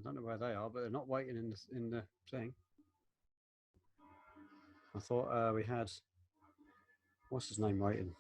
don't know where they are, but they're not waiting in the thing. I thought we had, what's his name waiting?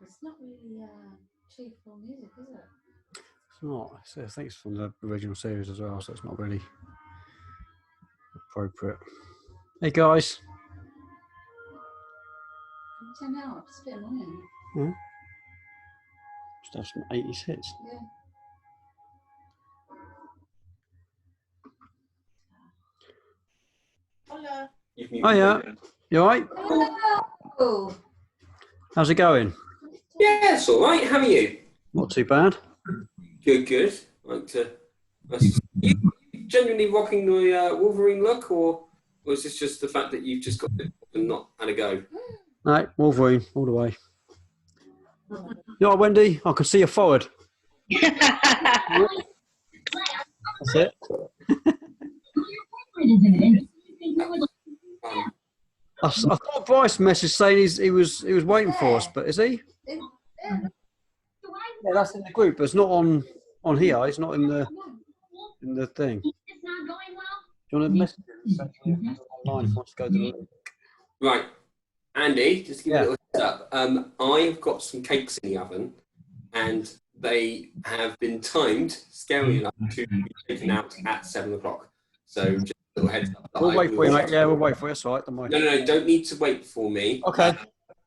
It's not really cheerful music, is it? It's not. I think it's from the original series as well, so it's not really appropriate. Hey guys. Turn out. It's a bit annoying. Yeah. Just have some 80s hits. Yeah. Hola. Hiya. You alright? Hello. How's it going? Yeah, it's all right. How are you? Not too bad. Good, good. You genuinely rocking the Wolverine look, or is this just the fact that you've just got it and not had a go? No, Wolverine, all the way. You alright, Wendy? I can see you forward. That's it. I thought Bryce messaged saying he was waiting for us, but is he? Yeah, that's in the group, but it's not on here. It's not in the thing. Do you want to message him online if you want to go to the... Right, Andy, just give me a Yeah. little heads up. I've got some cakes in the oven, and they have been timed, scary enough, to be taken out at 7 o'clock. So just a little heads up. We'll wait for you, mate. Yeah, we'll wait for you. That's all right. Don't worry. No, don't need to wait for me. Okay.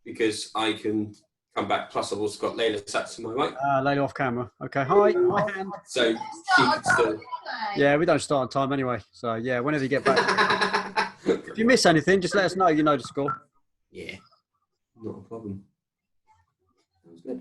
Because I can come back. Plus, I've also got Layla sat to my right. Lady off camera. Okay. Hi. Hi, hand. So she can still... Yeah, we don't start on time anyway. So, yeah, whenever you get back. If you miss anything, just let us know. You know the score. Yeah, not a problem. Sounds good.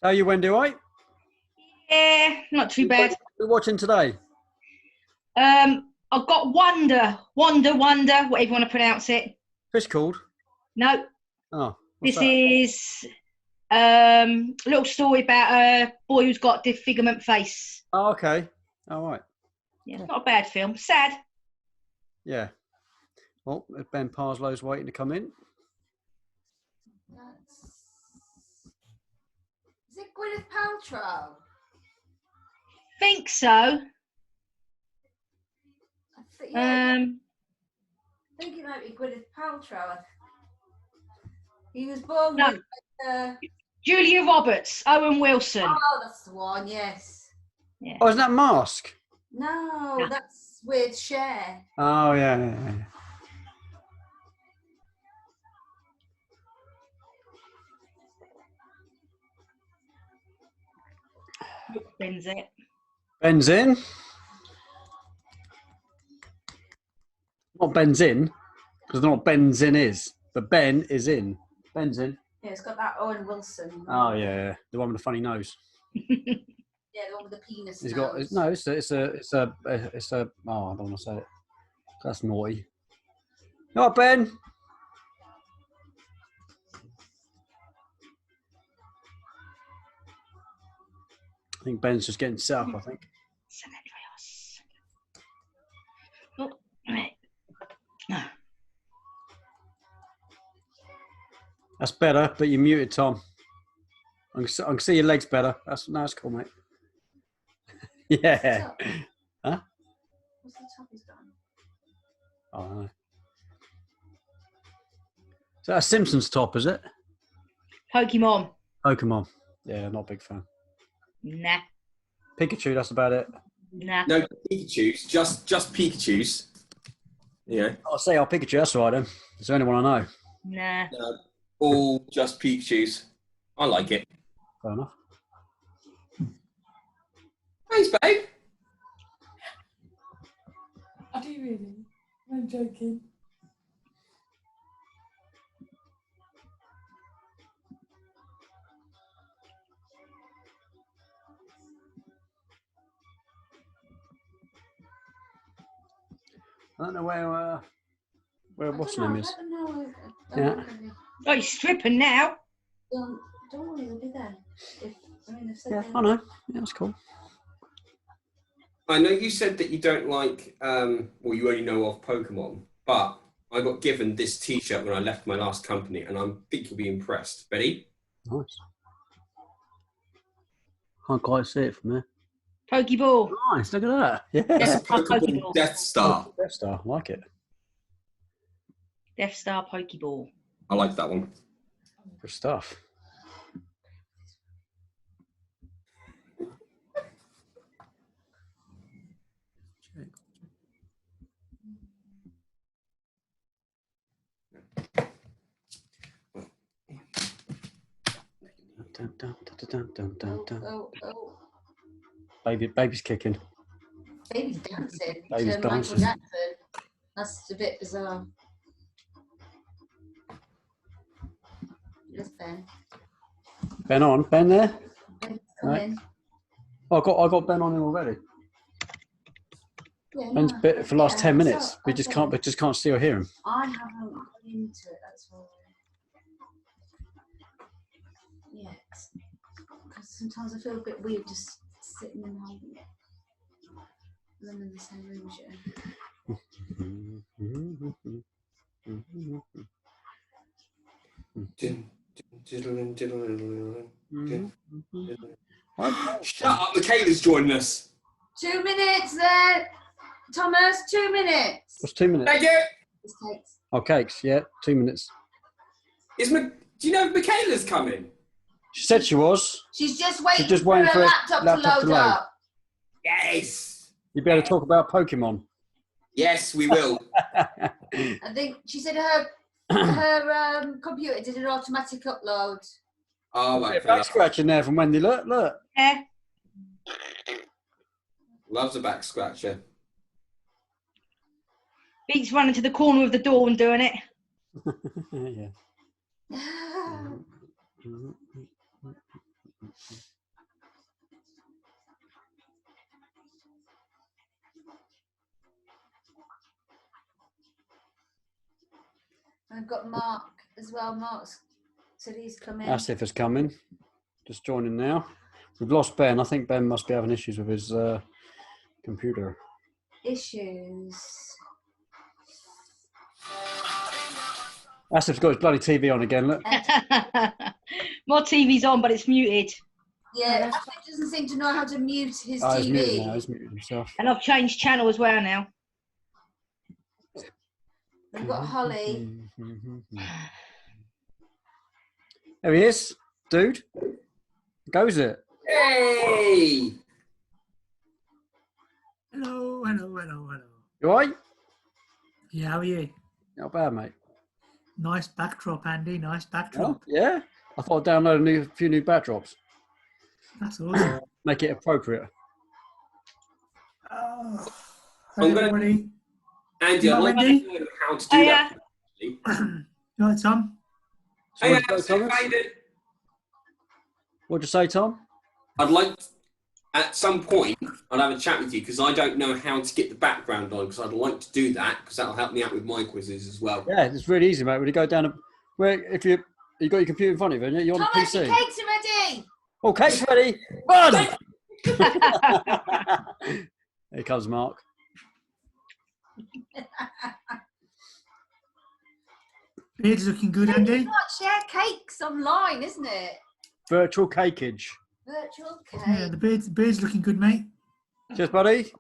How are you, Wendy, all right? Yeah, not too bad. We're watching today. I've got Wonder, whatever you want to pronounce it. Fish called? No. Oh. This is a little story about a boy who's got a disfigurement face. Oh, okay. All right. Yeah, it's not a bad film. Sad. Yeah. Well, Ben Parslow's waiting to come in. Is it Gwyneth Paltrow? Think so. I think it might be Gwyneth Paltrow. He was born No. with... Julia Roberts, Owen Wilson. Oh, that's the one, yes. Yeah. Oh, isn't that Mask? No, that's with Cher. Oh, yeah. Ben's it. Ben's in. Not Ben's in, because I don't know what Ben's in is. But Ben is in. Ben's in. Yeah, it's got that Owen Wilson. Oh, yeah. The one with the funny nose. Yeah, the one with the penis. He's got... No, it's a... Oh, I don't want to say it. That's naughty. All right, Ben. I think Ben's just getting set up, I think. San Andreas. Oh, right. That's better, but you're muted, Tom. I can see your legs better. That's cool, mate. Yeah. Huh? What's the top he's got on? Oh, I don't know. Is that a Simpsons top, is it? Pokemon. Pokemon. Yeah, not a big fan. Nah. Pikachu, that's about it. Nah. No Pikachu's, just Pikachu's. Yeah. I'll say our Pikachu, that's all right then. It's the only one I know. Nah. No, all just Pikachu's. I like it. Fair enough. Thanks, babe. I do really. I'm joking. I don't know where what's name is. Let them know. Yeah. Oh, he's stripping now. Don't worry, they'll be there. They've said Yeah, they- I know. Yeah, that's cool. I know you said that you don't like, well, you only know of Pokemon, but I got given this T-shirt when I left my last company, and I think you'll be impressed. Ready? Nice. Can't quite see it from there. Pokeball. Nice, look at that. Yeah. Death Star Pokemon Pokeball. Death Star. Death Star, I like it. Death Star Pokeball. I like that one. Good stuff. Dun, dun, dun, dun, dun, dun. Oh. Baby's kicking. Baby's dancing. Baby's to Michael dancing. Jackson. That's a bit bizarre. Yes, Ben. Ben on. Ben there? Ben's Right. coming. Oh, I got Ben on him already. Yeah, Ben's no, bit for the last yeah, 10 minutes. so- We just okay. can't see or hear him. I haven't got into it, that's why. Yeah, because sometimes I feel a bit weird just sitting and holding it. And I'm in the same room as you. Shut up, Michaela's joining us. 2 minutes there, Thomas. 2 minutes. What's 2 minutes? Thank you. This takes. Oh, cakes. Yeah, 2 minutes. Do you know if Michaela's coming? She said she was. She's just waiting, just waiting for for her a laptop, laptop to to load load. up. Yes. You'd be able to talk about Pokemon. Yes, we will. I think she said her computer did an automatic upload. Oh, Yeah, right. fair back enough. scratching there from Wendy. Look. Yeah. Loves a back scratcher. Beats running to the corner of the door and doing it. Yeah. I've got Mark as well. Mark's said he's coming. Asif is coming. Just joining now. We've lost Ben. I think Ben must be having issues with his computer. Issues. Asif's got his bloody TV on again. Look. My TV's on, but it's muted. Yeah, Ashley doesn't seem to know how to mute his Oh, he's TV. muted now. He's muted himself. And I've changed channel as well now. We've got Holly. There he is, dude. Goes it. Hey! Hello. You all right? Yeah, how are you? Not bad, mate. Nice backdrop, Andy. Nice backdrop. Oh, yeah? I thought I'd download a few new backdrops. That's awesome. Make it appropriate. Oh, I'm gonna- everybody. Andy, I'd like to Wendy? know how to do that. You all right, Tom? So Hey, what'd you say, Thomas? What'd you say, Tom? I'd like, at some point, I'll have a chat with you because I don't know how to get the background on because I'd like to do that because that'll help me out with my quizzes as well. Yeah, it's really easy, mate. When you go down if you got your computer in front of you, you're on the Thomas, your PC. cakes are ready. Oh, cake's ready. Run! Here comes Mark. Beard's looking good, You Andy. can't share cakes online, isn't it? Virtual cakeage. Virtual cake. Yeah, the beard's looking good, mate. Cheers, buddy.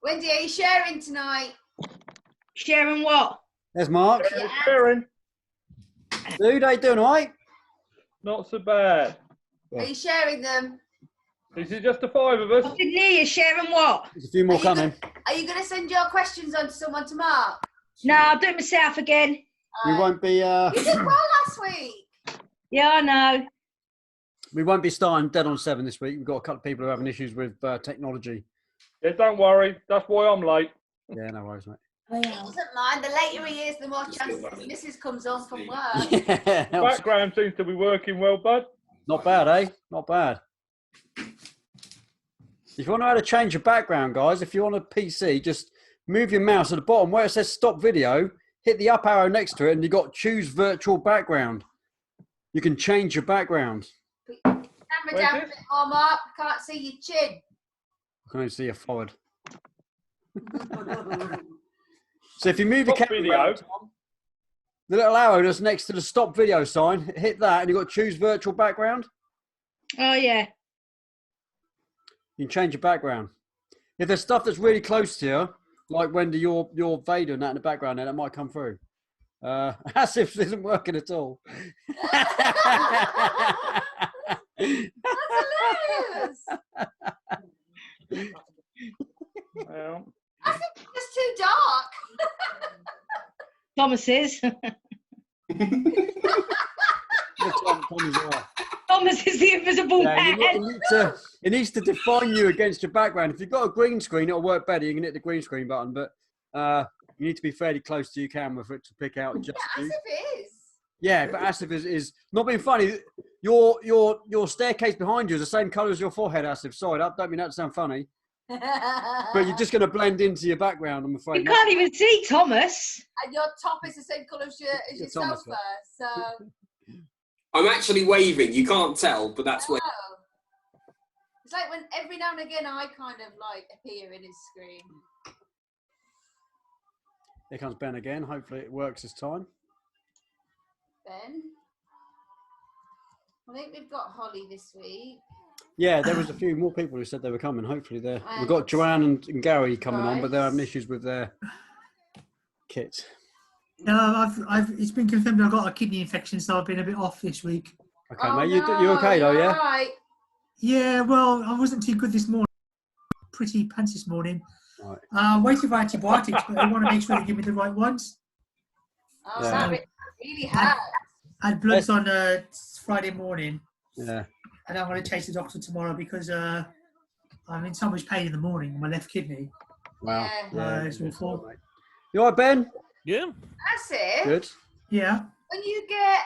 Wendy, are you sharing tonight? Sharing what? There's Mark. Yeah. Sharon, Dude, how you doing, all right? not so bad. Are you sharing them? Is it just the 5 of I us? didn't hear you. Sharing what? There's a few more Are you coming. Are you going to send your questions on to someone to mark? No, I'll do it myself again. We won't be You did well last week. Yeah, I know. we won't be starting dead on 7 this week. We've got a couple of people who are having issues with technology. Yeah, don't worry. That's why I'm late. Yeah, no worries, mate. He doesn't mind. The later he is, the more chances his missus comes home from work. Yeah, helps. Background seems to be working well, bud. Not bad, eh? Not bad. If you want to know how to change your background, guys, if you're on a PC, just move your mouse at the bottom where it says stop video, hit the up arrow next to it, and you've got choose virtual background. You can change your background. Put your camera Where's down a this? bit more, Mark. I can't see your chin. I can only see your forward. So if you move your Stop camera video. around, Tom, the little arrow that's next to the stop video sign, hit that, and you've got choose virtual background. Oh, yeah. You can change your background. If there's stuff that's really close to you, like Wendy, your Vader and that in the background, then that might come through. As if it isn't working at all. That's hilarious. Well, I think it's just too dark. Thomas's. Tom as well. Thomas is the invisible Yeah, man. it needs to define you against your background. If you've got a green screen, it'll work better. You can hit the green screen button, but you need to be fairly close to your camera for it to pick out just As you. if it is. Yeah, but Asif is not being funny. Your staircase behind you is the same colour as your forehead, Asif. Sorry, that don't mean that to sound funny. But you're just going to blend into your background, I'm afraid. You can't even see Thomas. And your top is the same colour as your Your Thomas sofa. So, I'm actually waving. You can't tell, but that's where. oh. It's like when every now and again I kind of like appear in his screen. Here comes Ben again. Hopefully it works this time. Ben. I think we've got Holly this week. Yeah, there was a few more people who said they were coming. Hopefully we've got Joanne and Gary coming on, but they're having issues with their kit. No, it's been confirmed I've got a kidney infection, so I've been a bit off this week. Okay, mate, you okay though, yeah? Right. Yeah, well, I wasn't too good this morning. Pretty pants this morning. Right. Waiting for antibiotics, but I want to make sure they give me the right ones. Oh, Yeah. that really hard. I had bloods on Friday morning, Yeah. and I'm going to chase the doctor tomorrow because I'm in so much pain in the morning with my left kidney. Wow. Yeah. It's awful. Mate. You all right, Ben? Yeah. That's it. Good. Yeah. When you get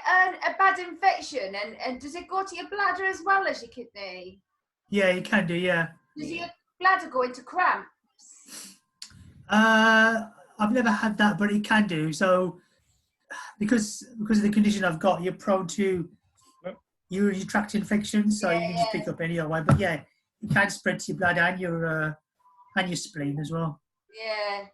a bad infection, and does it go to your bladder as well as your kidney? Yeah, you can do, yeah. Does your bladder go into cramps? I've never had that, but it can do. So, because of the condition I've got, you're prone to urinary tract infections, so you can just pick up any other way. But yeah, it can spread to your bladder and your spleen as well. Yeah.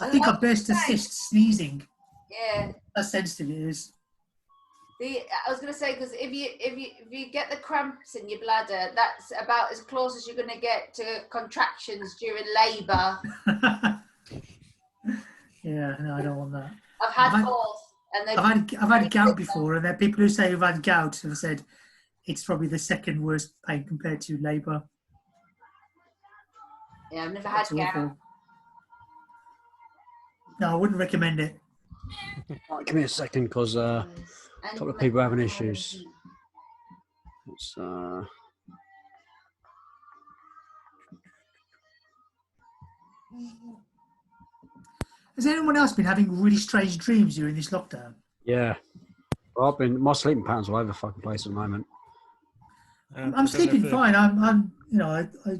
I think I burst a cyst sneezing. Yeah. How sensitive it is. I was going to say, because if you get the cramps in your bladder, that's about as close as you're going to get to contractions during labour. Yeah, no, I don't want that. I've had both, and I've had gout before, and there are people who say who've had gout have said it's probably the second worst pain compared to labour. Yeah, I've never had It's gout. awful. No, I wouldn't recommend it. Right, give me a second, because a couple of people are having issues. Let's, Has anyone else been having really strange dreams during this lockdown? yeah. Well, my sleeping patterns all over the fucking place at the moment. I'm sleeping fine. I'm I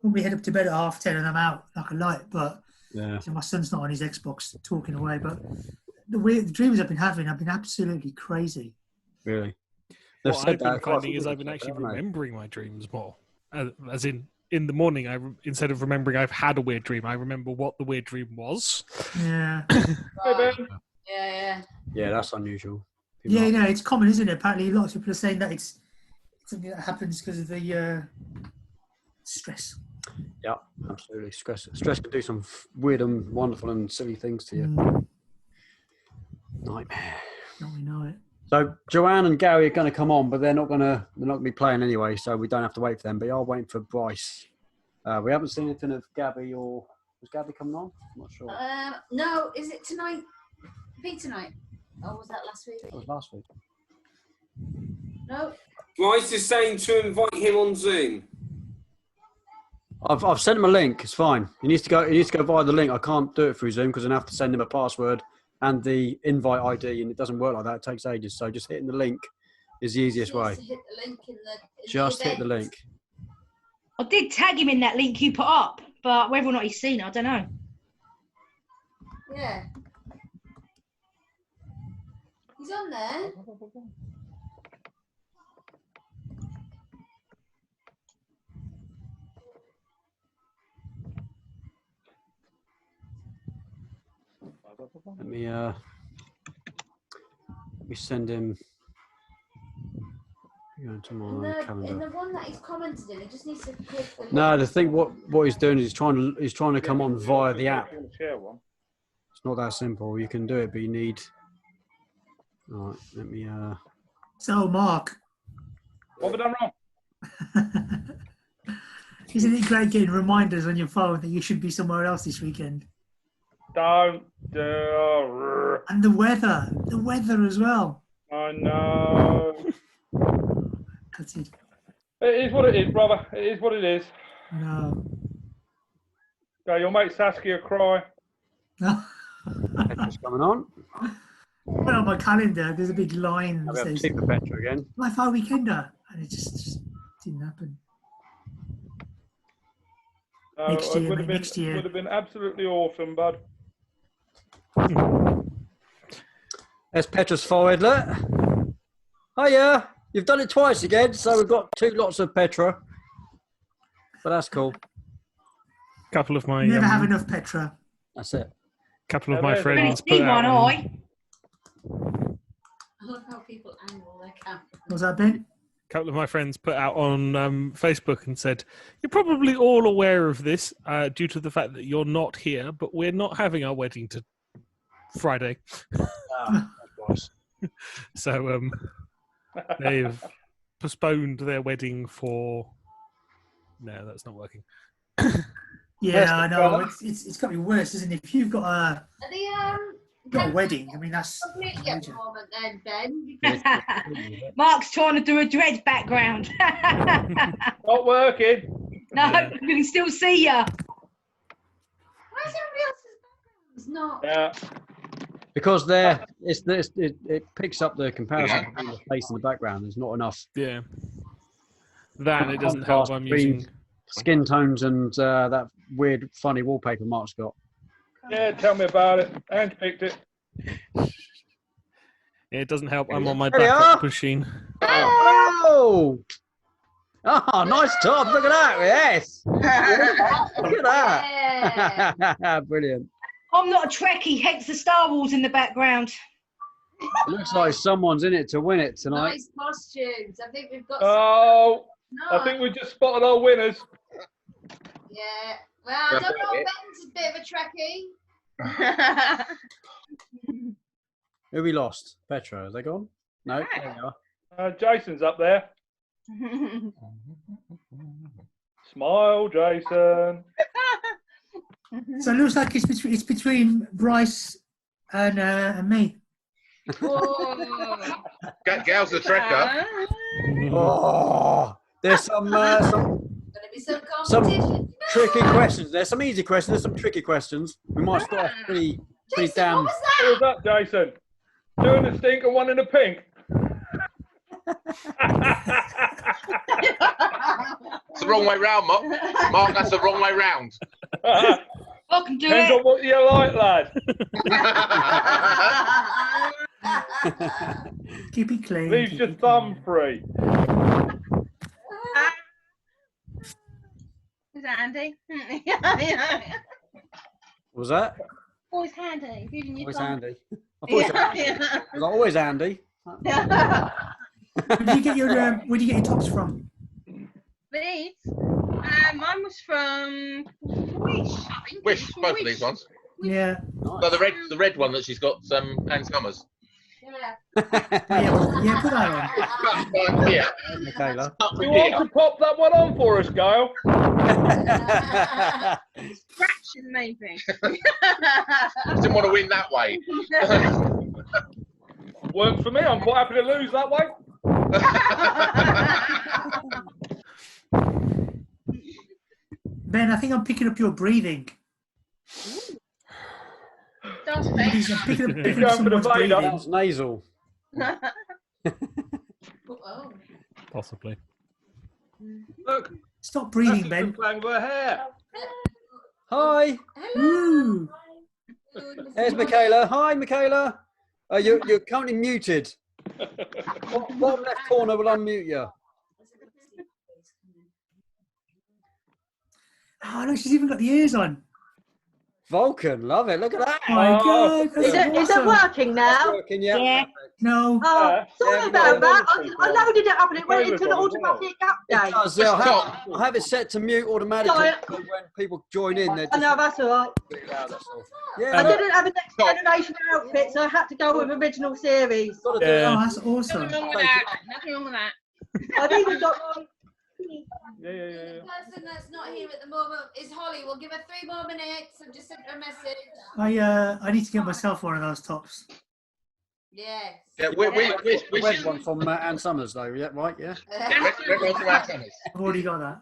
normally head up to bed at 10:30 and I'm out like a light, but Yeah. so my son's not on his Xbox talking away. But the dreams I've been having have been absolutely crazy. Really. They've What said I've been that quite a finding few is I've people been have actually said that, haven't they? remembering my dreams more. As in the morning, instead of remembering I've had a weird dream, I remember what the weird dream was. Yeah. Hey, Right. Ben. Yeah. Yeah, that's unusual. People Yeah, are- no, it's common, isn't it? Apparently, a lot of people are saying that it's something that happens because of the stress. Yeah, absolutely. Stress can do some weird and wonderful and silly things to you. Mm, Nightmare. don't we know it? So Joanne and Gary are going to come on, but they're not going to be playing anyway, so we don't have to wait for them. But I'm waiting for Bryce. We haven't seen anything of Gabby or was Gabby coming on? I'm not sure. No, is it tonight? Be tonight? Or was that last week? That was last week. No. Bryce is saying to invite him on Zoom. I've sent him a link. It's fine. He needs to go via the link. I can't do it through Zoom because I have to send him a password and the invite ID, and it doesn't work like that. It takes ages. So just hitting the link is the easiest way. Just hit the link in the Just hit the event. link. I did tag him in that link you put up, but whether or not he's seen it, I don't know. Yeah. He's on there. Let me send him. Go into my In calendar. the one that he's commented in, he just needs to click the link. No, the thing what he's doing is he's trying to come on via the app. Share one. It's not that simple. You can do it, but you need. All right, let me. So, Mark, What have I done wrong? isn't it great getting reminders on your phone that you should be somewhere else this weekend? Don't do. And the weather as well. I know. That's it. It is what it is, brother. It is what it is. No. So you'll make Saskia cry. No. Petra's coming on. Well, on my calendar, there's a big line that We have says Super Petra again. Life Our Weekender, and it just didn't happen. No, Next it year, would have mate, been, next year. Would have been absolutely awesome, bud. There's Petra's forward. Look. Hiya. You've done it twice again, so we've got 2 lots of Petra. But that's cool. Couple of my Never have enough Petra. That's it. couple of Yeah, my there's- Only friends see put one out. eye. I love how people angle their camera. Was that Ben? Couple of my friends put out on Facebook and said, "You're probably all aware of this due to the fact that you're not here, but we're not having our wedding to Friday." So they've postponed their wedding for. No, that's not working. Yeah, I know. It's got to be worse, isn't it? If you've got a wedding, I mean, that's Complete major. moment then, Ben. Mark's trying to do a dread background. Not working. No, Yeah. we can still see you. Why is everybody else's backgrounds not? Yeah. Because it picks up the comparison between the face and the background. There's not enough Yeah. That it doesn't help. I'm using. skin tones and that weird, funny wallpaper Mark's got. Yeah, tell me about it. And picked it. It doesn't help. I'm on my There you backup are. machine. Oh! Oh, nice top. Look at that. Yes. Look at that. Yeah. Brilliant. I'm not a Trekkie, hence the Star Wars in the background. Looks like someone's in it to win it tonight. Nice costumes. I think we've got. Oh, No, I think we just spotted our winners. Yeah. Well, I don't know. Ben's a bit of a Trekkie. Who we lost? Petra. Are they gone? No. There they are. Jason's up there. Smile, Jason. So it looks like it's between Bryce and me. Whoa. Gal's the trekker. Oh, there's some Gonna be some competition. tricky questions. There's some easy questions. There's some tricky questions. We might start off pretty Jason, damn. what was Who's that, Jason? Two in the stink and one in the pink. It's the wrong way round, Mark. Mark, that's the wrong way round. I can do Depends it. on what you like, lad. Keep it clean. Leaves keep your it thumb clean. free. Is that handy? Was that? Always handy. Leaving your Always thumb. handy. I thought it was always handy. Where did you get your tops from? These? Mine was from Wish. I think. Wish, It was from both of Wish. these ones. Yeah. No, the red one that she's got, Anne Summers. Yeah, put that on. Yeah. Michaela. You want to pop that one on for us, Gail? Scratch is the main thing. Didn't want to win that way. Worked for me. I'm quite happy to lose that way. Ben, I think I'm picking up your breathing. Does I'm it? picking up Going for the someone's Vader. That breathing. was nasal. Oh. Possibly. Look, Stop breathing, Bessie's been Ben. playing with her hair. Hi. Ooh. There's Michaela. Hi, Michaela. You're currently muted. Bottom left corner will unmute you. Oh, no, she's even got the ears on. Vulcan, love it. Look at that. Oh my Oh. God. That's Is it awesome. working That's now? working, yeah. Yeah. No. Oh, Yeah. sorry Yeah, about no, that. no, I loaded it up and it went no, into an no, no. automatic It update. does, yeah. I'll have it set to mute automatically Sorry. so when people join in. They're I know, that's all right. Yeah, I look, didn't have a next generation outfit, so I had to go with original series. gotta do it. Oh, Yeah. that's awesome. Nothing wrong with that. Nothing wrong with that. I've even got my... Yeah. The person that's not here at the moment is Holly. We'll give her 3 more minutes. I've just sent her a message. I need to get myself one of those tops. Yes. Yeah, The red one from Anne Summers, though. Yeah, right. Yeah. red one from Anne Summers. I've already got that.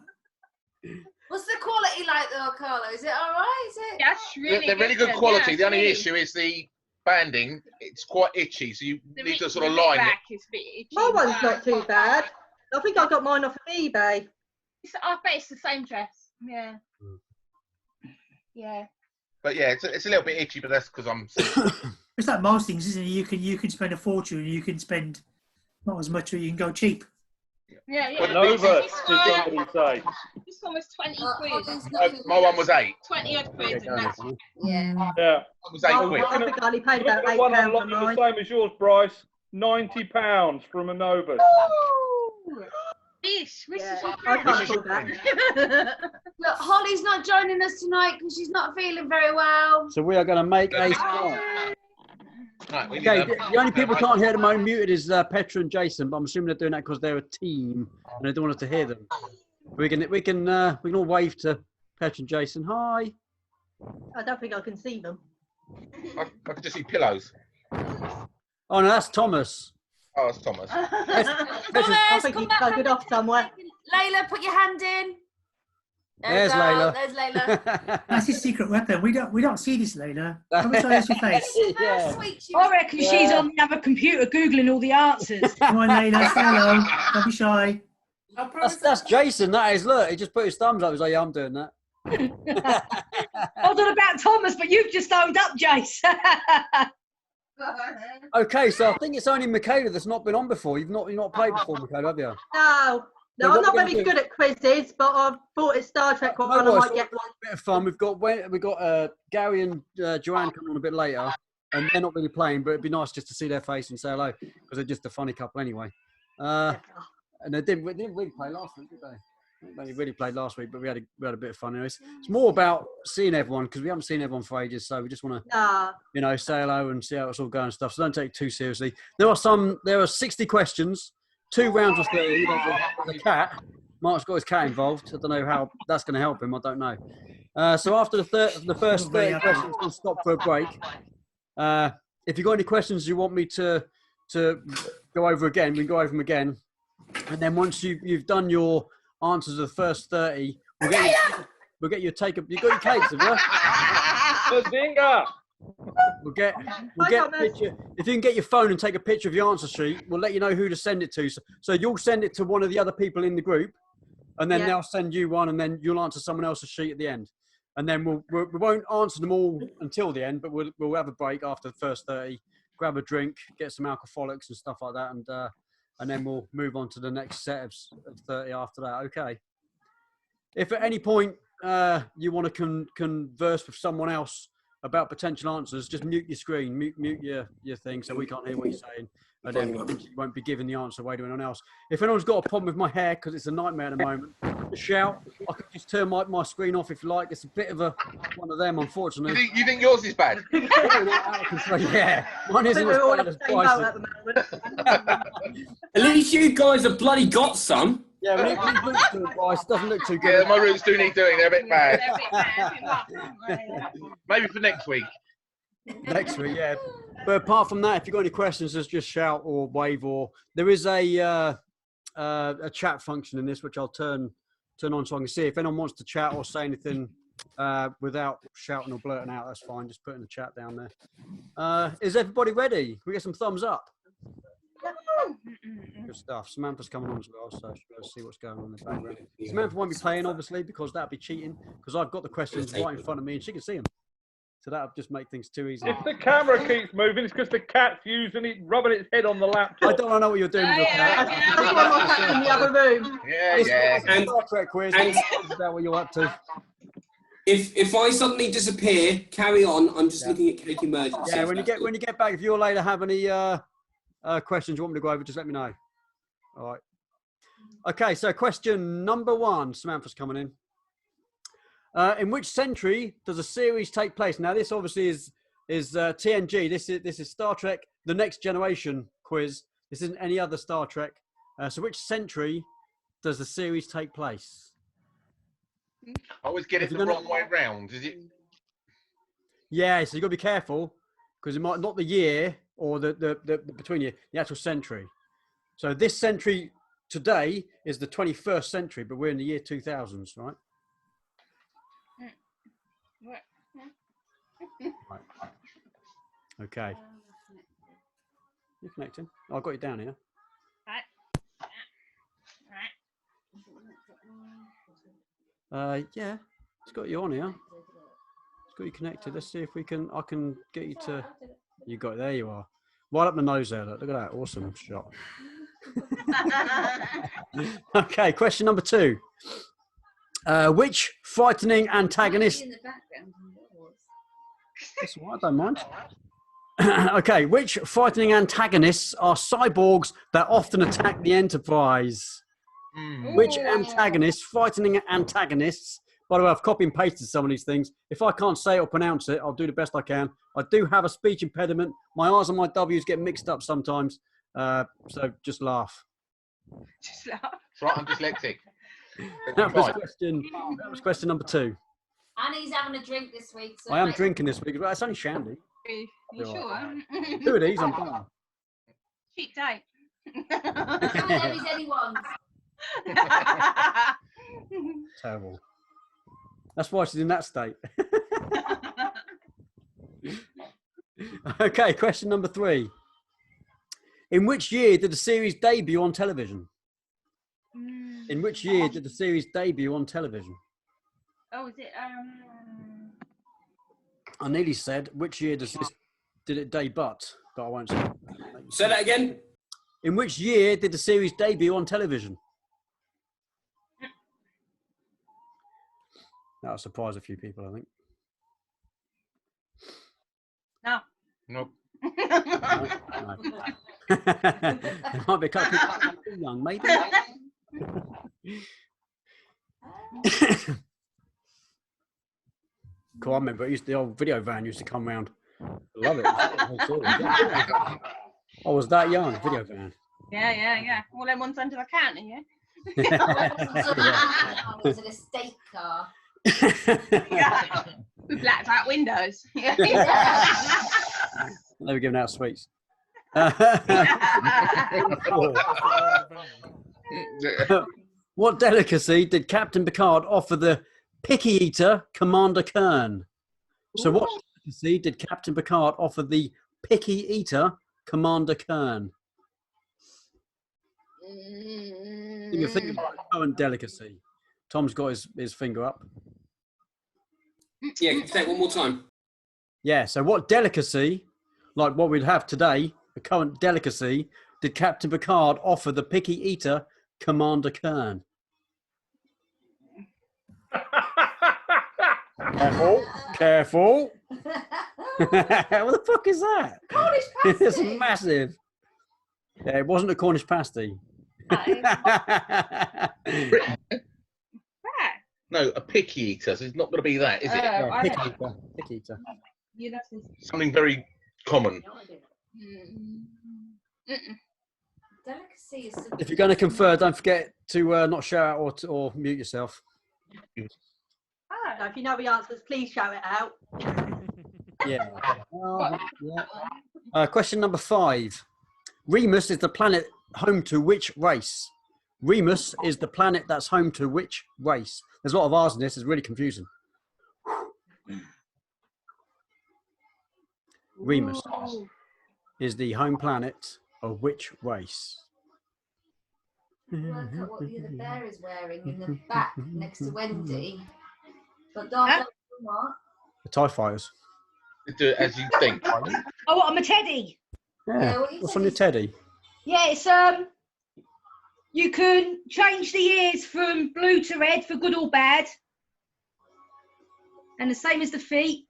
What's the quality like though, Carlo? Is it all right? Is it? That's really They're really good then. quality. Yeah, The only really. issue is the banding. It's quite itchy, so you The need to bit- sort of the bit line it. back is a bit itchy. My one's not too bad. I think I got mine off of eBay. I bet it's the same dress. Yeah. Yeah. But yeah, it's a little bit itchy, but that's because I'm. It's like most things, isn't it? You can spend a fortune. You can spend not as much, or you can go cheap. Yeah. Well, Nova, This did one- somebody say? This one was 20 quid. Holly's not too My one was bad. 8. 20 odd quid. And that's Yeah. Yeah. It was 8 Oh, quid. I think I only paid Look about at the one £8 for online, the mine. same as yours, Bryce. £90 from a Nova. Wish Yeah, is your I friend. can't afford that. Look, Holly's not joining us tonight because she's not feeling very well. So we are going to make a start. Right, we need Okay, them. the only people who can't hear at the moment muted is Petra and Jason, but I'm assuming they're doing that because they're a team and they don't want us to hear them. We can all wave to Petra and Jason. Hi. I don't think I can see them. I could just see pillows. Oh no, that's Thomas. Oh, that's Thomas. I Thomas, think come he's back. buggered off somewhere. Layla, put your hand in. There's go. Layla. There's Layla. That's his secret weapon. We don't see this, Layla. Come and show us your face. Yeah. Sweet, she I was- reckon she's on the other computer googling all the answers. Come on, Layla. Say hello. Don't be shy. That's Jason. That is. Look, he just put his thumbs up. He's like, yeah, I'm doing that. I don't know about Thomas, but you've just owned up, Jace. Okay, so I think it's only Michaela that's not been on before. You've not played before, Michaela, have you? No, So I'm what not we're gonna very do- good at quizzes, but I thought it's Star Trek one. I No worries, might get one. bit of fun. We've got Gary and Joanne coming on a bit later, and they're not really playing, but it'd be nice just to see their face and say hello because they're just a funny couple anyway. And they didn't really play last week, did they? They really played last week, but we had a bit of fun. Anyways, it's more about seeing everyone because we haven't seen everyone for ages, so we just want to Nah. say hello and see how it's all going and stuff. So don't take it too seriously. There are 60 questions, 2 rounds of 30. There's a cat. Mark's got his cat involved. I don't know how that's going to help him. I don't know. So after the first 30 questions, we'll stop for a break. If you've got any questions you want me to go over again, we can go over them again. And then once you've done your answers of the first 30, we'll get you a take. You got your cakes, have you? Bazinga! We'll get a picture. If you can get your phone and take a picture of your answer sheet, we'll let you know who to send it to. So you'll send it to one of the other people in the group, and then they'll send you one, and then you'll answer someone else's sheet at the end. And then we won't answer them all until the end, but we'll have a break after the first 30 grab a drink, get some alcoholics and stuff like that, and then we'll move on to the next set of 30 after that. Okay. If at any point you want to converse with someone else about potential answers, just mute your screen, mute your thing, so we can't hear what you're saying, and then you won't be giving the answer away to anyone else. If anyone's got a problem with my hair, because it's a nightmare at the moment, just shout. I can just turn my screen off if you like. It's a bit of one of them, unfortunately. You think yours is bad? Yeah, mine isn't as bad as Bryce's. At least you guys have bloody got some. Yeah, when it looks good, Bryce, doesn't look too good. Yeah, my roots do need doing. They're a bit bad. Maybe for next week. Next week, yeah. But apart from that, if you've got any questions, just shout or wave. Or there is a chat function in this, which I'll turn on so I can see. If anyone wants to chat or say anything without shouting or blurting out, that's fine. Just put in the chat down there. Is everybody ready? Can we get some thumbs up? Good stuff. Samantha's coming on as well, so let's see what's going on in the background. Samantha won't be playing, obviously, because that'd be cheating, because I've got the questions right in front of me and she can see them. So that'll just make things too easy. If the camera keeps moving, it's because the cat's using it, rubbing its head on the laptop. I don't know what you're doing with your cat. In the other room. Yeah. And Star Trek quiz. Is that what you're up to? If I suddenly disappear, carry on. I'm just looking at Cake Emergency. Yeah, when you get back, if you're later have any questions you want me to go over, just let me know. All right. Okay, so question number 1. Samantha's coming in. In which century does a series take place? Now, this obviously is TNG. This is Star Trek: The Next Generation quiz. This isn't any other Star Trek. So, which century does the series take place? I always get it the wrong way round. Is it? Yeah, so you got to be careful because it might not the year or the between you, the actual century. So this century today is the 21st century, but we're in the year 2000s, right? Right. Okay. You're connecting. Oh, I've got you down here. Yeah, it's got you on here. It's got you connected. Let's see if I can get you to. You got it. There you are. Right up the nose there. Look at that. Awesome shot. Okay, question number 2. Which frightening antagonist? That's all right, I don't mind. Okay, which frightening antagonists are cyborgs that often attack the Enterprise? Which frightening antagonists? By the way, I've copy and pasted some of these things. If I can't say it or pronounce it, I'll do the best I can. I do have a speech impediment. My R's and my W's get mixed up sometimes. So just laugh. Just laugh. That's right, I'm dyslexic. That was question number 2. Annie's having a drink this week. So I am drinking this week, but it's only shandy. You sure? 2 of these, I'm fine. Cheap date. There is anyone. Terrible. That's why she's in that state. Okay, question number 3. In which year did the series debut on television? In which year did the series debut on television? Oh, is it? I nearly said, which year did it debut? But I won't say. Say that again. In which year did the series debut on television? That'll surprise a few people, I think. No. Nope. No. There might be a couple of people too young, maybe. Cool, I remember the old video van used to come round. Love it. I was that young, video van. Yeah. All them ones under the counter, yeah? Was it a steak car? Yeah. With blacked out windows. They were giving out sweets. What delicacy did Captain Picard offer the picky eater Commander Kern? So what delicacy did Captain Picard offer the picky eater Commander Kern? Think about the current delicacy. Tom's got his finger up. Yeah, can you say it one more time? Yeah, so what delicacy like what we'd have today, a current delicacy, did Captain Picard offer the picky eater Commander Kern? Careful, careful. What the fuck is that? Cornish It's pasty. massive. Yeah, it wasn't a Cornish pasty. No, a picky eater. So it's not going to be that, is it? Yeah, I picky don't- eater. Picky eater. You'd have to. Something very common. Delicacy is. If you're going to confer, don't forget to not shout out or mute yourself. So if you know the answers, please shout it out. Yeah. Question number 5. Remus is the planet home to which race? Remus is the planet that's home to which race? There's a lot of R's in this. It's really confusing. Remus is the home planet of which race? Work out what the other bear is wearing in the back next to Wendy. But Darth what? The TIE fighters. Do it as you think. Oh, what, I'm a teddy. Yeah. what you What's said on your is- teddy? Yeah, it's you can change the ears from blue to red for good or bad, and the same as the feet.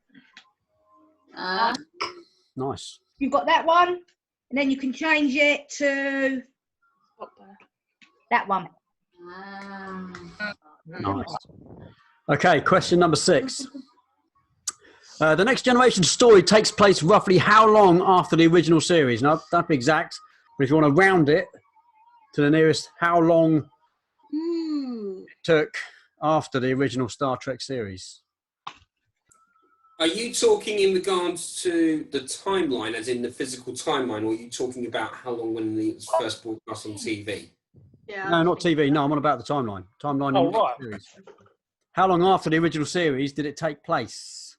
Nice. You've got that one, and then you can change it to that one. Nice. Okay, question number 6. The Next Generation story takes place roughly how long after the original series? Now, don't be exact, but if you want to round it to the nearest how long it took after the original Star Trek series. Are you talking in regards to the timeline, as in the physical timeline, or are you talking about how long when it was first broadcast on TV? Yeah. No, not TV. No, I'm on about the timeline. Timeline Oh, in the right. series. How long after the original series did it take place?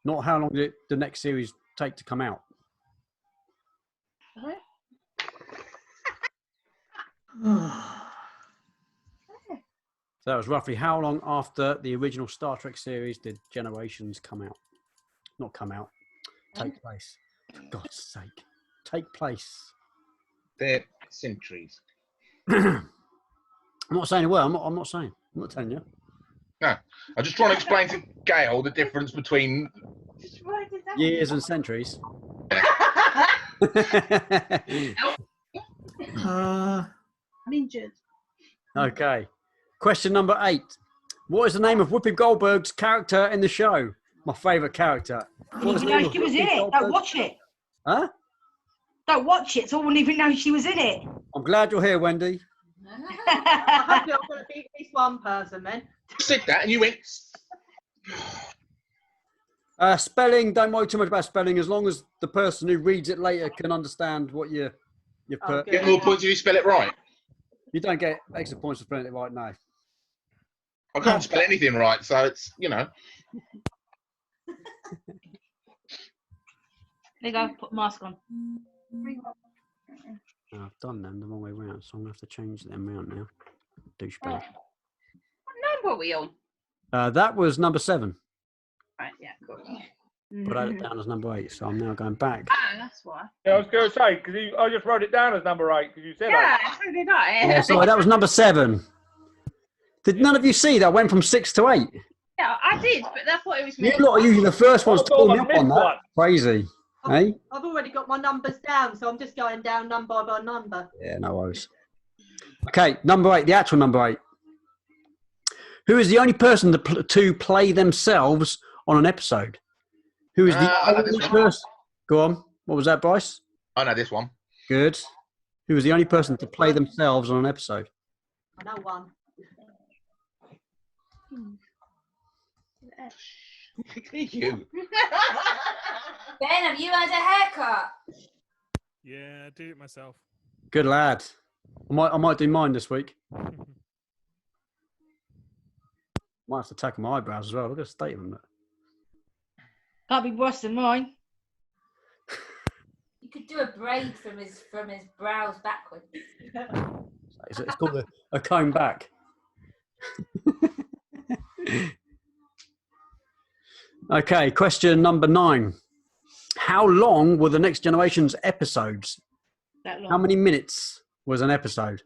Not how long did the next series take to come out. So that was roughly how long after the original Star Trek series did Generations come out? Not come out, take place. For God's sake, take place. They're centuries. I'm not saying a word. I'm not saying. I'm not telling you. No, I'm just trying to explain to Gail the difference between Years and centuries. Uh, I'm injured. Okay. Question number 8. What is the name of Whoopi Goldberg's character in the show? My favourite character. I What is didn't the even name know of she was Whoopi in it. Don't Goldberg's- watch it. Huh? Don't watch it, so I wouldn't even know she was in it. I'm glad you're here, Wendy. I hope you're going to beat at least one person then. You said that and you went. Spelling, don't worry too much about spelling, as long as the person who reads it later can understand what you put. good. Get more points if you spell it right. You don't get extra points for spelling it right now. I can't spell anything right, so it's, you know. There you go, put the mask on. I've done them the wrong way round, so I'm going to have to change them round now. Douchebag. What number are we on? That was number 7, Right, yeah, cool. but I had it down as number 8, so I'm now going back. Ah, that's why. Yeah, I was going to say, because I just wrote it down as number 8, because you said Yeah, 8. so did I. Yeah, sorry, that was number 7. Did none of you see that went from 6 to 8? Yeah, I did, but I thought it was You me. lot are usually the first ones I to thought pull me I up on missed that. one. Crazy. Hey? I've already got my numbers down, so I'm just going down number by number. Yeah, no worries. Okay, number 8, the actual number 8. Who is the only person to play themselves on an episode? Who is the I know only this one. person? Go on. What was that, Bryce? I know this one. Good. Who is the only person to play themselves on an episode? I know one. You. Ben, have you had a haircut? Yeah, I did it myself. Good lad. I might do mine this week. Might have to tackle my eyebrows as well. Look at the state of them. Can't be worse than mine. You could do a braid from his brows backwards. It's called a comb back. Okay, question number 9. How long were the Next Generation's episodes? That long. How many minutes was an episode?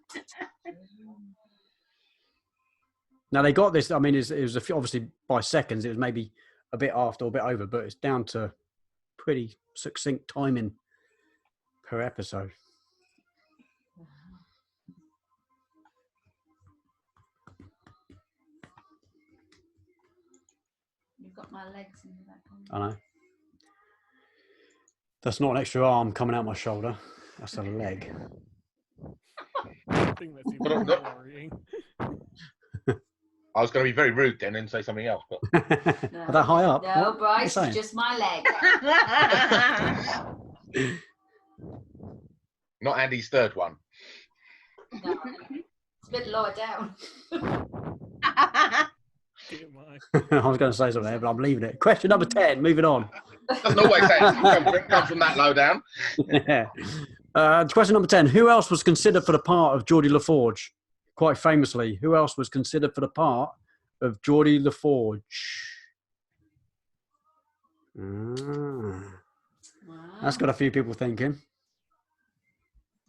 Now they got this. I mean, it was obviously by seconds. It was maybe a bit after or a bit over, but it's down to pretty succinct timing per episode. You've got my legs in the back. I know. That's not an extra arm coming out my shoulder. That's a leg. I think that's even more worrying. I was going to be very rude then and say something else, but Are that high up? No, What? Bryce, What are you it's saying? just my leg. not Andy's third one. No, it's a bit lower down. Dear my. I was going to say something there, but I'm leaving it. Question number 10. Moving on. Doesn't always say it comes from that low down. Yeah. Question number 10. Who else was considered for the part of Geordie LaForge? Quite famously, who else was considered for the part of Geordie LaForge? Wow. That's got a few people thinking.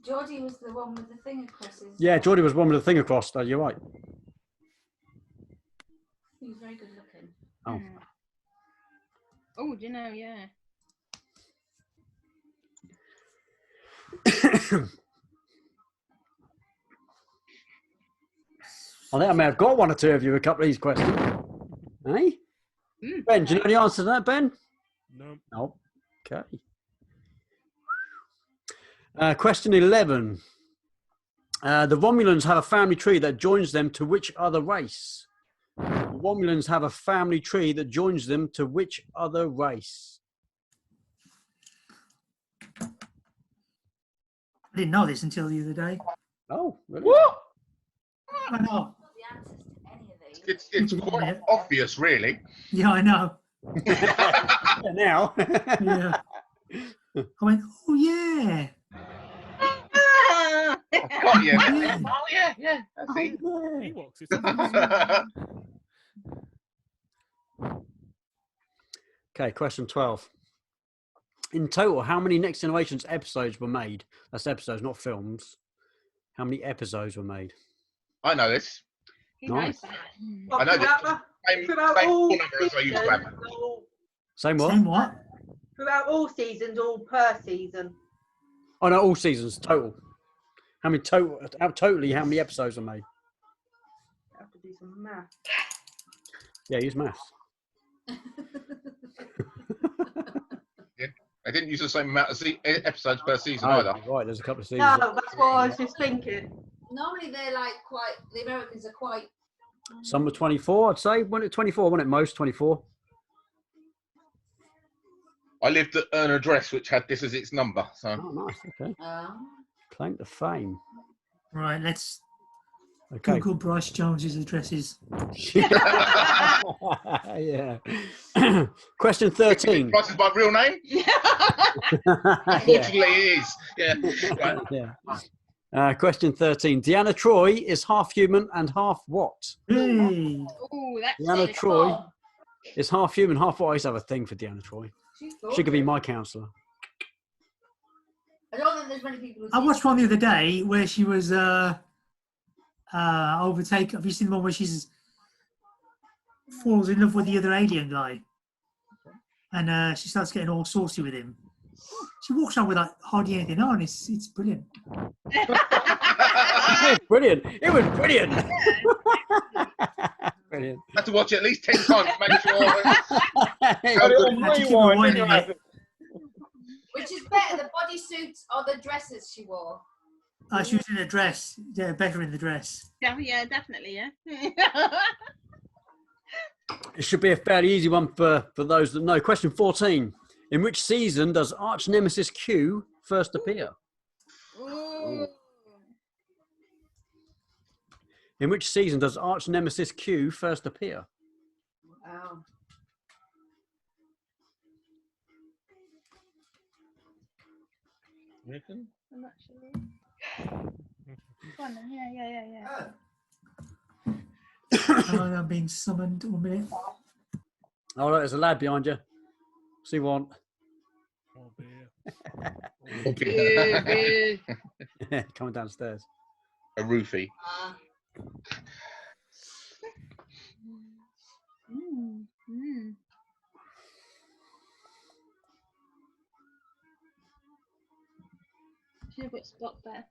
Geordie was the one with the thing across his. Yeah, Geordie was one with the thing across. Though, you're right. He was very good looking. Oh. Oh, do you know? Yeah. I think I may have got one or two of you a couple of these questions. Hey? Ben, do you know the answer to that, Ben? No. No. Okay. Question 11. The Romulans have a family tree that joins them to which other race? The Romulans have a family tree that joins them to which other race? I didn't know this until the other day. Oh, really? What? I know. The answers to any of these. It's quite obvious, really. Yeah, I know. Now. Yeah. I went, oh yeah. Oh, yeah. Oh, yeah, yeah. That's it. Ewoks. Okay, question 12. In total, how many Next Generations episodes were made? That's episodes, not films. How many episodes were made? I know this. Nice. I know this. Same phone number as I used to have. Same what? Same what? Throughout all seasons, all per season. Oh no, all seasons total. How many total? Totally, how many episodes were made? I have to do some math. Yeah, use maths. I didn't use the same amount of episodes per season Oh, either. right, there's a couple of seasons. No, that's what I was just thinking. Normally they're like quite. The Americans are quite. Some were 24, I'd say. Wasn't it 24? Wasn't it most 24? I lived at an address which had this as its number. So Oh, nice. Okay. Oh. Claim to fame. Right, let's Okay. Google Bryce Jones's addresses. Yeah. Question 13. Bryce is my real name? Unfortunately, it is. Yeah. Right. Yeah. Question 13. Deanna Troy is half human and half what? Hey. Oh, that's Deanna it. Troy is half human, half what? I used to have a thing for Deanna Troy. She's She could be gorgeous. my counsellor. I don't think there's many people who I watched one the other day where she was overtaken. Have you seen the one where she's falls in love with the other alien guy, and she starts getting all saucy with him? She walks on with like hardly anything on. It's brilliant. Brilliant. It was brilliant. Brilliant. I had to watch it at least 10 times to make sure. Got it on Had to keep rewind, rewinding didn't you? it. Which is better, the bodysuits or the dresses she wore? She was in a dress. Yeah, better in the dress. Yeah, definitely, yeah. It should be a fairly easy one for those that know. Question 14. In which season does arch nemesis Q first appear? Ooh. In which season does arch nemesis Q first appear? Wow. I'm not sure. Go on then. Yeah. I'm being summoned. 1 minute. Oh, look, there's a lad behind you. See one. Oh, dear. Coming downstairs. A roofie. Should have put Spock there.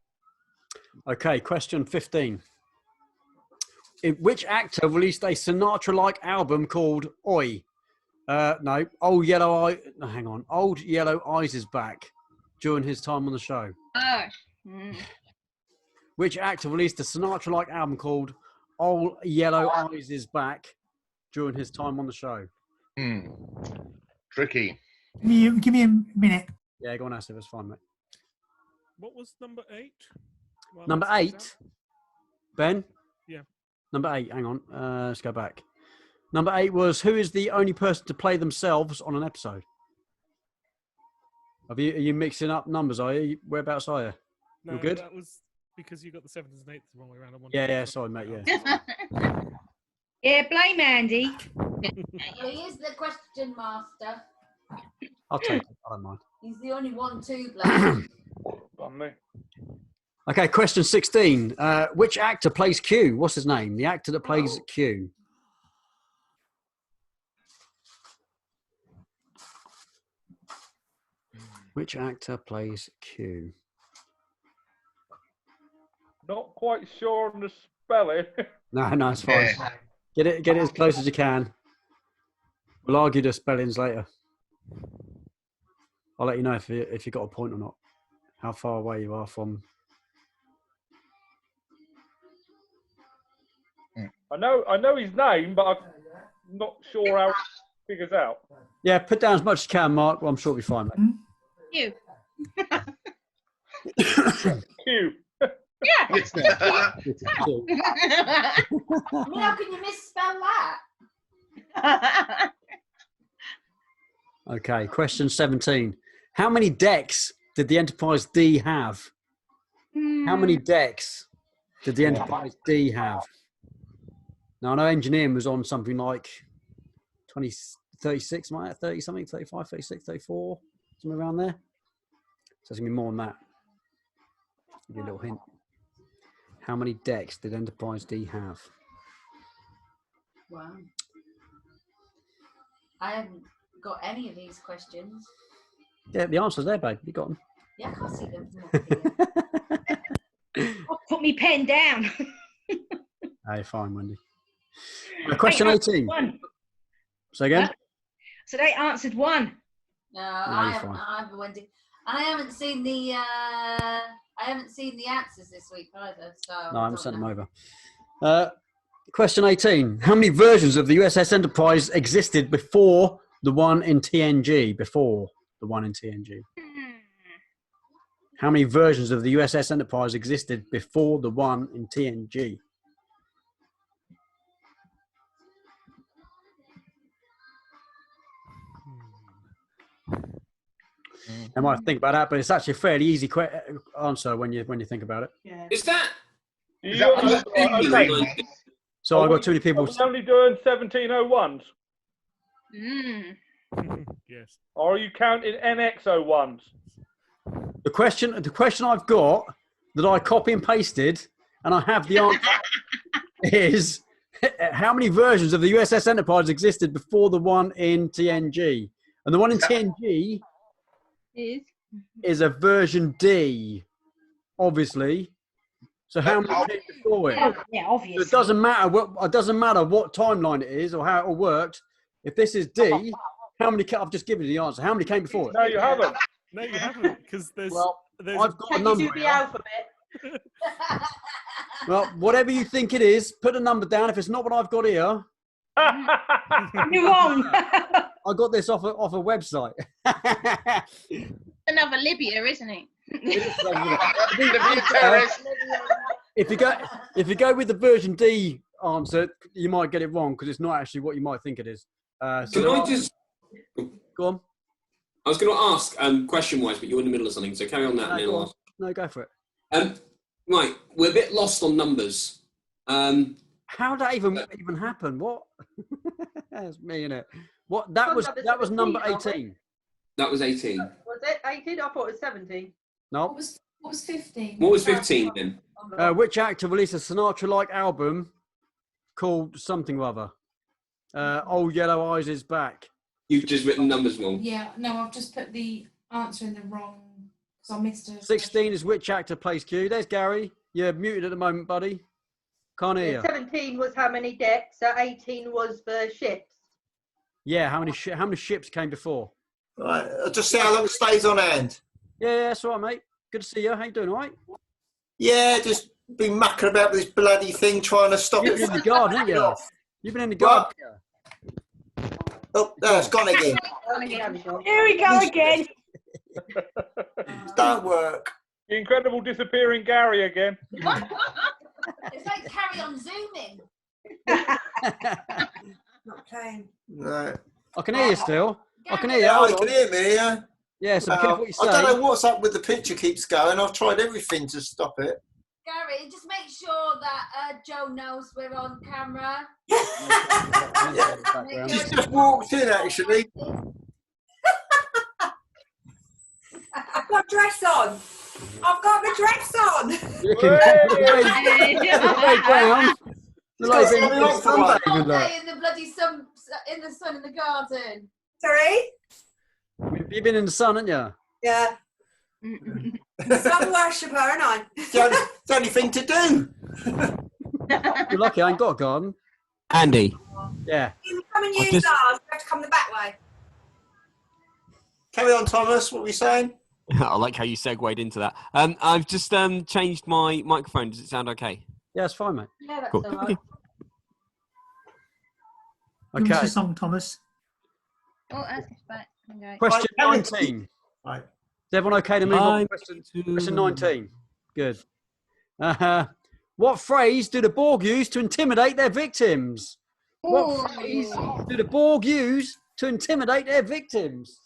Okay, question 15. Which actor released a Sinatra-like album called Oi? No, Old Yellow Eye. No, hang on. Old Yellow Eyes is back during his time on the show. Oh. Which actor released a Sinatra-like album called Old Yellow Eyes is back during his time on the show? Tricky. Give me a minute. Yeah, go on, Asif. It's fine, mate. What was number 8? Well, Number 8, Ben? Yeah. Number 8, hang on. Let's go back. Number 8 was, who is the only person to play themselves on an episode? Are you mixing up numbers, are you? Whereabouts are you? No, You good? that was because you got the 7s and 8s the wrong way around. Yeah, sorry, mate, yeah. Yeah, blame Andy. He is the question master. I'll take it. I don't mind. He's the only one to blame. On me. Okay, question 16. Which actor plays Q? What's his name? The actor that plays Q. Which actor plays Q? Not quite sure on the spelling. No, it's fine. Get it as close as you can. We'll argue the spellings later. I'll let you know if you got a point or not. How far away you are from. I know his name, but I'm not sure how it figures out. Yeah, put down as much as you can, Mark. Well, I'm sure it'll be fine, mate. You. Q. Yeah. Q. I mean, how can you misspell that? Okay, question 17. How many decks did the Enterprise D have? How many decks did the Enterprise D have? Now, I know engineering was on something like 20, 36, 30 something, 35, 36, 34, something around there. So it's going to be more than that. Give you a little hint. How many decks did Enterprise D have? Wow. I haven't got any of these questions. Yeah, the answer's there, babe. You got them. Yeah, I can't see them from up here. I'll put me pen down. Hey, fine, Wendy. Question 18. One. Say again? So they answered one. No, I haven't, Wendy. And I haven't seen the answers this week either. So No, I haven't sent them over. Question 18. How many versions of the USS Enterprise existed before the one in TNG? Before the one in TNG. How many versions of the USS Enterprise existed before the one in TNG? I might think about that, but it's actually a fairly easy answer when you think about it. Yeah. Is that? Okay. So I've got too many people. Are we only doing 1701s? Yes. Or are you counting NX01s? The question I've got that I copy and pasted, and I have the answer, is how many versions of the USS Enterprise existed before the one in TNG? And the one in TNG is a version D, obviously. So how many came before it? Yeah, obviously. So it doesn't matter what timeline it is or how it all worked. If this is D, how many? I've just given you the answer. How many came before it? No, you haven't. No, you haven't, because there's. I've got a Can you number. do the here. alphabet? Well, whatever you think it is, put a number down. If it's not what I've got here, You're wrong. I got this off a website. Another Libya, isn't it? If you go with the version D answer, you might get it wrong because it's not actually what you might think it is. Can I just go on? I was going to ask question-wise, but you're in the middle of something, so carry on that. No, no, go for it. Right, we're a bit lost on numbers. How did that even happen? What? That's me, innit? What? That was number 17, aren't we? 18. That was 18. Was it 18? I thought it was 17. No. What was 15? What was 15 then? Which actor released a Sinatra-like album called something or other? Old Yellow Eyes is back. You've just written numbers wrong. Yeah, no, I've just put the answer in the wrong, because I missed it. 16 is which actor plays Q. There's Gary. You're muted at the moment, buddy. Can't hear you. 17 was how many decks, 18 was the ships. Yeah, how many ships came before? Right, I'll just see how long it stays on hand. Yeah, that's all right, mate. Good to see you. How you doing, all right? Yeah, just been mucking about with this bloody thing trying to stop You've it. been in the garden, haven't you? You've been in the garden. Oh, no, it's gone again. Here we go again. Don't work. The incredible disappearing Gary again. It's like carry on zooming. Not playing. No. I can hear you still. I can hear you. Yeah, Hold you on. can hear me, yeah? Yeah, so be careful what you say. I don't know what's up with the picture keeps going. I've tried everything to stop it. Gary, just make sure that Joe knows we're on camera. She's just walked in, actually. I've got a dress on. I've got my dress on. In the bloody sun, in the sun in the garden. Sorry? You've been in the sun, haven't you? Yeah. Sun worshipper, aren't I? It's the only thing to do. You're lucky I ain't got a garden. Andy. Yeah. You come and use ours. You have to come the back way. Carry on, Thomas. What were you saying? I like how you segued into that. I've just changed my microphone. Does it sound okay? Yeah, it's fine, mate. Yeah, that's Cool. all right. What's Okay. the song, Thomas? Oh, that's back. Okay. Question 19. Right. Is everyone okay to move on to question 19? Good. What phrase do the Borg use to intimidate their victims? What phrase do the Borg use to intimidate their victims?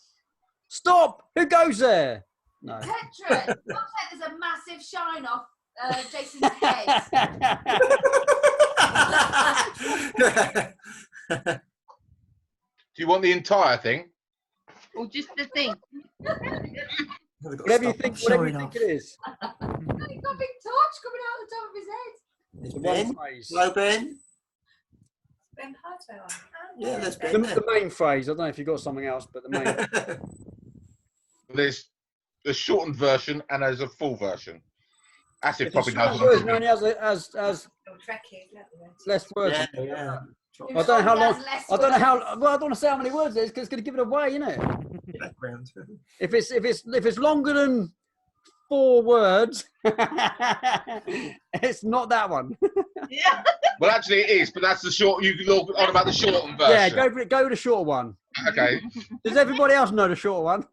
Stop! Who goes there? No. Petra, looks like there's a massive shine off Jason's head. Do you want the entire thing? Or just the thing? Whatever you think it is. He's got a big torch coming out of the top of his head. There's One Ben. phrase. Hello, Ben. Ben Hartwell. Yeah, there's Ben. The main phrase. I don't know if you've got something else, but the main. There's a shortened version and there's a full version. As it probably Version does. only has less words. Yeah, yeah. I don't know how long. I don't know how. Well, I don't want to say how many words it is because it's going to give it away, isn't it? Background. If it's longer than 4 words, it's not that one. Yeah. Well, actually, it is, but that's the short. You can look on about the shortened version. Yeah, go for it. Go with the short one. Okay. Does everybody else know the short one?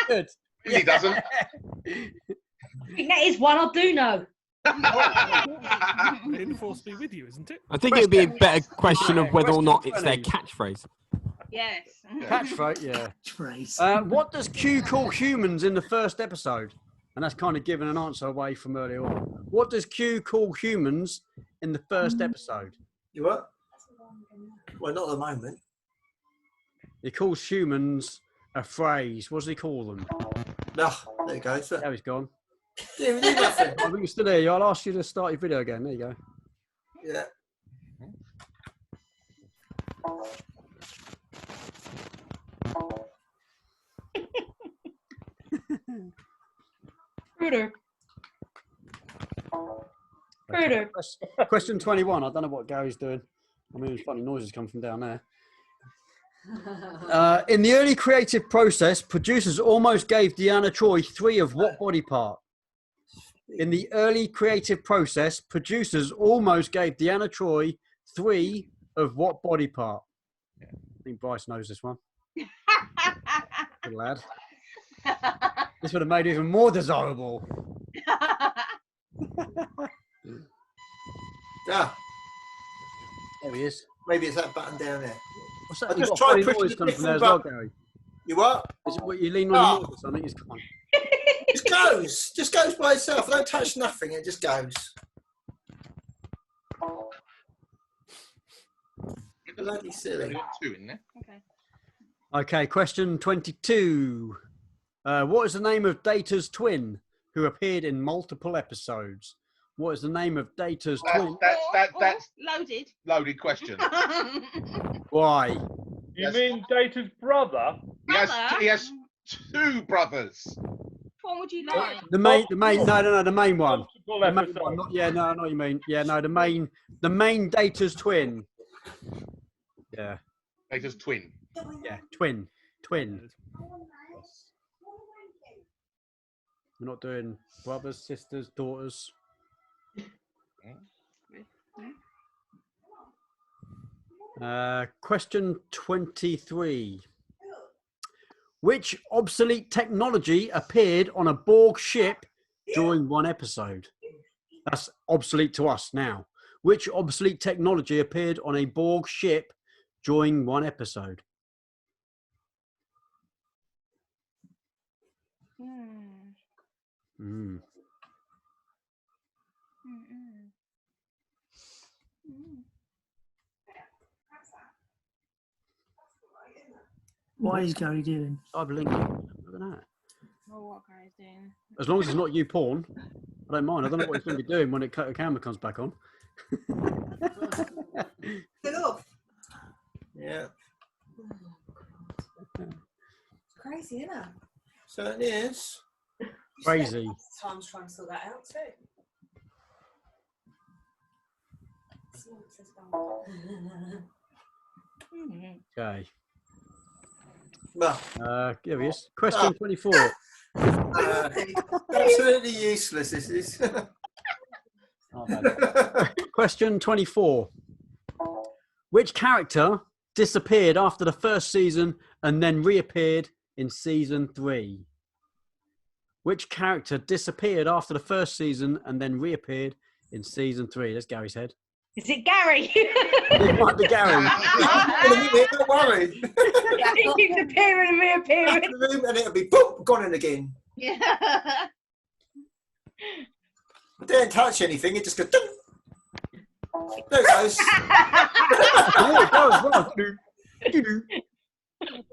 Good. He doesn't. I think that is one I do know. In Force be with you, isn't it? I think it would be a better question of whether or not it's their catchphrase. Yes. Catchphrase, yeah. Catchphrase. What does Q call humans in the first episode? And that's kind of giving an answer away from earlier on. What does Q call humans in the first episode? You what? Well, not at the moment. He calls humans a phrase. What does he call them? No, there you go. Now he's gone. Didn't do nothing. I think you're still here. I'll ask you to start your video again. There you go. Yeah. Okay. Question 21. I don't know what Gary's doing. I mean, funny noises come from down there. In the early creative process, producers almost gave Deanna Troi 3 of what body part? In the early creative process, producers almost gave Deanna Troi 3 of what body part? I think Bryce knows this one. Good lad. This would have made it even more desirable. Ah, There he is. maybe it's that button down there. What's that? I You've just got a tried funny pushing noise the coming from there as different well, Gary. You what? Is it what you lean on your noise? I think it's gone. Just goes by itself. I don't touch nothing. It just goes. Bloody silly. Only got 2 in there. Okay. Okay, question 22. What is the name of Data's twin who appeared in multiple episodes? What is the name of Data's twin? That's Loaded. loaded question. Why? You mean Data's brother? He has 2 brothers. What would you like? The main, no, the main one. Multiple The main episodes. one. Yeah, no, I know what you mean. Yeah, no, the main Data's twin. Yeah. Data's twin. Yeah, twin. We're not doing brothers, sisters, daughters. Question 23. Which obsolete technology appeared on a Borg ship during one episode? That's obsolete to us now. Which obsolete technology appeared on a Borg ship during one episode? What is Gary doing? I've linked it. Look at that. Oh, what Gary's doing? As long as it's not you porn, I don't mind. I don't know what he's going to be doing when the camera comes back on. Good off. Yeah. It's crazy, isn't it? Certainly is. Crazy. Time's trying to sort that out too. Okay. Well, here he is. Question 24. absolutely useless, this is. Question 24. Which character disappeared after the first season and then reappeared in season 3? Which character disappeared after the first season and then reappeared in season 3? That's Gary's head. Is it Gary? It might be Gary. Don't worry. He keeps appearing and reappearing. And it'll be boom, gone in again. Yeah. I didn't touch anything, it just goes. Ding. There it goes.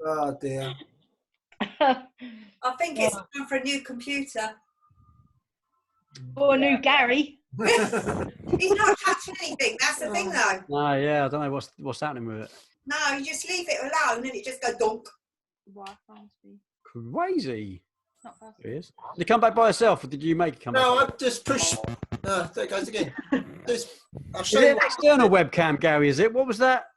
Oh dear. I think it's time for a new computer. Or a new Gary. He's not touching anything. That's the thing, though. No, yeah, I don't know what's happening with it. No, you just leave it alone and it just goes donk. Crazy. There he is. Did it come back by itself, or did you make it come No, back? I just pushed. There it goes again. I'll Is show it you an external webcam, Gary? Is it? What was that?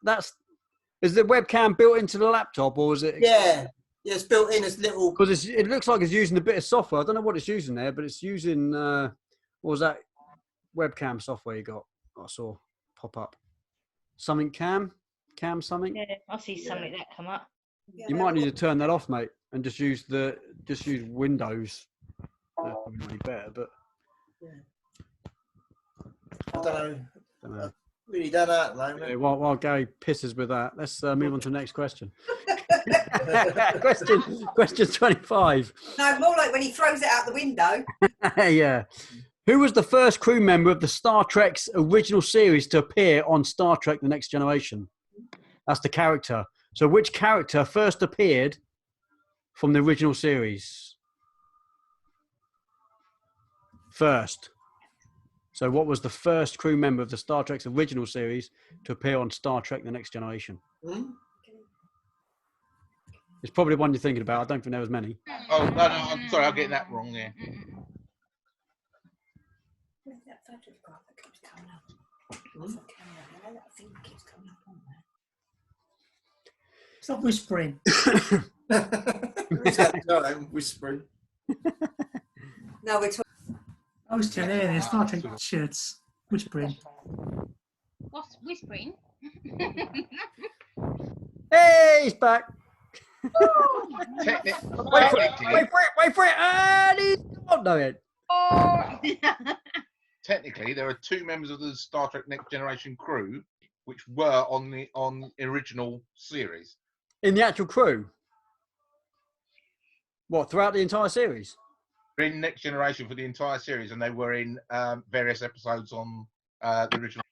Is the webcam built into the laptop, or is it? Yeah, it's built in as little. Because it looks like it's using a bit of software. I don't know what it's using there, but it's using what was that webcam software you got? I saw pop up. Something cam something. Yeah, I see something that come up. You might need to turn that off, mate, and just use Windows. That's probably really better, but I don't know. Really done that at the moment. yeah, while Gary pisses with that, let's move on to the next question. Question 25. No, more like when he throws it out the window. Yeah. Who was the first crew member of the Star Trek's original series to appear on Star Trek: The Next Generation? That's the character. So which character first appeared from the original series? First. So what was the first crew member of the Star Trek's original series to appear on Star Trek: The Next Generation? It's probably the one you're thinking about. I don't think there was many. Oh, no, I'm sorry, I'm getting that wrong there. Where's that photograph that keeps coming up? What's that camera? I know that thing keeps coming up on there. Stop whispering. I'm whispering. No, we're talking. I was still there. There's Star Trek shirts. Whispering. What's whispering? Hey, he's back. Technically, Wait for it. And he's gone. No, it. technically, there are 2 members of the Star Trek Next Generation crew which were on the original series. In the actual crew? What, throughout the entire series? They're in Next Generation for the entire series, and they were in various episodes on the original.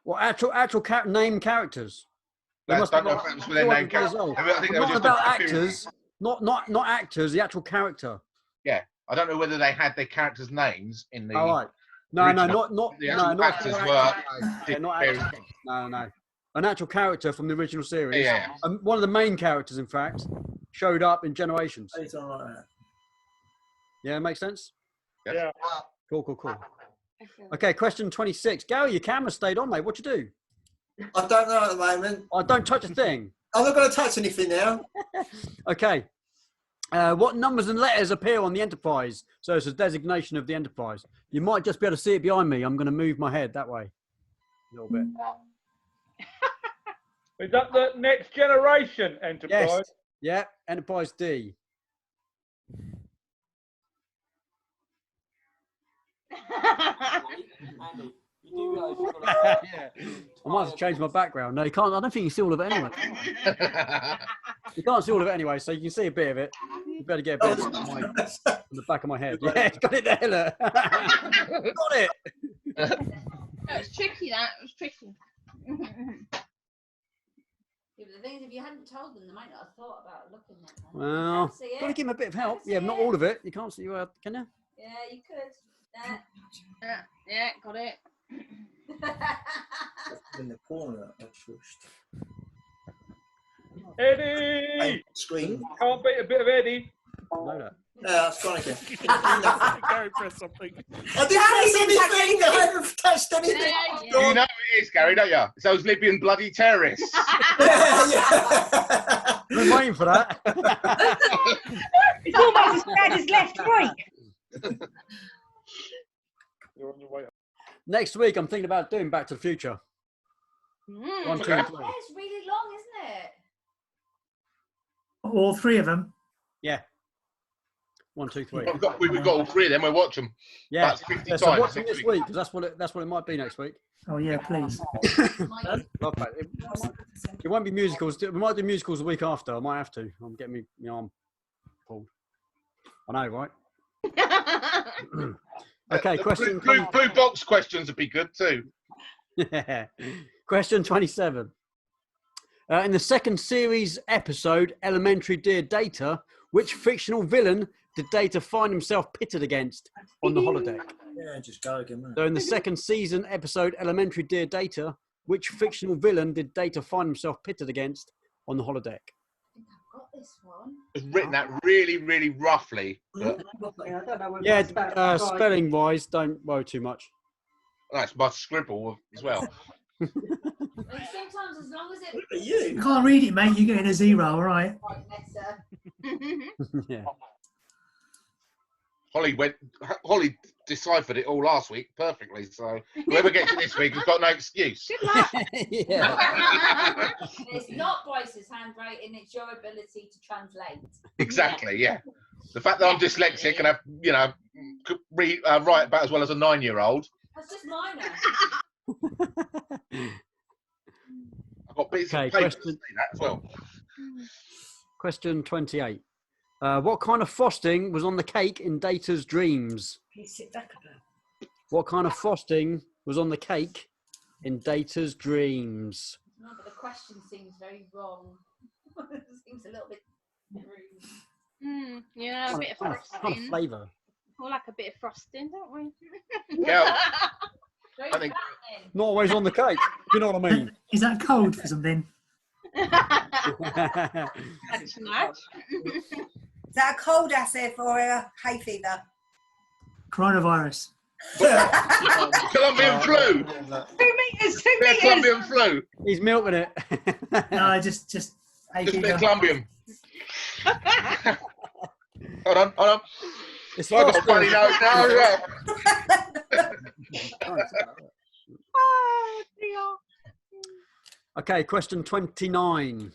What, actual named characters? They must don't be know like if that was with their 200 name years character. old. I think they were Not just about appearance. actors, not actors, the actual character. Yeah, I don't know whether they had their characters' names in the. All right. No, original. not The actual actors were. Yeah, not actors. No. An actual character from the original series. Yeah. One of the main characters, in fact, showed up in Generations. Yeah, makes sense? Yeah. Cool. Okay, question 26. Gary, your camera stayed on, mate. What you do? I don't know at the moment. Oh, don't touch a thing. I'm not going to touch anything now. Okay. What numbers and letters appear on the Enterprise? So it's a designation of the Enterprise. You might just be able to see it behind me. I'm going to move my head that way a little bit. Is that the Next Generation Enterprise? Yes. Yeah, Enterprise D. Yeah. I might have to change my background. No, you can't. I don't think you can see all of it anyway. You can't see all of it anyway, so you can see a bit of it. You better get a bit on the back of my head. Yeah, got it there, look. Got it. That was tricky, that. It was tricky. Yeah, but the thing is, if you hadn't told them, they might not have thought about looking at them. Well, got to give them a bit of help. Yeah, not all of it. You can't see, can you? Yeah, you could. Yeah, got it. In the corner, I trust. Eddie! Screen. Can't beat a bit of Eddie. Know that. Yeah, that's fine again. Gary, press something. I didn't press anything. I haven't touched anything. You know it is, Gary, don't you? It's those Libyan bloody terrorists. Been waiting for that. It's almost as bad as left week. You're on your way. Next week, I'm thinking about doing Back to the Future. 1, 2, and 3. Yeah, it's really long, isn't it? All three of them. Yeah. 1, 2, 3. We've got all three of them. We'll watch them. Yeah. That's 50 So times watch them next this week. week because that's what it might be next week. Oh yeah, please. It won't be musicals. We might do musicals the week after. I might have to. I'm getting my arm pulled. I know, right? Okay, question. Blue box questions would be good too. Yeah. Question 27. In the second series episode, Elementary Dear Data, which fictional villain did Data find himself pitted against on the holodeck? Yeah, just go again, man. So in the second season episode, Elementary Dear Data, which fictional villain did Data find himself pitted against on the holodeck? I've got this one. It's written that really, really roughly. But Yeah, spelling wise, don't worry too much. that's my scribble as well. Like, sometimes, as long as it. You can't read it, mate. You're getting a 0, all right? Right, Nessa. Yeah. Holly deciphered it all last week perfectly. So whoever gets it this week has got no excuse. Good luck. Yeah. It's not Bryce's handwriting, it's your ability to translate. Exactly. Yeah. The fact that I'm dyslexic and could read, write about as well as a 9-year-old. That's just minor. I've got bits Okay, of paper to question- see that as well. Question 28. What kind of frosting was on the cake in Data's dreams? Can you sit back a bit? What kind of frosting was on the cake in Data's dreams? No, but the question seems very wrong. It seems a little bit rude. Yeah, a bit of Kind of frosting. flavour. We like a bit of frosting, don't we? Yeah. Very I think- flattening. Not always on the cake. You know what I mean? Is that code for something? That's too much. Is that a cold acid or a hay fever? Coronavirus. Colombian flu. 2 meters, 2 Yeah, meters. Colombian flu. He's milking it. No, just hay Just a bit fever. of Colombian. Hold on. It's I got a funny frosting. nose now as well. Oh, dear. Okay, question 29.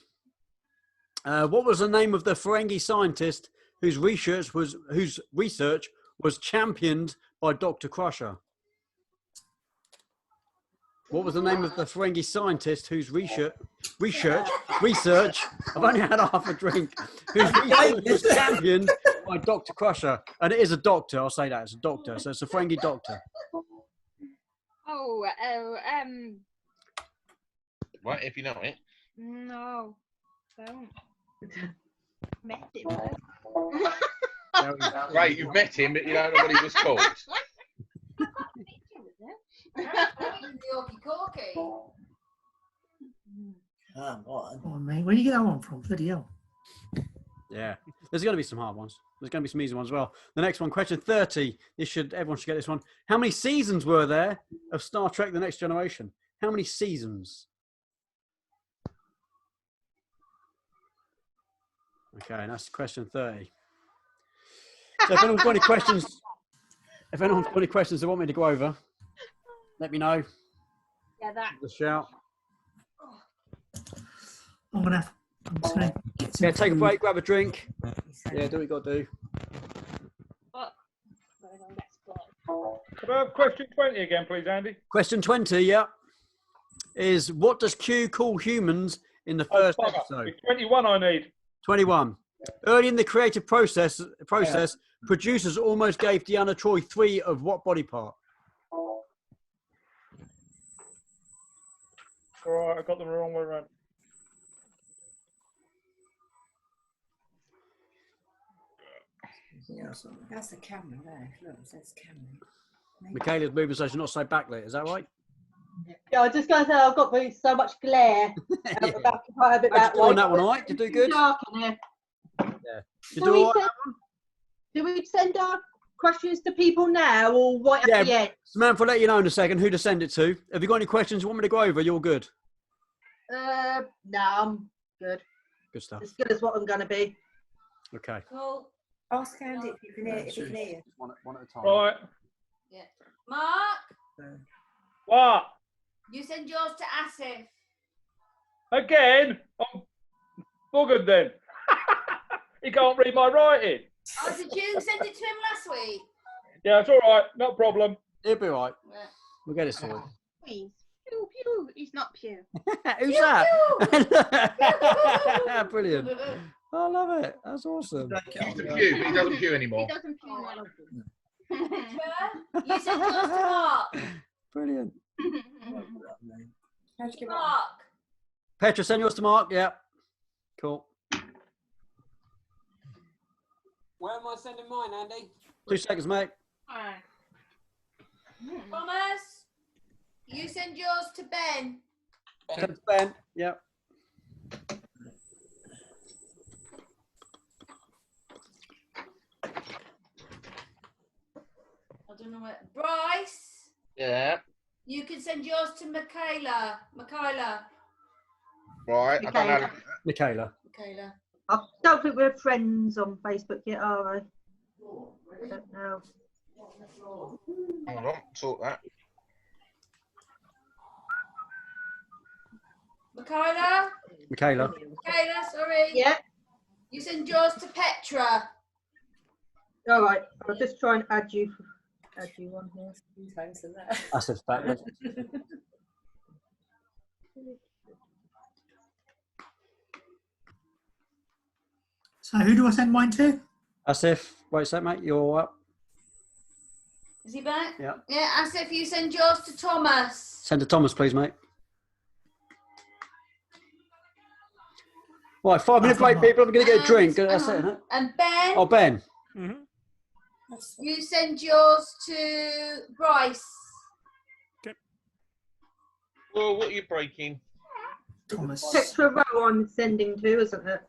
What was the name of the Ferengi scientist whose research was championed by Dr. Crusher? What was the name of the Ferengi scientist whose research, I've only had half a drink, whose research was championed by Dr. Crusher? And it is a doctor, I'll say that, it's a doctor, so it's a Ferengi doctor. Oh, Right, if you know it. No, don't. Met him. Right, you've met him, but you don't know what he was called. Oh, mate, where do you get that one from? Bloody hell. Yeah, there's going to be some hard ones. There's going to be some easy ones as well. The next one, question 30. Everyone should get this one. How many seasons were there of Star Trek: The Next Generation? How many seasons? Okay, and that's question 30. So if anyone's got any questions they want me to go over, let me know. Yeah, that. Give us a shout. I'm just gonna get some Take a food. break, grab a drink. Yeah, do what you got to do. Could I have question 20 again, please, Andy? Question 20, yeah, is what does Q call humans in the first episode? It's 21 I need. 21. Early in the creative process, producers almost gave Deanna Troi 3 of what body part? All right, I got them the wrong way around. That's the camera there. Look, it says camera. Michaela's moving so she's not so backlit. Is that right? Yeah, I was just going to say I've got so much glare. Yeah. About to have it How'd that you do on way. that one, all right? Did you do good? Dark in here. Yeah. You Do do we, all right? do we send our questions to people now or right at the end? Samantha, I'll let you know in a second who to send it to. Have you got any questions you want me to go over? You're good. No, I'm good. Good stuff. As good as what I'm going to be. Okay. Cool. Ask Andy if you can hear. If you can hear. One at a time. Right. Yeah. Mark, What? you send yours to Asif. Again? I'm buggered then. He can't read my writing. Oh, did you send it to him last week? Yeah, it's all right. No problem. It'll be all right. Yeah. We'll get it sorted. Please. Pew, pew. He's not pew. Who's that? Brilliant. I love it. That's awesome. He used to pew, but he doesn't pew anymore. He doesn't pew anymore. You send yours to Mark. Brilliant. How'd you get Mark. Petra, send yours to Mark. Yeah. Cool. Where am I sending mine, Andy? 2 seconds, mate. Alright. Thomas, you send yours to Ben. Send to Ben. Yeah. I don't know where. Bryce, Yeah. you can send yours to Michaela. Michaela. Right. I don't know. Michaela. Michaela. I don't think we're friends on Facebook yet, are we? I don't know. Hold on. Sort that. Michaela. Michaela. Michaela, sorry. Yeah. You send yours to Petra. All right. I'll just try and add you on here. Thanks for that. That's a fact. So who do I send mine to? Asif, wait a sec, mate. You're up. Is he back? Yeah. Yeah, Asif, you send yours to Thomas. Send to Thomas, please, mate. Right, 5 minute break, people. I'm going to get a drink. That's it, isn't it? And Ben, Oh, Ben. you send yours to Bryce. Well, what are you breaking? Thomas. Petra Row I'm sending to, isn't it?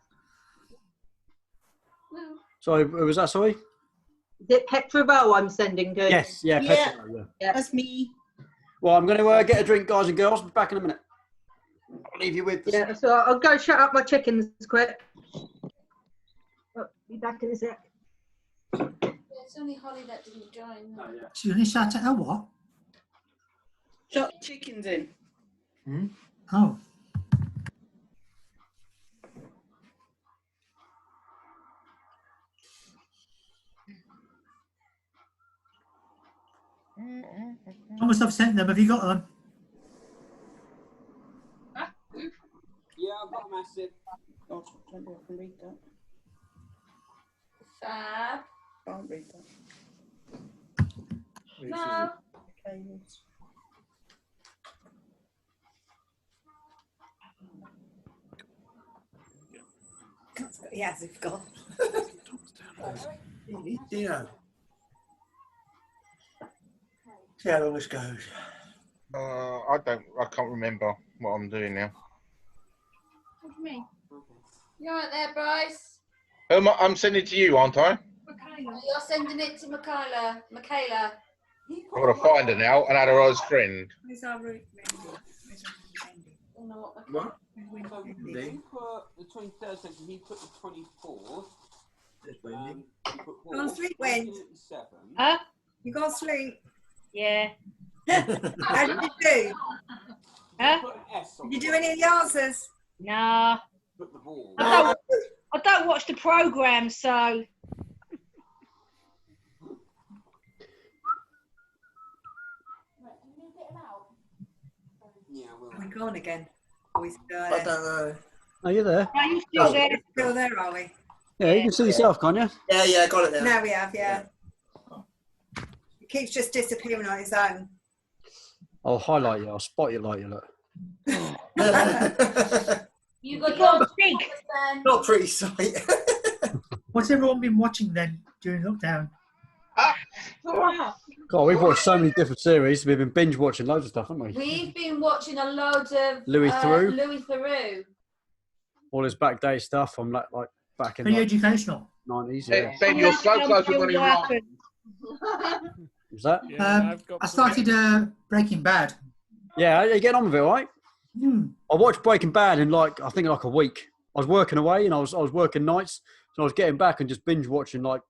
Sorry, who was that? Sorry? Is it Petra Row I'm sending to? Yes, yeah, Yeah. Petra, yeah. That's me. Well, I'm going to get a drink, guys and girls. I'll be back in a minute. I'll leave you with. Yeah, so I'll go shut up my chickens quick. Oh, be back in a sec. It's only Holly that didn't join. So you only shout at her what? Shut the chickens in. Oh. Thomas, I've sent them. Have you got them? Yeah, I've got massive. Oh, I don't know if I can read that. Fab. Can't read that. No. Cables. He has, of course. Dino. See how long this goes. I can't remember what I'm doing now. What do you mean? You all right there, Bryce? I'm sending it to you, aren't I? You're sending it to Michaela. Michaela. I've got to find her now and add her as friend. Where's our route? What? So you put the 23rd section, he put the 24th. Go on sleep, Wendy. Huh? You go on sleep. Yeah. How did you do? Huh? Did you do any of the answers? Nah. Put the ball. I don't watch the programme, so. Yeah, Oh, we're gone again. Oh, he's still I there. don't know. Are you there? Are you still there? Still there, are we? Yeah, you can see yourself, can't you? Yeah, yeah, got it now. Now we have, yeah. It keeps just disappearing on its own. I'll highlight you. I'll spot you like you look. You got can't speak. Not pretty sight. What's everyone been watching then during lockdown? God, we've watched so many different series. We've been binge watching loads of stuff, haven't we? We've been watching a load of Louis Theroux. Louis Theroux. All his backdate stuff from like back in Very like educational. 90s. Yeah. Ben, you're so close to running wrong. Was that? I started Breaking Bad. Yeah, are you getting on with it, all right? Hmm. I watched Breaking Bad in I think like a week. I was working away and I was working nights, so I was getting back and just binge watching like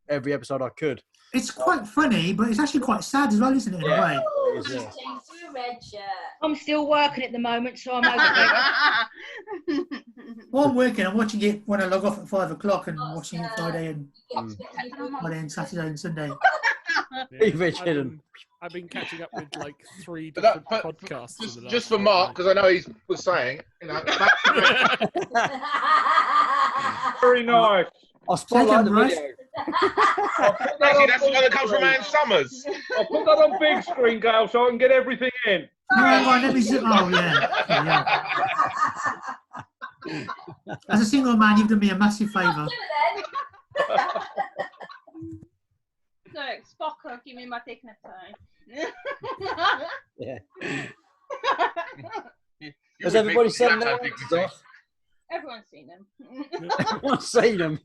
every episode I could. It's quite funny, but it's actually quite sad as well, isn't it, in a way? It is, yeah. I'm still working at the moment, so I'm over Well, I'm working. I'm watching it when I log off at 5 o'clock and watching it Friday and Saturday and Sunday. I've been catching up with like 3 But different but podcasts. in the last just for fortnight. Mark, because I know he was saying, Very nice. I'll spotlight the Right? video. Actually, that's the guy that comes from Ann Summers. I'll put that on big screen, Gail, so I can get everything in. No, hang on, let me see. Oh, yeah. Okay, yeah. As a single man, you've done me a massive favour. Look, Spock, give me my dignity. Yeah. You Has would everybody think sent you their have to answers have off? Everyone's seen them. Everyone's seen them.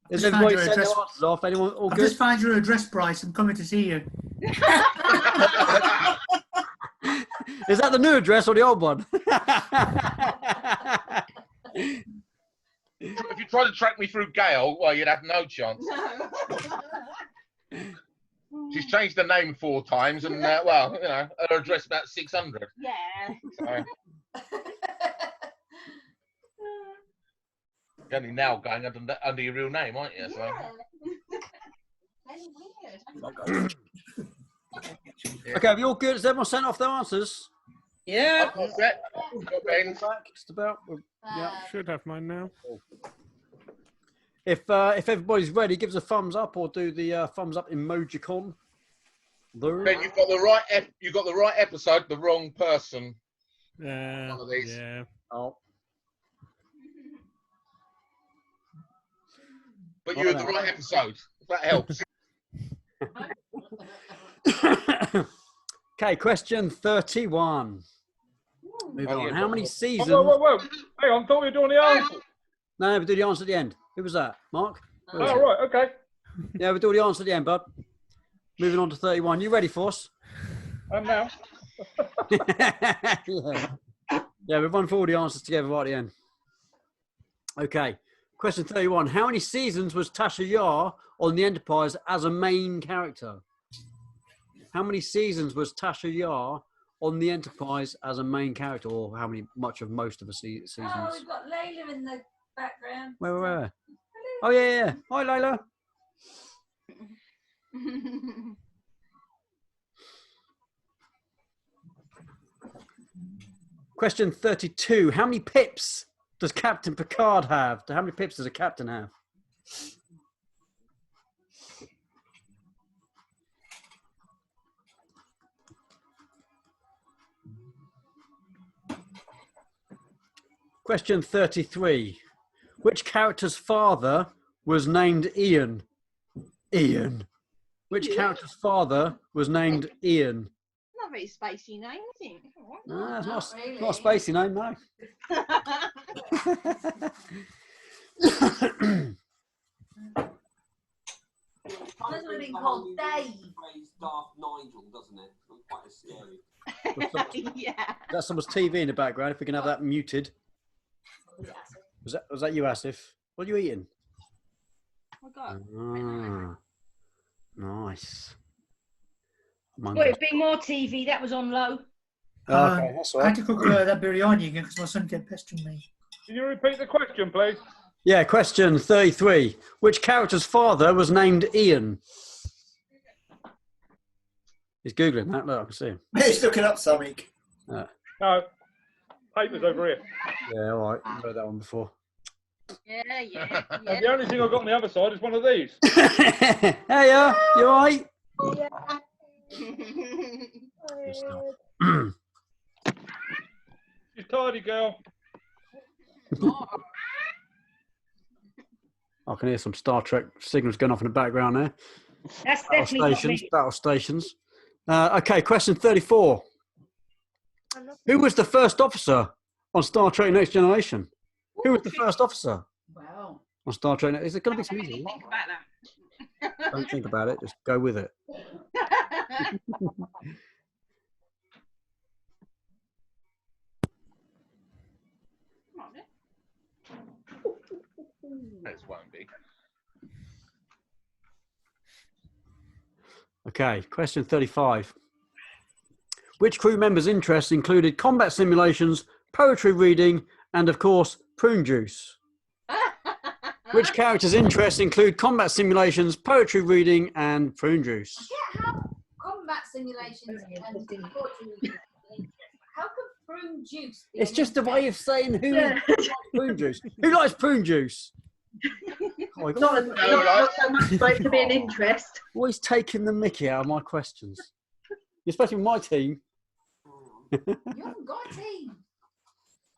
Has Just everybody found your sent their address. answers off? Anyone all I've good? just found your address, Bryce. I'm coming to see you. Is that the new address or the old one? If you tried to track me through Gail, well, you'd have no chance. She's changed the name 4 times, and well, you know, her address about 600. Yeah. So. You're only now going under your real name, aren't you? So. Very weird. Okay, have you all good? Has everyone sent off their answers? Yeah. I've got that. Got Ben's. Just about. Yeah. Should have mine now. If everybody's ready, give us a thumbs up or do the thumbs up emojicon. Ben, you've got the right. You got the right episode, the wrong person. Yeah. One of these. Yeah. Oh. But you had the right episode. If that helps. Okay, question 31. Moving on. yeah. How many seasons? Whoa. Hey, I thought we were doing the answer. No, we do the answer at the end. Who was that? Mark? Where was Oh, it? right, okay. Yeah, we do the answer at the end, bud. Moving on to 31. You ready for us? And now. Yeah, we've run through all the answers together right at the end. Okay. Question 31. How many seasons was Tasha Yar on the Enterprise as a main character? How many seasons was Tasha Yar on the Enterprise as a main character, or how much of most of the seasons? Oh, we've got Layla in the background. Where? Oh, yeah. Hi, Layla. Question 32. How many pips does Captain Picard have? How many pips does a captain have? Question 33. Which character's father was named Ian? Ian. Which character's father was named Ian? Not a very spacey name, is it? No, it's not a spacey name, no. Must have been called Dave. Darth Nigel, doesn't it? Not quite as scary. Yeah. That's someone's TV in the background. If we can have that muted. Was that you, Asif? What are you eating? Ah, nice. Well, it'd be more TV. That was on low. Okay, that's all I right. had to cook that biryani again because my son kept pestering me. Can you repeat the question, please? Yeah, question 33. Which character's father was named Ian? He's Googling that. Look, I can see him. He's looking up something. No. Paper's over here. Yeah, all right. I've heard that one before. Yeah. The only thing I've got on the other side is one of these. Hey, you all right? She's tidy, girl. I can hear some Star Trek signals going off in the background there. That's definitely not Stations, me. battle stations. Okay, question 34. Who was the first officer on Star Trek Next Generation? Who was the first officer Wow. on Star Trek? Is it going to be some easy? Think about that. Don't think about it. Just go with it. This won't be. Okay, question 35. Which crew members' interests included combat simulations, poetry reading, and of course, prune juice? Which characters' interests include combat simulations, poetry reading, and prune juice? I get how combat simulations and poetry reading. How can prune juice be It's an just a way of saying who Yeah. likes prune juice. Who likes prune juice? Oh, my God. Not so much for it to be an interest. Always taking the mickey out of my questions. Especially with my team. You haven't got a team.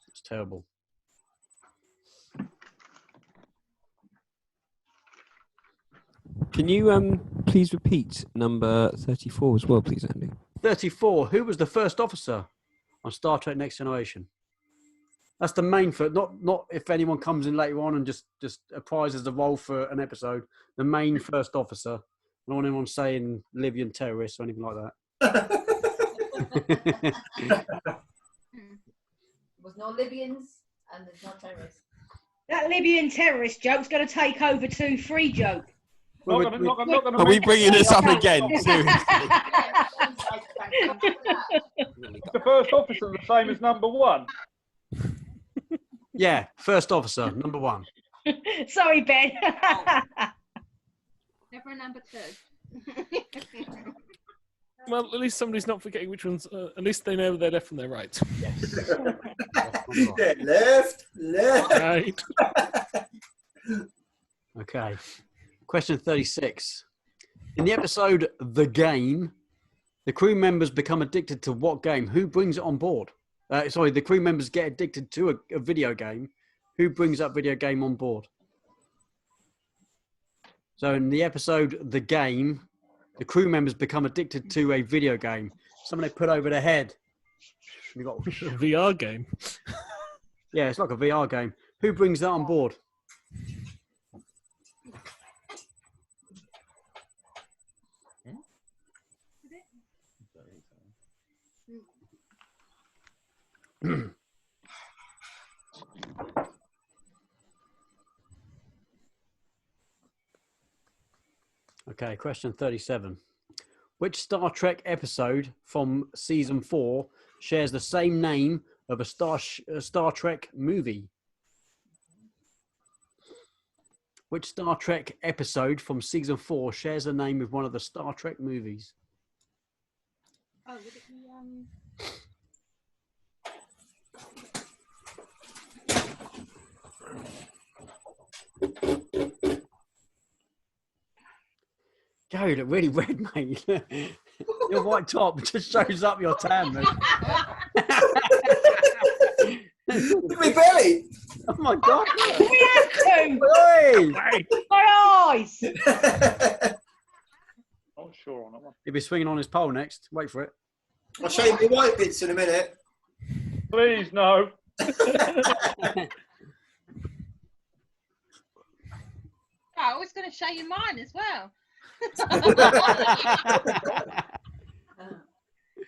It's terrible. Can you please repeat number 34 as well, please, Andy? 34. Who was the first officer on Star Trek Next Generation? That's the main for not if anyone comes in later on and just apprises the role for an episode. The main first officer. I don't want anyone saying Libyan terrorists or anything like that. There was no Libyans and there's no terrorists. That Libyan terrorist joke's going to take over 2-3 joke. Are we bringing this up again? Seriously. The first officer the same as number one. Yeah, first officer, number one. Sorry, Ben. Never a number two. Well, at least somebody's not forgetting which ones. At least they know their left from their right. Yes. Yeah, left. Right. Okay. Question 36. In the episode The Game, the crew members become addicted to what game? Who brings it on board? The crew members get addicted to a video game. Who brings that video game on board? So in the episode The Game, the crew members become addicted to a video game. Something they put over their head. You got a VR game. Yeah, it's like a VR game. Who brings that on board? Okay, question 37. Which Star Trek episode from season 4 shares the same name of a Star Trek movie? Which Star Trek episode from season 4 shares the name of one of the Star Trek movies? Oh, would it be Gary, you look really red, mate. Your white top just shows up your tan, mate. Look at me belly. Oh my God! We had to. Oi! My eyes. Not sure on that one. He'll be swinging on his pole next. Wait for it. I'll show you my white bits in a minute. Please, no. I was going to show you mine as well.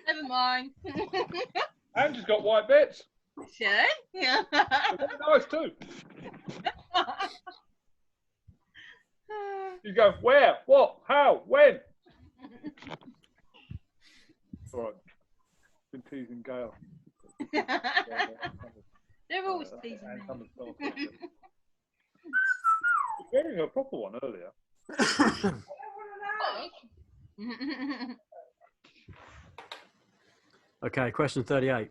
Never mind. And she's got white bits. Sure. Yeah. They're nice too. You go, where? What? How? When? All right. Been teasing Gail. They're always teasing me. Wearing a proper one earlier. Okay, question 38.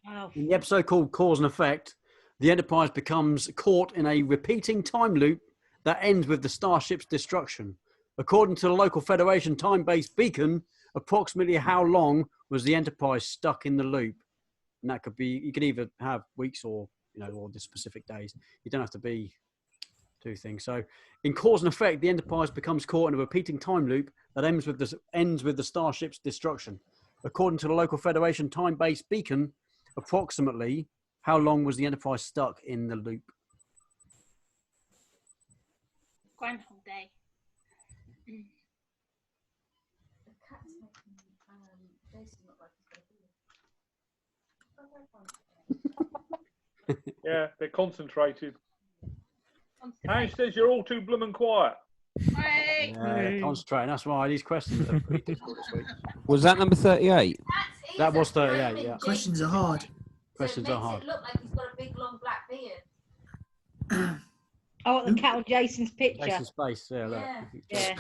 Oh. In the episode called Cause and Effect, the Enterprise becomes caught in a repeating time loop that ends with the starship's destruction. According to the local Federation time-based beacon, approximately how long was the Enterprise stuck in the loop? And that could be, you could either have weeks or, or the specific days. You don't have to be two things. So in Cause and Effect, the Enterprise becomes caught in a repeating time loop that ends with the starship's destruction. According to the local Federation time-based beacon, approximately how long was the Enterprise stuck in the loop? Groundhog Day. The cat's making Jason look like he's going to be. Yeah, they're concentrated. Ash says you're all too blum and quiet. Hey. Concentrating. That's why these questions are pretty difficult this week. Was that number 38? That was 38, yeah. Questions are hard. Questions so it are hard. makes it look like he's got a big long black beard. I want the cat on Jason's picture. Jason's face, yeah. Look. Yeah.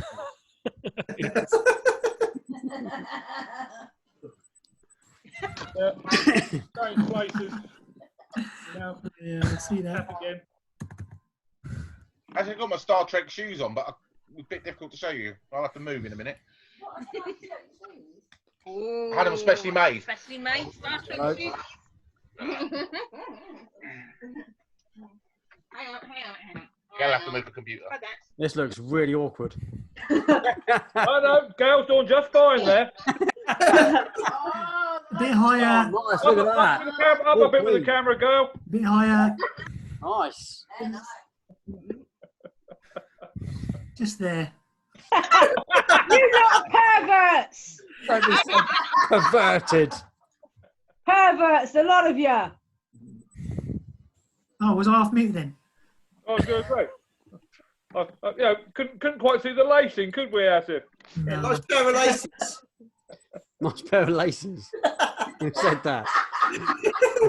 Going places. Yeah, I see that. Again. Actually, I've got my Star Trek shoes on, but it's a bit difficult to show you. I'll have to move in a minute. Ooh, I had them specially made. Specially made Star Trek Right. shoes. Hang on. I'll have to move the computer. This looks really awkward. Oh no, Gail's doing just fine there. A bit higher. Oh, nice, look at that. Up a bit with the camera, Gail. A bit higher. Nice. Just there. You lot are perverts. Don't be so perverted. Perverts, a lot of you. Oh, was I off mute then? I was going to say. Couldn't quite see the lacing, could we, Asif? Yeah, nice pair of laces. Nice pair of laces. Who said that?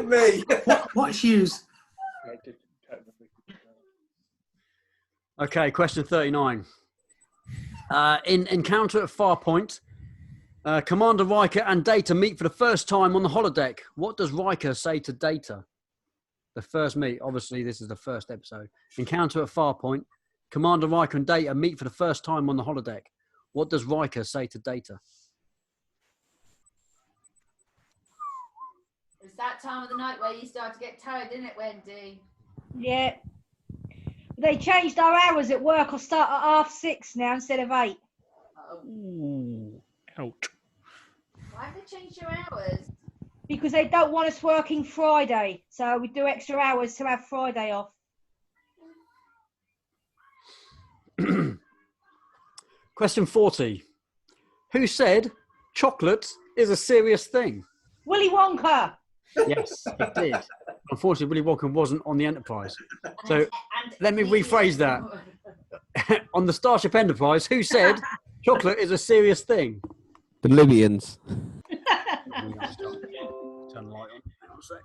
Me. What shoes? Okay, question 39. In Encounter at Farpoint, Commander Riker and Data meet for the first time on the holodeck. What does Riker say to Data? The first meet, obviously this is the first episode. Encounter at Farpoint, Commander Riker and Data meet for the first time on the holodeck. What does Riker say to Data? It's that time of the night where you start to get tired, isn't it, Wendy? Yeah. They changed our hours at work. I'll start at 6:30 now instead of 8. Ooh. Ouch. Why have they changed your hours? Because they don't want us working Friday. So we do extra hours to have Friday off. Question 40. Who said chocolate is a serious thing? Willy Wonka. Yes, it did. Unfortunately, Willy Wonka wasn't on the Enterprise. So let me rephrase that. On the Starship Enterprise, who said chocolate is a serious thing? The Libyans. Turn the light on. Hang on a sec.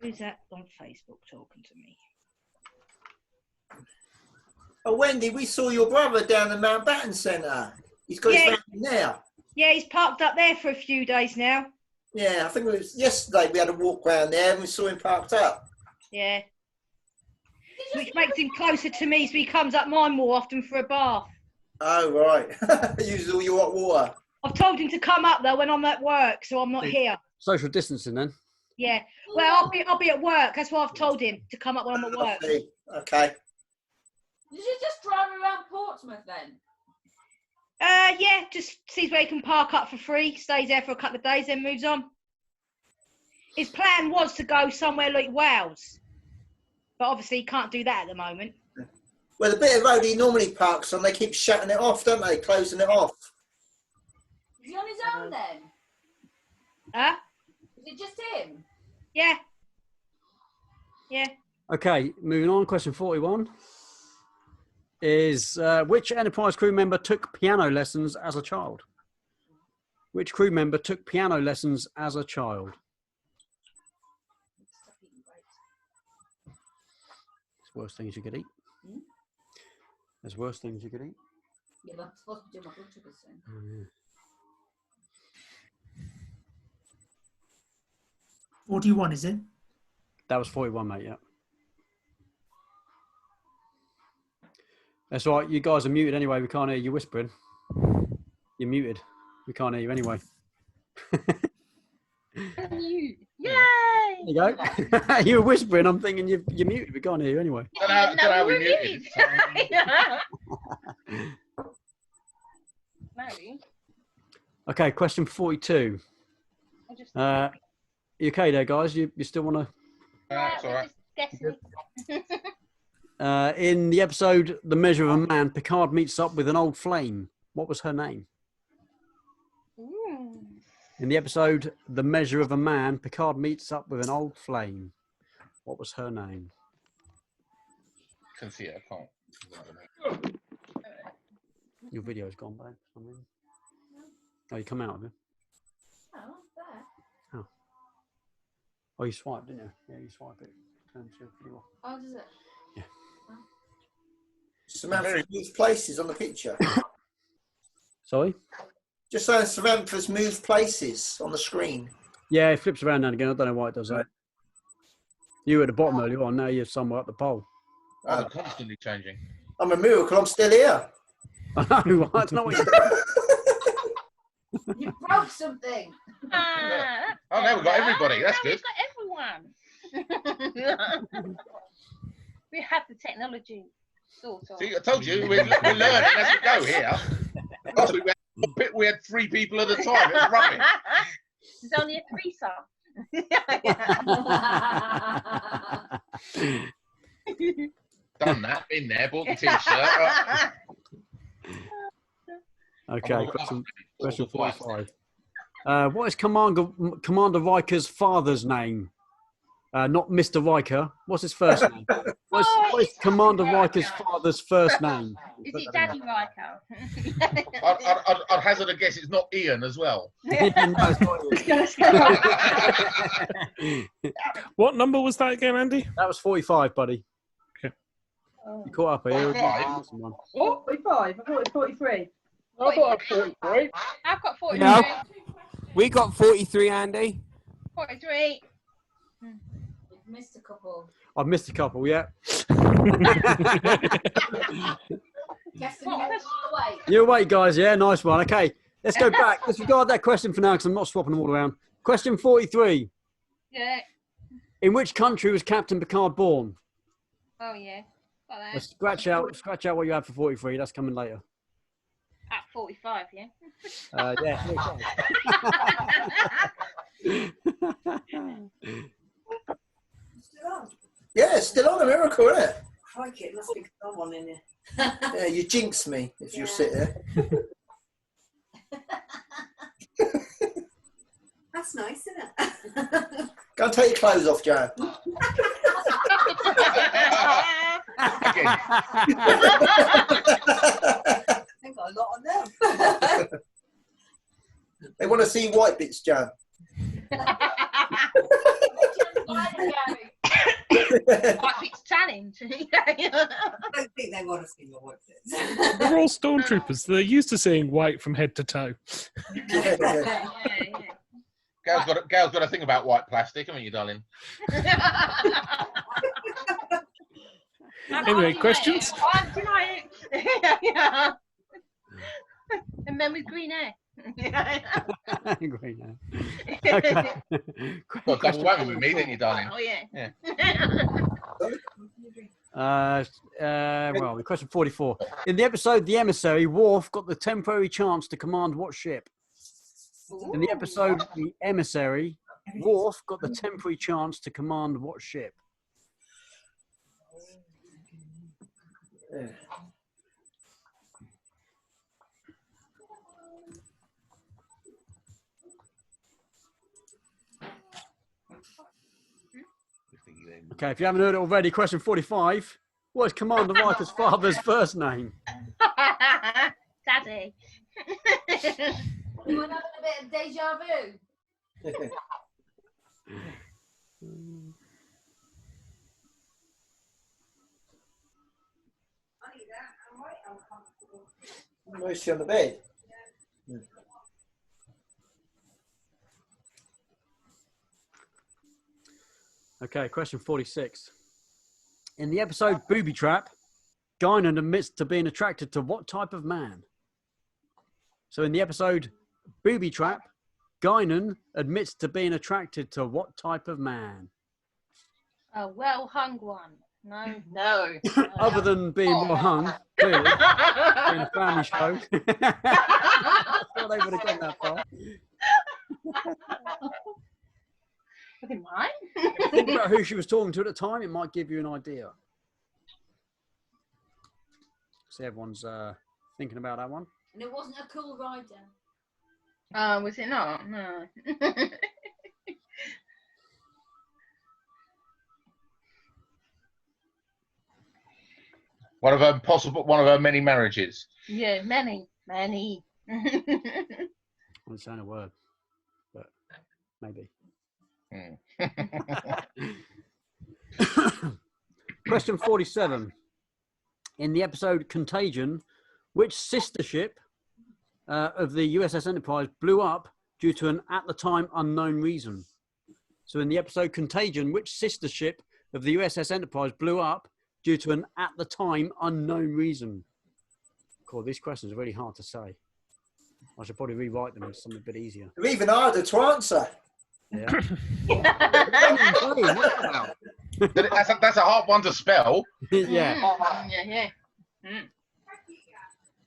Who's that on Facebook talking to me? Oh, Wendy, we saw your brother down the Mountbatten Centre. He's got his family now. Yeah, he's parked up there for a few days now. Yeah, I think it was yesterday we had a walk round there and we saw him parked up. Yeah. Which makes him closer to me so he comes up mine more often for a bath. Oh, right. Use all your hot water. I've told him to come up though when I'm at work, so I'm not here. Social distancing then. Yeah. Well, I'll be at work. That's why I've told him to come up when I'm at work. Okay. Did you just drive around Portsmouth then? Yeah, just sees where he can park up for free, stays there for a couple of days, then moves on. His plan was to go somewhere like Wales, but obviously he can't do that at the moment. Well, the bit of road he normally parks on, they keep shutting it off, don't they? Closing it off. Is he on his own then? Huh? Is it just him? Yeah. Yeah. Okay, moving on. Question 41 is which Enterprise crew member took piano lessons as a child? Which crew member took piano lessons as a child? There's worse things you could eat. There's worse things you could eat. Yeah, but I'm supposed to do my blood sugar soon. Oh, yeah. 41, is it? That was 41, mate, yeah. That's all right. You guys are muted anyway. We can't hear you whispering. You're muted. We can't hear you anyway. Yay! There you go. You were whispering. I'm thinking you're muted. We can't hear you anyway. Don't know how we muted. Maybe. Okay, question 42. You okay there, guys? You still want to... That's all right. In the episode The Measure of a Man, Picard meets up with an old flame. What was her name? In the episode The Measure of a Man, Picard meets up with an old flame. What was her name? I can see it. I can't. Your video's gone, babe. Oh, you come out of it. Oh, there. Oh. Oh, you swiped, didn't you? Yeah, you swiped it. Turn to video. Oh, does it? Yeah. Samantha's moved places on the picture. Sorry? Just saying Samantha's moved places on the screen. Yeah, it flips around now and again. I don't know why it does that. You were at the bottom earlier on. Now you're somewhere up the pole. I'm constantly changing. I'm a miracle. I'm still here. I know. I don't know what you're You broke something. Oh, now we've got everybody. That's good. We've got everyone. We have the technology. Sort of. See, I told you, we're learning as we go here. Last week we had 3 people at a time. It was rubbish. There's only a threesome. Done that, been there, bought the t-shirt. Okay, question 45. What is Commander Riker's father's name? Not Mr. Riker. What's his first name? What is Commander Riker's father's first name? Is it Daddy Riker? I'd hazard a guess it's not Ian as well. What number was that again, Andy? That was 45, buddy. Okay. You caught up here. 45? I thought it was 43. I got 43. I've got 43. No. We got 43, Andy. 43. You've missed a couple. I've missed a couple, yeah. You're awake, guys. Yeah, nice one. Okay, let's go back. Let's regard that question for now because I'm not swapping them all around. Question 43. Yeah. In which country was Captain Picard born? Oh, yeah. Got that. Let's scratch out what you had for 43. That's coming later. At 45, yeah? Yeah. Yeah, it's still on, a miracle, isn't it? Crikey, it must be someone in here. Yeah, you jinx me if you sit there. That's nice, isn't it? Go and take your clothes off, Joe. They've got a lot on them. They want to see white bits, Joe. It's challenge. I don't think they want to see your white bits. They're all stormtroopers. They're used to seeing white from head to toe. Gal's got a thing about white plastic, haven't you, darling? Anyway, questions? men with green hair. Green hair. Okay. Got double whammy with me, didn't you, darling? Oh yeah. Well, question 44. In the episode The Emissary, Worf got the temporary chance to command what ship? In the episode The Emissary, Worf got the temporary chance to command what ship? Okay, if you haven't heard it already, question 45. What is Commander Riker's father's first name? Daddy. We're having a bit of deja vu. Where is she on the bed? Okay, question 46. In the episode Booby Trap, Guinan admits to being attracted to what type of man? So in the episode Booby Trap, Guinan admits to being attracted to what type of man? A well-hung one. No. Other than being well hung, clearly, being a family show. I thought they would have gone that far. Look at mine. Think about who she was talking to at the time, it might give you an idea. See, everyone's thinking about that one. And it wasn't a cool rider. Was it not? No. One of her many marriages. Yeah, many. I wouldn't say a word, but maybe. Question 47. In the episode Contagion, which sister ship of the USS Enterprise blew up due to an at the time unknown reason? So in the episode Contagion, which sister ship of the USS Enterprise blew up due to an at the time unknown reason? Cool, these questions are really hard to say. I should probably rewrite them into something a bit easier. They're even harder to answer. Yeah. That's a hard one to spell. Yeah. Yeah. Mm.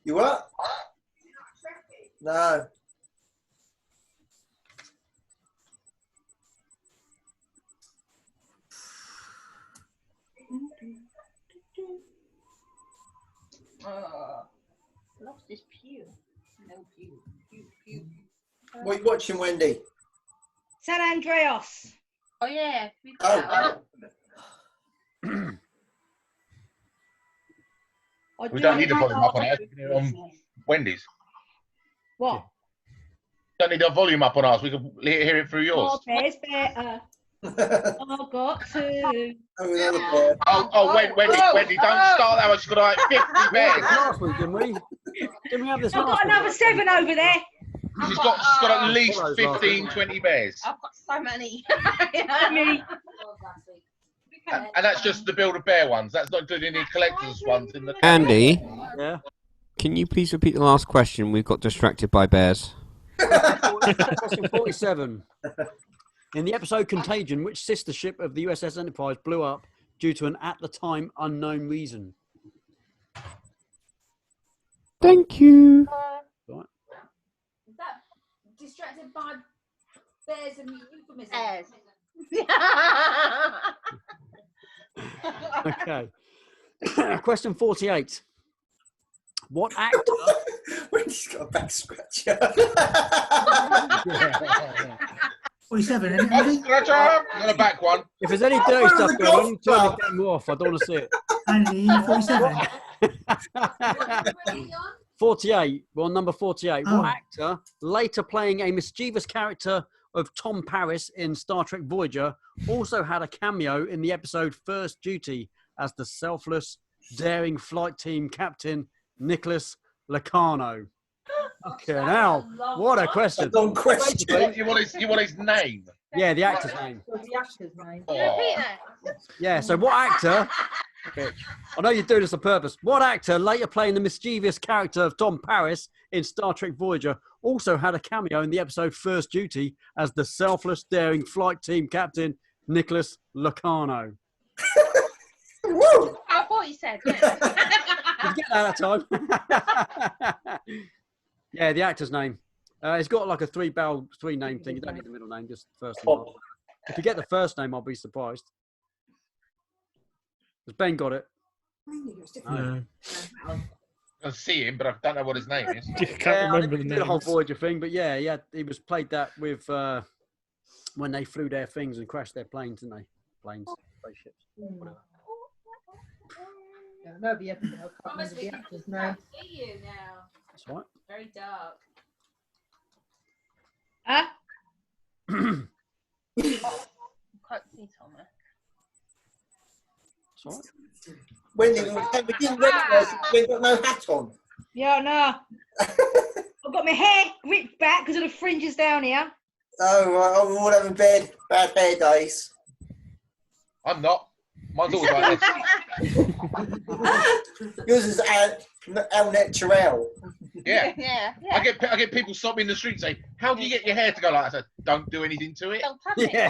You what? No. Lost this pew. No pew. Pew. What are you watching, Wendy? San Andreas. Oh yeah. We don't need to volume up on ours. We can hear it on Wendy's. What? Don't need the volume up on ours. We can hear it through yours. Oh, there's better. I've got to. Wendy, don't start that one. She's got like 50 bears. Last week, didn't we? Didn't we have this I've last got another 7 over there. She's got at least 15, 20 bears. I've got so many. Me. And that's just the Build-A-Bear ones. That's not including the collector's ones in the... Andy, Yeah. can you please repeat the last question? We've got distracted by bears. Question 47. In the episode Contagion, which sister ship of the USS Enterprise blew up due to an at the time unknown reason? Thank you. Right. Is that distracted by bears and euphemism? Bears. Okay. Question 48. What actor? Wendy's got a back scratcher. 47, isn't it? Got a back one. If there's any dirty stuff going on, turn the camera off. I don't want to see it. Andy, 47. 48. We're on number 48. Oh. What actor, later playing a mischievous character of Tom Paris in Star Trek Voyager, also had a cameo in the episode First Duty as the selfless, daring flight team captain Nicholas Lacano? Okay, now, what a question. Long question. You want his name? Yeah, the actor's name. The actor's name. Oh. Repeat that. Yeah, so what actor Bitch. I know you do this on purpose. What actor, later playing the mischievous character of Tom Paris in Star Trek Voyager, also had a cameo in the episode First Duty as the selfless, daring flight team captain Nicholas Locarno? I thought you said. Yeah. Did you get that time? Yeah, the actor's name. It's got like a three-name thing. You don't need the middle name, just the first name. If you get the first name, I'll be surprised. Has Ben got it? No. I see him, but I don't know what his name is. Can't remember the did the whole names. Voyager thing, but yeah, he was played that with when they flew their things and crashed their planes, didn't they? Planes, spaceships, whatever. Yeah, nobody ever know. Can't remember the actor's name. See you now. That's right. Very dark. Huh? Can't see Thomas. That's right. Wendy, we didn't recognise we've got no hat on. Yeah, no. I've got my hair ripped back because of the fringes down here. Oh, right, I'm all having bad hair days. I'm not. Mine's always like this. Yours is al natural. Yeah. Yeah. I get people stop me in the street and say, "How do you get your hair to go like that?" I said, "Don't do anything to it. Don't touch it. Yeah.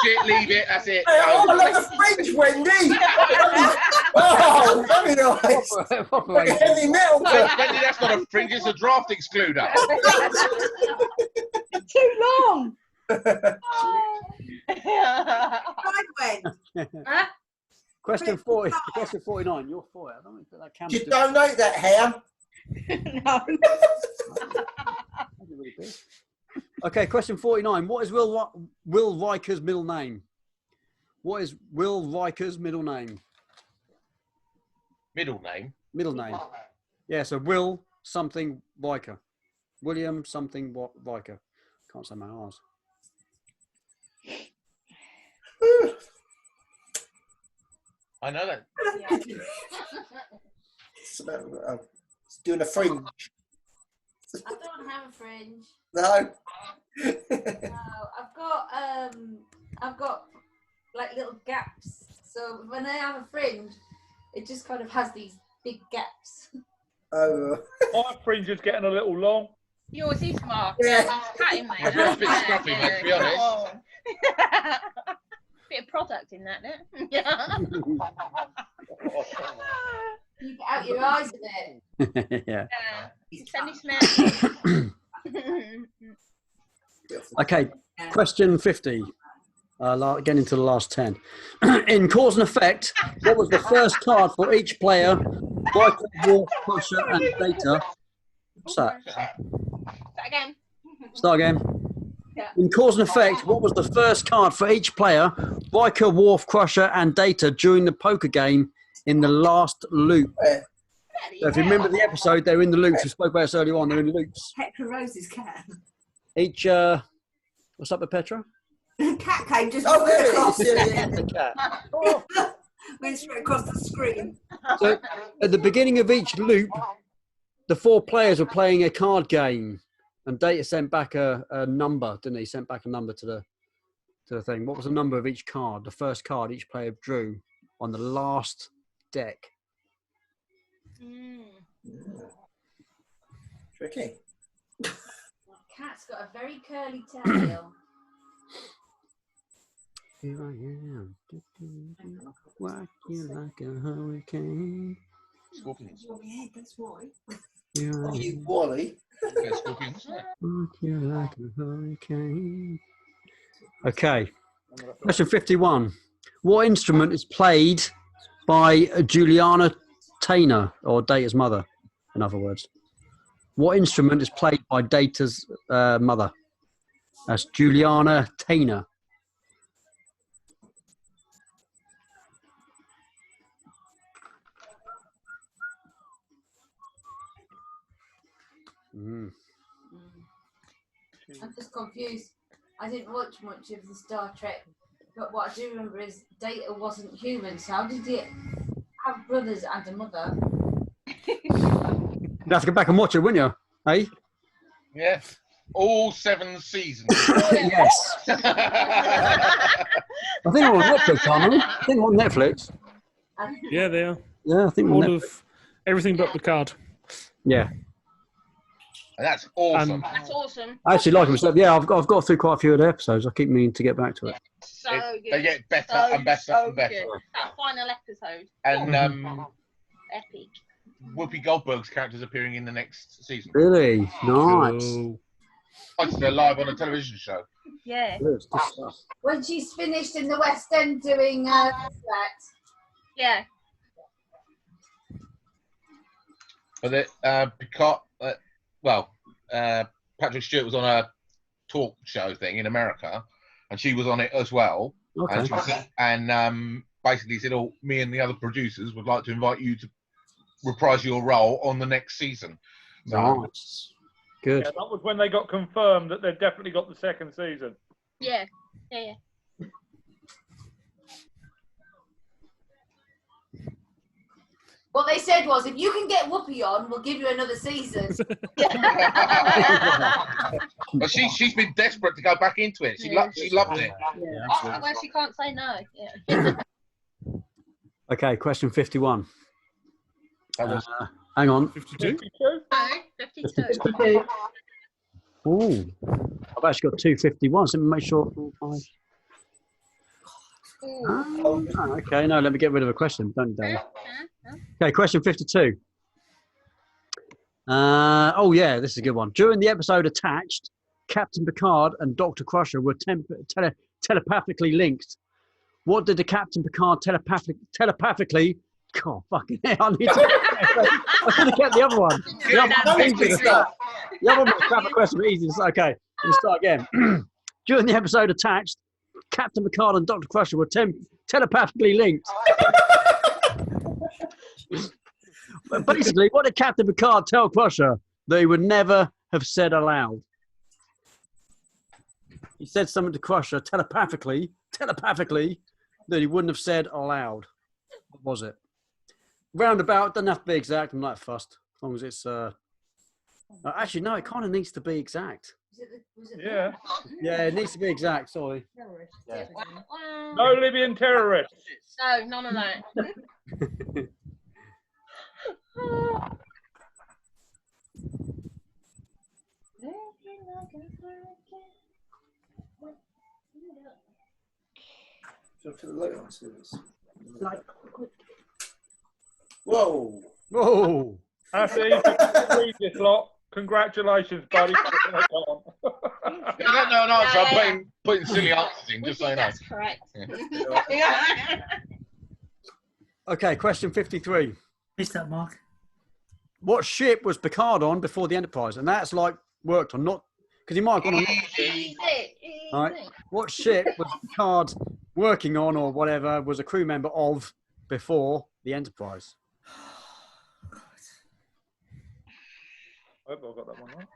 Shit, leave it. That's it." Hey, I love the fringe, Wendy. Oh, very nice. Like a heavy metal. Wendy, that's not a fringe. It's a draft excluder. It's too long. Right, Gwen. Huh? Question 40. Question 49. You're for it. I don't think that camera. Did you donate that hair? No. Okay, question 49. What is Will Riker's middle name? What is Will Riker's middle name? Middle name. Middle name. Yeah, so Will something Riker. William something what Riker. Can't say my R's. I know that. It's doing a fringe. I don't have a fringe. No. No, I've got like little gaps. So when I have a fringe, it just kind of has these big gaps. Oh. My fringe is getting a little long. Yours is, Mark. Yeah. Cut him, mate. It's a bit scruffy, mate, to be honest. Oh. Bit of product in that, yeah. You get out your eyes a bit. Yeah. Send me smell. Okay, question 50. Getting into the last 10. In Cause and Effect, what was the first card for each player? Riker, Worf, Crusher, and Data. What's that? Again. Start again. Yeah. In Cause and Effect, what was the first card for each player? Riker, Worf, Crusher, and Data during the poker game in the last loop. So if you remember the episode, they're in the loops. We spoke about this earlier on. They're in the loops. Petra Rose's cat. Each, what's up with Petra? Cat came just Oh, there it across. is. Yeah. The cat. Went straight across the screen. So at the beginning of each loop, the four players were playing a card game, and Data sent back a number, didn't he? Sent back a number to the thing. What was the number of each card? The first card each player drew on the last deck. Tricky. Cat's got a very curly tail. Here I am. Rock you like a hurricane. Scorpions. That's why. Here I Oh, you am. Wally. Yeah, scorpions. Rock you like a hurricane. Okay. Question 51. What instrument is played by Juliana Tainer, or Data's mother, in other words? What instrument is played by Data's mother? That's Juliana Tainer. I'm just confused. I didn't watch much of the Star Trek, but what I do remember is Data wasn't human. So how did he have brothers and a mother? You'd have to go back and watch it, wouldn't you? Hey? Yeah. all 7 seasons. Yes. I think they're on Netflix, aren't they? I think they're on Netflix. Yeah, they are. Yeah, I think all on of everything but Picard. Yeah. That's awesome. That's awesome. I actually like them. So, yeah, I've got through quite a few of the episodes. I keep meaning to get back to it. So good. They get better So, and better so and better. good. That final episode. And Epic. Whoopi Goldberg's character's appearing in the next season. Really? Nice. They're live on a television show. Yeah. Good stuff. When she's finished in the West End doing that. Yeah. But Picard, Patrick Stewart was on a talk show thing in America, and she was on it as well. Okay. And basically said, "Oh, me and the other producers would like to invite you to reprise your role on the next season." So, Nice. Good. Yeah, that was when they got confirmed that they'd definitely got the second season. Yeah. Yeah. What they said was, if you can get Whoopi on, we'll give you another season. but she's been desperate to go back into it. She loved it. Yeah. Well, she can't say no. Yeah. Okay, question 51. Hang on. 52? 52. Ooh. I've actually got 251, so let me make sure. Okay, no, let me get rid of a question. Don't you, Dave? Okay, question 52. Oh, yeah, this is a good one. During the episode Attached, Captain Picard and Dr. Crusher were telepathically linked. What did the Captain Picard telepathically... God, fucking hell, I need to... I could have kept the other one. The other one was a crap question, but easy to say. Okay, let me start again. During the episode Attached, Captain Picard and Dr. Crusher were telepathically linked. But basically, what did Captain Picard tell Crusher that he would never have said aloud? He said something to Crusher telepathically, that he wouldn't have said aloud. What was it? Roundabout, doesn't have to be exact. I'm not fussed. As long as it's... actually, no, it kind of needs to be exact. Yeah. Yeah, it needs to be exact, sorry. Yeah. No Libyan terrorists. No, none of that. Whoa. Whoa. That's easy to read this lot. Congratulations, buddy. No, I'm putting silly answers in, just so you know. That's correct. Okay, question 53. Missed that, Mark. What ship was Picard on before the Enterprise? And that's like worked on, not because he might have gone on. Easy. All right. What ship was Picard working on, or whatever, was a crew member of before the Enterprise? I hope I got that one right.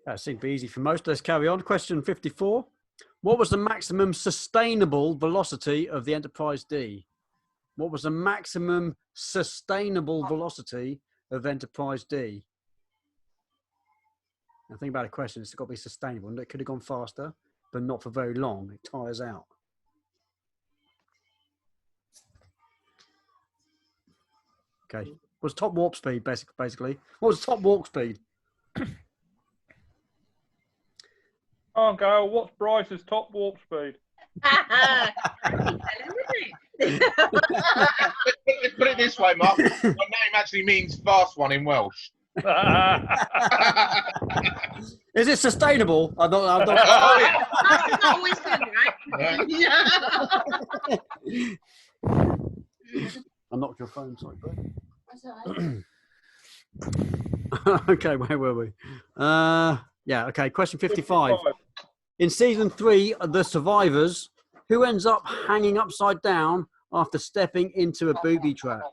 That seemed to be easy for most. Let's carry on. Question 54. What was the maximum sustainable velocity of the Enterprise D? What was the maximum sustainable velocity of Enterprise D? Now think about a question. It's got to be sustainable. And it could have gone faster, but not for very long. It tires out. Okay. What's top warp speed, basically? What was top warp speed? Oh, Gail, what's Bryce's top warp speed? Put it this way, Mark. My name actually means fast one in Welsh. Is it sustainable? I'm not. Oh, yeah. That's always good, right? I knocked your phone, sorry, bro. That's all right. Okay, where were we? Yeah, okay, question 55. In season 3, The Survivors, who ends up hanging upside down after stepping into a booby trap?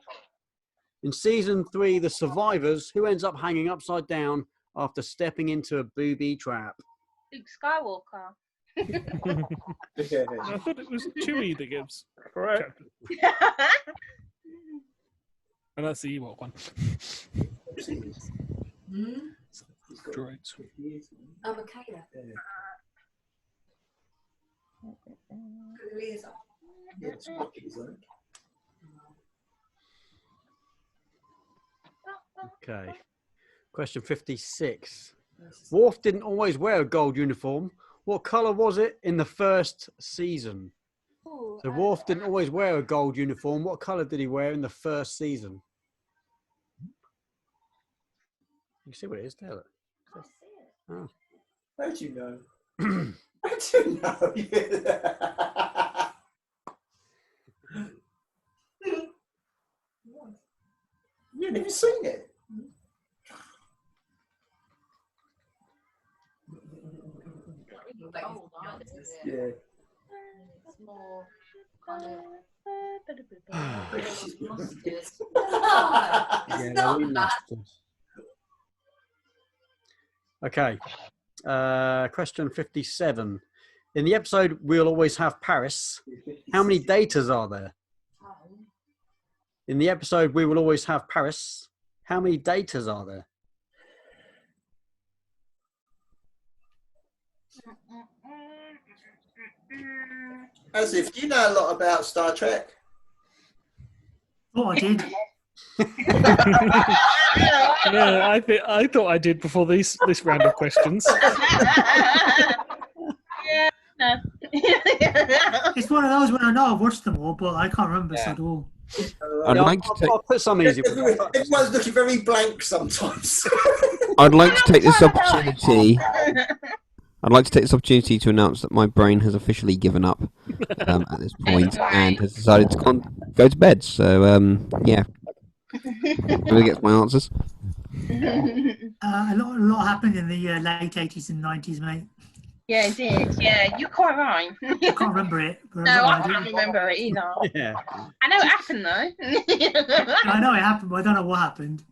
In season 3, The Survivors, who ends up hanging upside down after stepping into a booby trap? Luke Skywalker. I thought it was Chewie that gives. Correct. And that's the Ewok one. Droids. Oh, Michaela. Liaison. Okay. Question 56. Worf didn't always wear a gold uniform. What colour was it in the first season? So Worf didn't always wear a gold uniform. What colour did he wear in the first season? You see what it is there? Look. Oh. How do you know? How do you know? You've never seen it. Yeah. It's more kind of. Yeah, no, we mustard. Okay. Question 57. In the episode We'll Always Have Paris, how many datas are there? In the episode We Will Always Have Paris, how many datas are there? As if you know a lot about Star Trek. Oh, I did. Yeah, I thought I did before this round of questions. Yeah. It's one of those when I know I've watched them all, but I can't remember at all. I'll put some easy ones. Everyone's looking very blank sometimes. I'd like to take this opportunity. I'd like to take this opportunity to announce that my brain has officially given up at this point and has decided to go to bed. So yeah, really gets my answers. A lot happened in the late 80s and 90s, mate. Yeah, it did. Yeah, you're quite right. I can't remember it. But No, I can't remember it either. Yeah. I know it happened though. I know it happened, but I don't know what happened.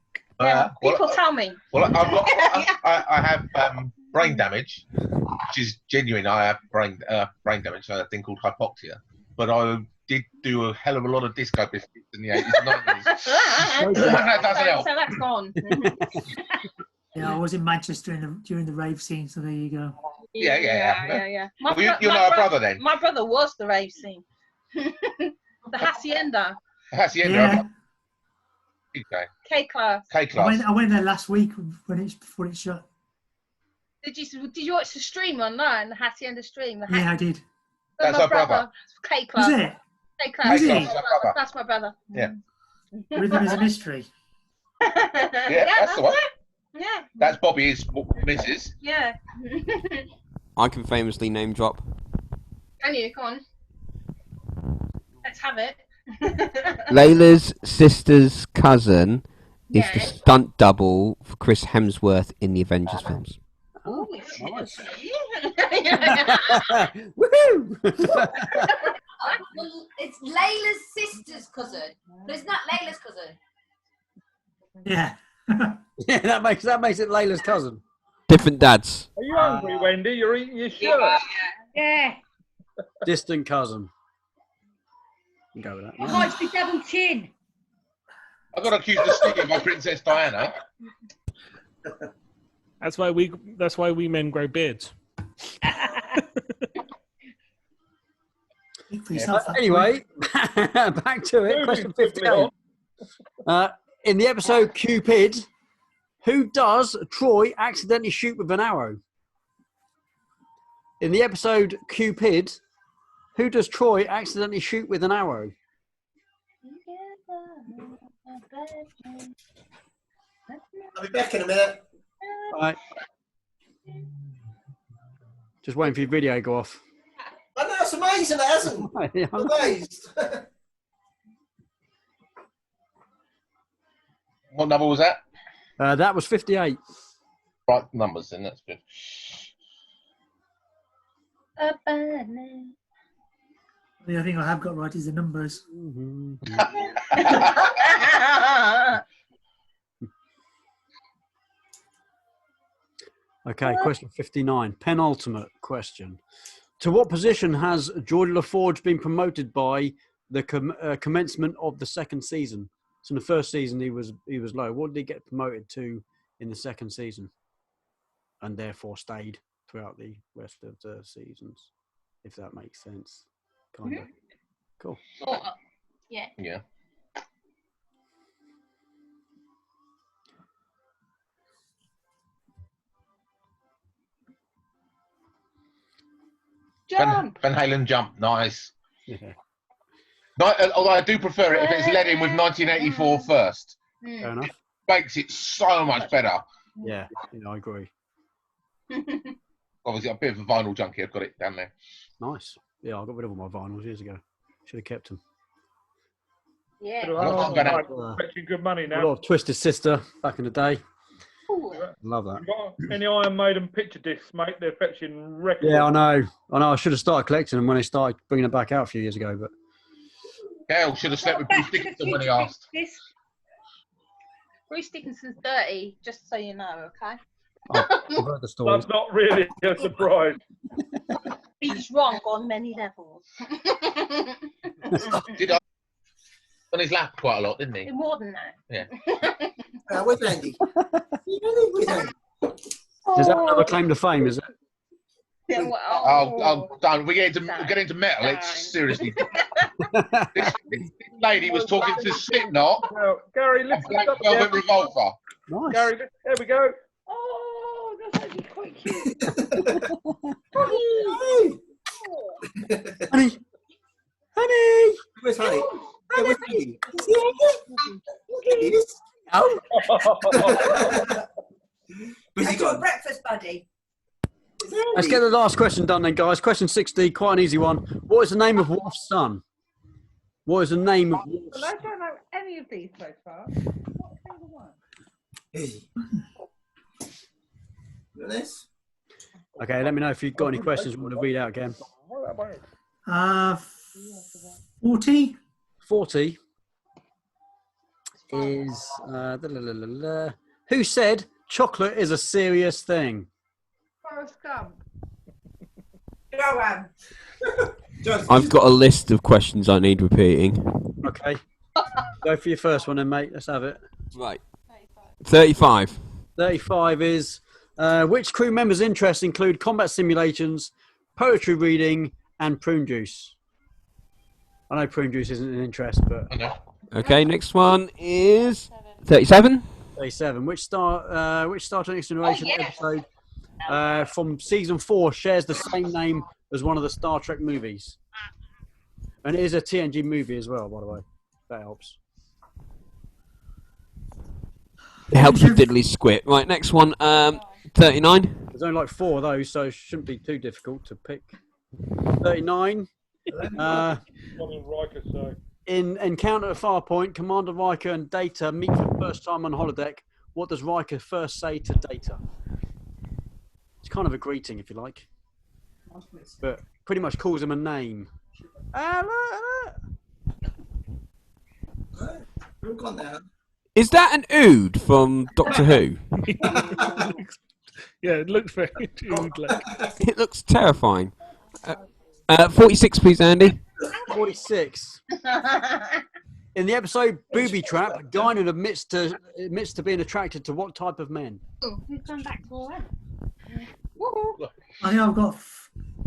People tell me. Well, I have brain damage, which is genuine. I have brain damage, so a thing called hypoxia. But I did do a hell of a lot of disco biscuits in the 80s and 90s. That doesn't help. So that's gone. Yeah, I was in Manchester during the rave scene, so there you go. Yeah. Well, you're not a brother then? My brother was the rave scene. The Hacienda. Hacienda. Yeah. Okay. K-class. K-class. I went there last week before it shut. Did you watch the stream online, the Hacienda stream? Yeah, I did. That's our brother. K-class. Was it? K-class. Was it? That's my brother. Yeah. Rhythm is a mystery. Yeah, that's the one. Yeah. That's Bobby's missus. Yeah. I can famously name drop. Can you? Come on. Let's have it. Layla's sister's cousin is the Yeah. stunt double for Chris Hemsworth in the Avengers films. Oh, nice. Woohoo! Well, it's Layla's sister's cousin, but it's not Layla's cousin. Yeah. Yeah, that makes it Layla's cousin. Different dads. Are you hungry, Wendy? You're eating your shirt. Yeah. Distant cousin. You can go with that. It might be double chin. I got accused of stealing by Princess Diana. That's why we men grow beards. Anyway, back to it. Question 58. In the episode Cupid, who does Troy accidentally shoot with an arrow? In the episode Cupid, who does Troy accidentally shoot with an arrow? I'll be back in a minute. All right. Just waiting for your video to go off. I know, it's amazing, it hasn't. Yeah, I'm amazed. What number was that? That was 58. Right numbers, then that's good. The other thing I have got right is the numbers. Okay, question 59. Penultimate question. To what position has Geordie LaForge been promoted by the commencement of the second season? So in the first season he was low. What did he get promoted to in the second season, and therefore stayed throughout the rest of the seasons? If that makes sense, kind of. Cool. Yeah. Yeah. Jump. Van Halen jump, nice. Yeah. Although I do prefer it if it's led in with 1984 first. Fair enough. Makes it so much better. Yeah, I agree. Obviously, I'm a bit of a vinyl junkie. I've got it down there. Nice. Yeah, I got rid of all my vinyls years ago. Should have kept them. Yeah. Fetching good money A now. lot of Twisted Sister back in the day. Love that. You got any Iron Maiden picture discs, mate? They're fetching records. Yeah, I know. I should have started collecting them when they started bringing them back out a few years ago. But Hell, should have slept with Bruce Dickinson when he asked. Bruce Dickinson's dirty, just so you know, okay? I've heard the story. That's not really a surprise. He's wrong on many levels. Did I? On his lap quite a lot, didn't he? More than that. Yeah. Where's Andy? Is that another claim to fame? Is it? Yeah, well, Oh, don't. We get into metal. It's seriously. this lady was talking to Slipknot. Gary, lift Black up. Velvet Revolver. Nice. Gary, there we go. Oh, that's actually quite cute. Honey. Honey. Where's Honey? Honey. Where's Andy? Oh. Where's he That's your gone? breakfast buddy. Let's get the last question done then, guys. Question 60, quite an easy one. What is the name of Worf's son? What is the name of Worf's Well, I don't know any of these so far. What single one? Hey. Look at this. Okay, let me know if you've got any questions you want to read out again. 40. 40 is... Who said chocolate is a serious thing? Forrest Gump. Joanne. I've got a list of questions I need repeating. Okay. Go for your first one then, mate. Let's have it. Right. 35. 35 is... which crew members' interests include combat simulations, poetry reading, and prune juice? I know prune juice isn't an interest, but... Okay, next one is 37. 37. Which Star Trek Next Generation episode from season 4 shares the same name as one of the Star Trek movies? And it is a TNG movie as well, by the way. That helps. It helps with Diddley Squid. Right, next one, 39. There's only like 4 of those, so it shouldn't be too difficult to pick. 39. In Encounter at Farpoint, Commander Riker and Data meet for the first time on holodeck. What does Riker first say to Data? It's kind of a greeting, if you like, but pretty much calls him a name. Look on there. Is that an ood from Doctor Who? Yeah, it looks very ood-like. It looks terrifying. 46, please, Andy. 46. In the episode Booby Trap, Guinan admits to being attracted to what type of men? Who's gone back to all that? I think I've got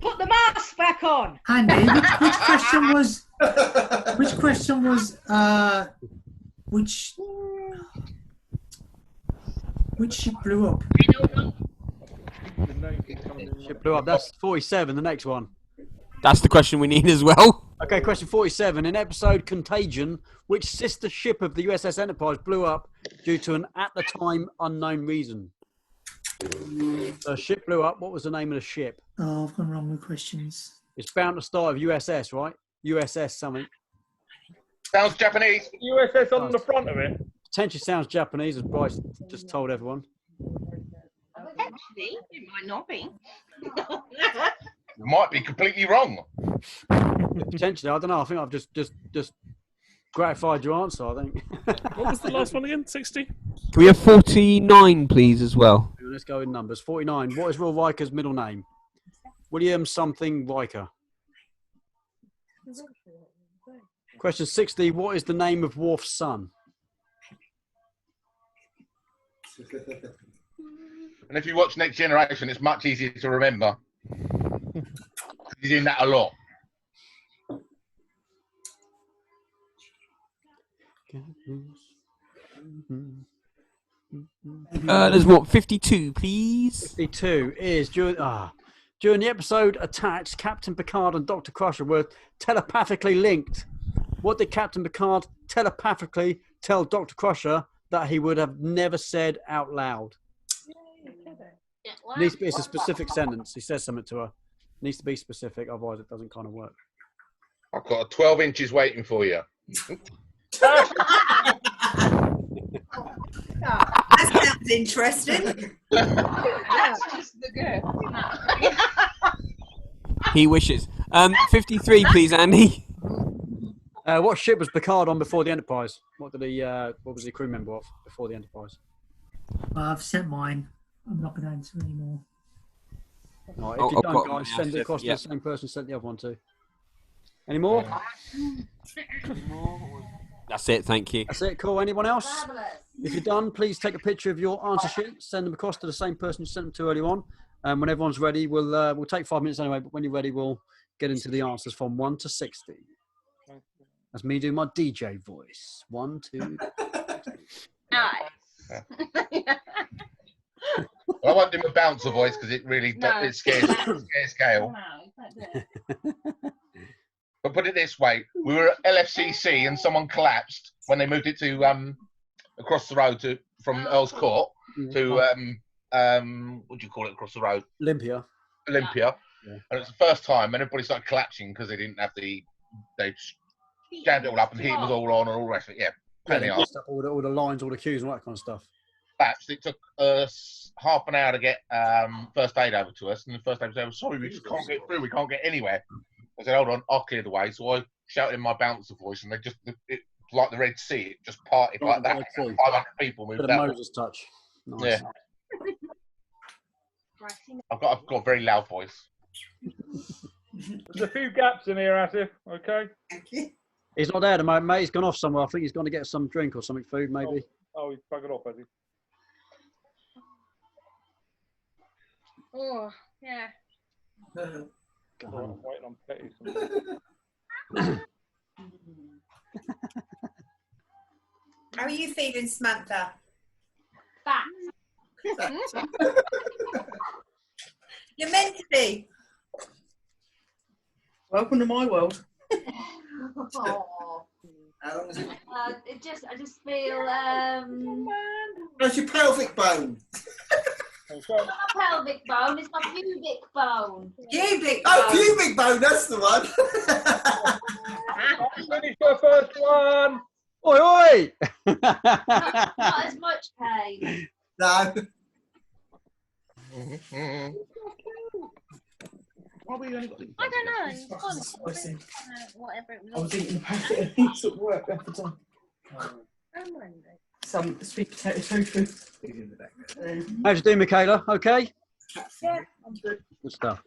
Put the mask back on. Andy. Which question was? Which question was? Which ship blew up? Ship blew up. That's 47. The next one. That's the question we need as well. Okay, question 47. In episode Contagion, which sister ship of the USS Enterprise blew up due to an at-the-time unknown reason? So a ship blew up. What was the name of the ship? Oh, I've gone wrong with questions. It's bound to start with USS, right? USS something. Sounds Japanese. USS on the front of it. Potentially sounds Japanese, as Bryce just told everyone. Actually, it might not be. Might be completely wrong. Potentially, I don't know. I think I've just gratified your answer, I think. What was the last one again? 60? Can we have 49, please, as well? Let's go in numbers. 49. What is Will Riker's middle name? William something Riker. Question 60. What is the name of Worf's son? And if you watch Next Generation, it's much easier to remember. He's in that a lot. There's what, 52, please? 52 is during the episode Attached, Captain Picard and Dr. Crusher were telepathically linked. What did Captain Picard telepathically tell Dr. Crusher that he would have never said out loud? Needs to be, it's a specific sentence. He says something to her. Needs to be specific, otherwise it doesn't kind of work. I've got a 12 inches waiting for you. That sounds interesting. That's just the girl. He wishes. 53, please, Andy. What ship was Picard on before the Enterprise? What did he? What was he crew member of before the Enterprise? I've sent mine. I'm not going to answer anymore. Right, if you don't, guys, send it across to the same person who sent the other one to. Any more? That's it, thank you. That's it, cool. Anyone else? If you're done, please take a picture of your answer sheet, send them across to the same person you sent them to earlier on. When everyone's ready, we'll take 5 minutes anyway, but when you're ready, we'll get into the answers from 1 to 60. That's me doing my DJ voice. 1, 2. Nice. I won't do my bouncer voice because it really it scares Gail. But put it this way, we were at LFCC and someone collapsed when they moved it to across the road from Earl's Court to what do you call it across the road? Olympia. Yeah. And it's the first time, and everybody started collapsing because they didn't have they jammed it all up and the heat was all on and all the rest of it. Yeah, pain in the arse. All the lines, all the queues, and all that kind of stuff. Collapsed. It took us half an hour to get first aid over to us, and the first aid was over. Sorry, we just can't get through. We can't get anywhere. I said, hold on, I'll clear the way. So I shouted in my bouncer voice, and it like the Red Sea. It just parted like that. 500 people moved Bit of out. Moses touch. Nice. Yeah. I've got a very loud voice. There's a few gaps in here, Asif. Okay. Thank you. He's not there at the moment, mate. He's gone off somewhere. I think he's going to get some drink or something, food maybe. Oh, he's buggered off, has he? Oh, yeah. I'm waiting on Petty. How are you feeling, Samantha? Fat. You're meant to be. Welcome to my world. Oh. How long is it? I just feel That's your pelvic bone. it's not my pelvic bone, it's my pubic bone. Pubic bone. Oh, pubic bone, that's the one. Finish the first one. Oi, oi! Not as much pain. No. I don't know. It's fun. Whatever it I was was. eating a packet of these at work at the time. Monday. Some sweet potato tofu. How's you doing, Michaela? Okay? Yeah, I'm good. Good stuff.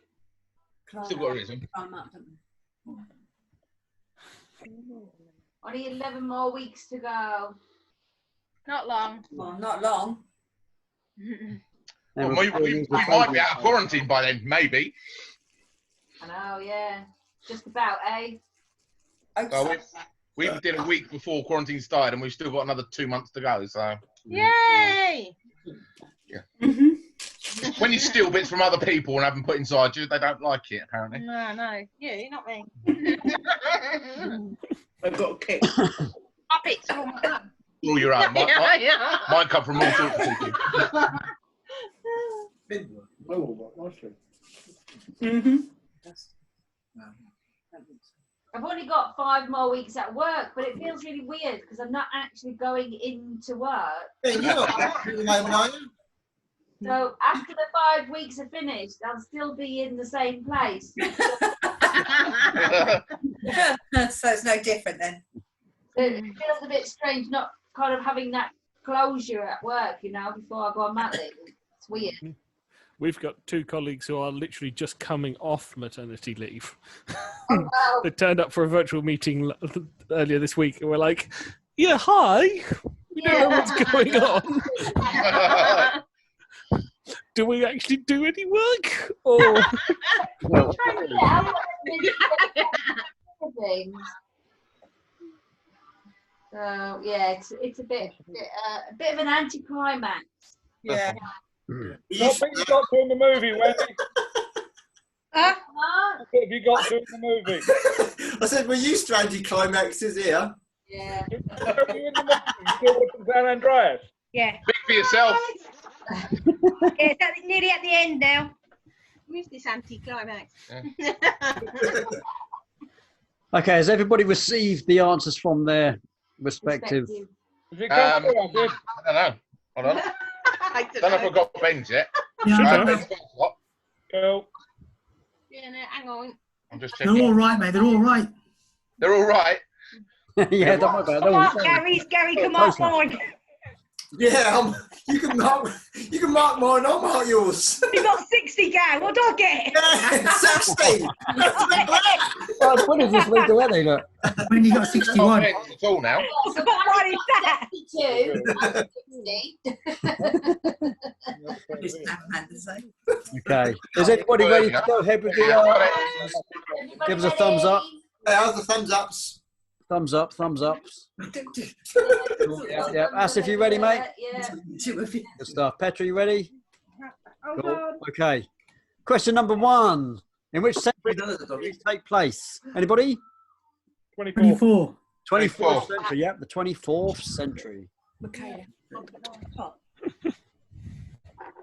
Still got a reason. Only 11 more weeks to go. Not long. Well, not long. Well, we might be out of quarantine by then, maybe. I know, yeah. Just about, eh? We did a week before quarantine started, and we've still got another 2 months to go. So, Yay! yeah. When you steal bits from other people and have them put inside you, they don't like it, apparently. No. You, not me. I've got a kick. Puppets all my own. All your own. Yeah. Mine come from all sorts of people. I've only got 5 more weeks at work, but it feels really weird because I'm not actually going into work. Yeah, you're not at the moment, are you? So after the 5 weeks are finished, I'll still be in the same place. So it's no different then. It feels a bit strange not kind of having that closure at work, before I go on mat leave. It's weird. We've got 2 colleagues who are literally just coming off maternity leave. Oh, wow. They turned up for a virtual meeting earlier this week and we're like, yeah, hi. We don't know what's going on. Do we actually do any work? Or So yeah, it's a bit of an anticlimax. Yeah. What have you got to in the movie, Wendy? What have you got to in the movie? I said, we're used to anticlimaxes here. Yeah. You in the movie? You still watching San Andreas? Yeah. Speak for yourself. Yeah, it's nearly at the end now. Where's this anti-climax? Okay, has everybody received the answers from their respective? Has it come through, has it? I don't know. Hold on. I Don't know if I've got Ben's yet. Yeah, Ben's got what? Cool. Yeah, no, hang on. I'm just they're checking. all right, mate. They're all right. They're all right. Yeah, don't worry about it. Come They're all on, the same. Gary, come on, mine. Yeah, you can mark mine. I'll mark yours. You got 60, Gary. What do I get? Yeah, 60. Oh, what is this week already? Look. When you got 61. It's all now. What is that? 62. Okay. Is everybody ready to go ahead with the? Give us a thumbs up. How's the thumbs ups? Thumbs up. Thumbs ups. Yeah. Asif, you ready, mate? Yeah. Good stuff. Petra, you ready? Cool. Okay. Question number 1. In which century does it take place? Anybody? 24. 24th century. Yep, the 24th century. Michaela.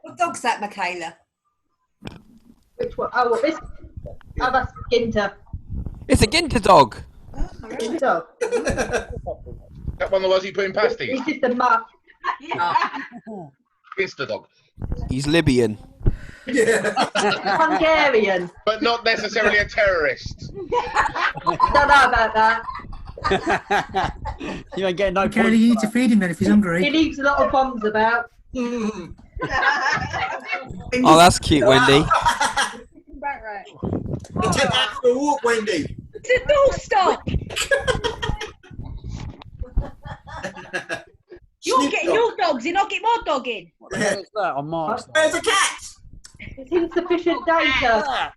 What dog's that, Michaela? Which one? Oh, this. Oh, that's Ginter. It's a Ginter dog. Ginter. That one that was he putting pasties? He's just a mutt. Insta dog. He's Libyan. Yeah. Hungarian. But not necessarily a terrorist. Don't know about that. You ain't getting no Okay, points. you need to feed him then if he's He hungry. leaves a lot of bombs about. Oh, that's cute, Wendy. Back right. Take that for a walk, Wendy. It's a door stop. You're getting your dogs in. I'll get my dog in. What the hell is that on Mark's? Where's the cat? It's insufficient data.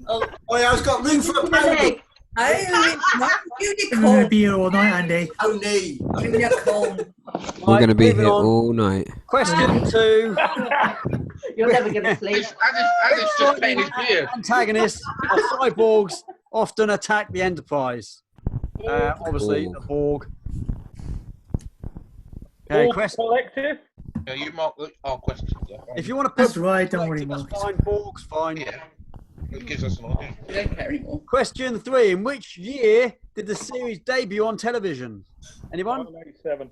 Oh, yeah, I've got room for a It's an baby. egg. Oh, not We're going to be here all night, Andy. Only. unicorn. We're going to be moving here on. all night. Question 2. You're never going to sleep. As just petting his beard. Antagonists of cyborgs often attack the Enterprise. Obviously, the Borg. Okay, Borg question. Collective. Yeah, you mark our questions. Yeah. If you want to put That's right, don't worry, that's Mark. fine. Borg's fine. Yeah. It gives us an idea. We don't care anymore. Question 3. In which year did the series debut on television? Anyone? 1987.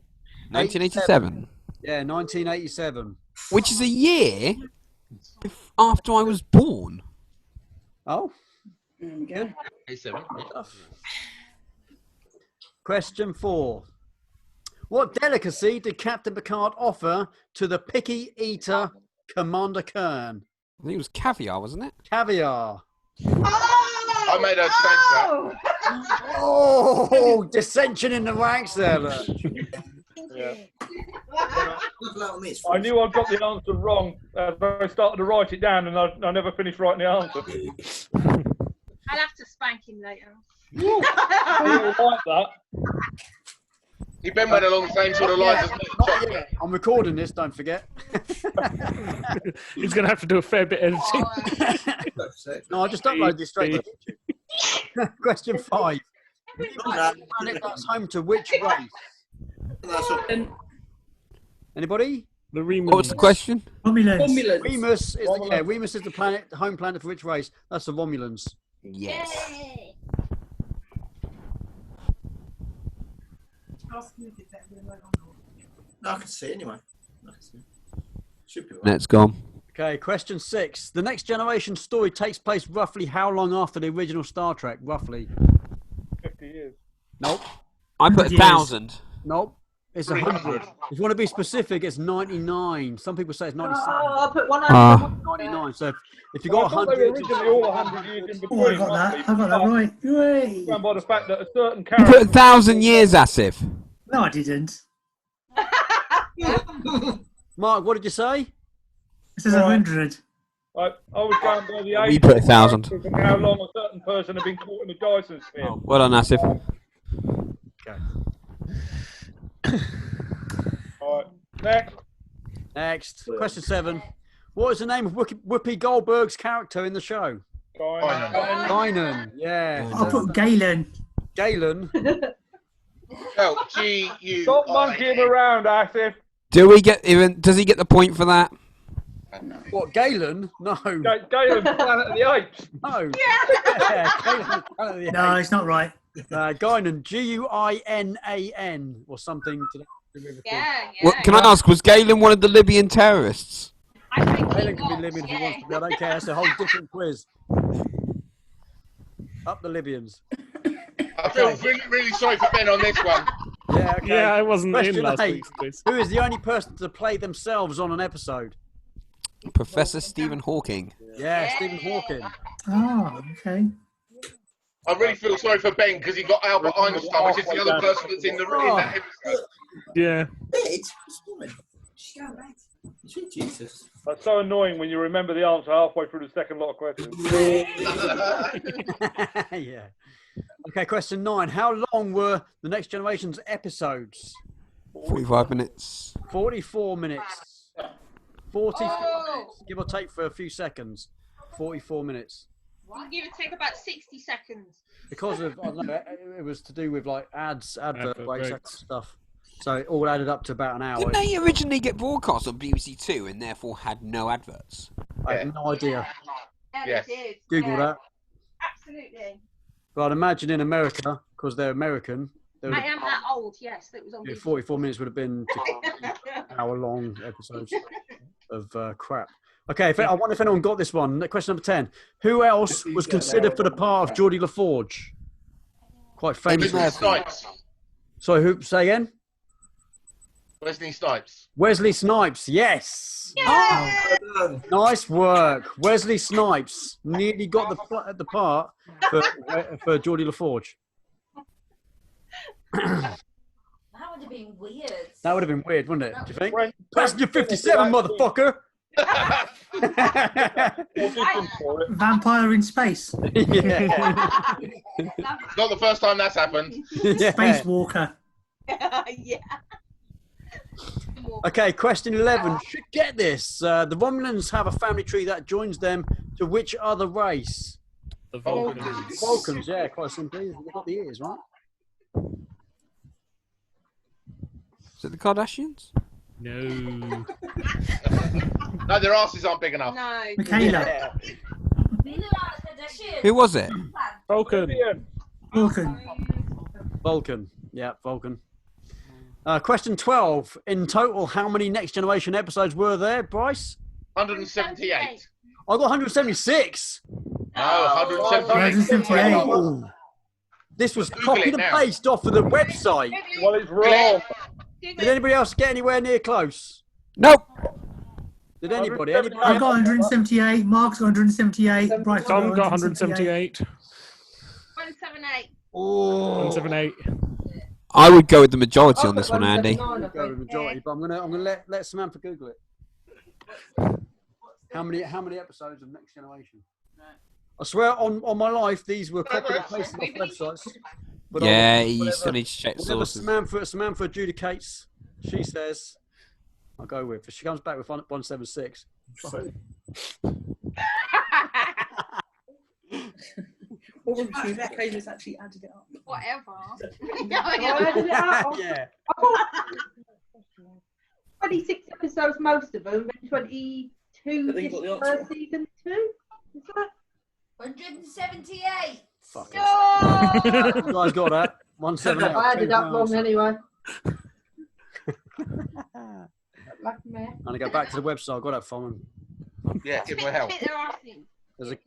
1987. Yeah, 1987. Which is a year after I was born. Oh, There we go. 87. question 4. What delicacy did Captain Picard offer to the picky eater Commander Kern? I think it was caviar, wasn't it? Caviar. I made her change that. Oh, dissension in the ranks there. Look. Yeah. Look me, it's I knew I got the answer wrong. I started to write it down, and I never finished writing the answer. I'll have to spank him later. You'll like that. He Ben went along the same sort of lines as me. Not yet. I'm recording this, don't forget. He's going to have to do a fair bit of editing. No, I just upload this straight to YouTube. Question 5. Planet that's home to which race? Anybody? The Remans. What was the question? Romulans. Remus is the, Remus is the planet, the home planet for which race? That's the Romulans. Yes. No, I can see anyway. I can see. Should be right. Let's go. Okay, question 6. The Next Generation story takes place roughly how long after the original Star Trek? Roughly. 50 years. Nope. I put 1,000. Nope. It's 100. If you want to be specific, it's 99. Some people say it's 97. Oh, I'll put 100. 99. So if you got I thought they were 100, originally all 100 years in between. Oh, I got that. I got that right. Yay. By the fact that a certain You put character. 1,000 years, Asif. No, I didn't. Mark, what did you say? It says 100. I was going by the We age put of 1,000. and how long a certain person had been caught in the Dyson sphere. Well done, Asif. Okay. All right. Next. Question 7. What is the name of Whoopi Goldberg's character in the show? Guinan. Yeah. I'll put Galen. Galen. Oh, G-U. Stop monkeying around, Asif. Does he get the point for that? What, Galen? No. Galen, Planet of the Apes. No. Yeah, Galen, Planet of the No, Apes. it's not right. Guinan. Guinan or something to that. Well, can I ask, was Galen one of the Libyan terrorists? Galen can be Libyan if he wants to be. I don't care. That's a whole different quiz. Up the Libyans. I feel really sorry for Ben on this one. Yeah, okay. Yeah, I wasn't Question in last 8. week's quiz. Who is the only person to play themselves on an episode? Professor Stephen Hawking. Yeah, Stephen Hawking. Oh, okay. I really feel sorry for Ben because he got Albert Einstein, which is the other person that's in that episode. Yeah. Sweet Jesus. That's so annoying when you remember the answer halfway through the second lot of questions. Yeah. Okay, question 9. How long were the Next Generation's episodes? 45 minutes. 44 minutes. 44 minutes. Give or take for a few seconds. 44 minutes. I'll give it take about 60 seconds. Because of, I don't know, it was to do with like advert Advert breaks, that breaks. stuff. So it all added up to about an hour. Didn't they originally get broadcast on BBC Two and therefore had no adverts? I have no idea. Yeah, Yes. they did. Google Yeah, that. Absolutely. But I'd imagine in America, because they're American, they would I am that old, yes. That was on BBC. 44 minutes would have been hour-long episodes of crap. Okay, I wonder if anyone got this one. Question number 10. Who else was considered for the part of Geordie LaForge? Quite famous. Wesley Snipes. Sorry, who? Say again? Wesley Snipes. Wesley Snipes, yes. Nice work. Wesley Snipes nearly got the part for Geordie LaForge. That would have been weird. That would have been weird, wouldn't it? Do you think? Passenger 57, motherfucker. Vampire in space. Yeah. It's not the first time that's happened. Yeah. Spacewalker. Yeah. Okay, question 11. Should get this. The Romulans have a family tree that joins them to which other race? The Vulcans. Vulcans, yeah, quite simply. They've got the ears, right? Is it the Kardashians? No. No, their asses aren't big enough. No. Michaela. Who was it? Vulcan. Vulcan. Vulcan. Yeah, Vulcan. Question 12. In total, how many Next Generation episodes were there, Bryce? 178. I got 176. No, 178. 178. This was Google copied it and now. pasted off of the website. Well, it's wrong. Did anybody else get anywhere near close? Nope. Did anybody? I got 178. Mark's got 178. Bryce Tom got 178. 178. Oh. 178. I would go with the majority on this one, Andy. Go with the majority, but I'm gonna let Samantha Google it. How many episodes of Next Generation? I swear on my life these were copied and pasted off websites. But Yeah, you still need to check whatever sources. Samantha adjudicates, she says, I'll go with. If she comes back with 176. Or if Kayla's actually added it up. Whatever. Yeah. 26 episodes, most of them, and 22 Then you've got the for answer. season 2. Is that? 178. Fuck No! You guys got that? 178. I added up wrong anyway. I'm Like me. gonna go back to the website. I got that from them. Yeah, give them a help. Fit their asses.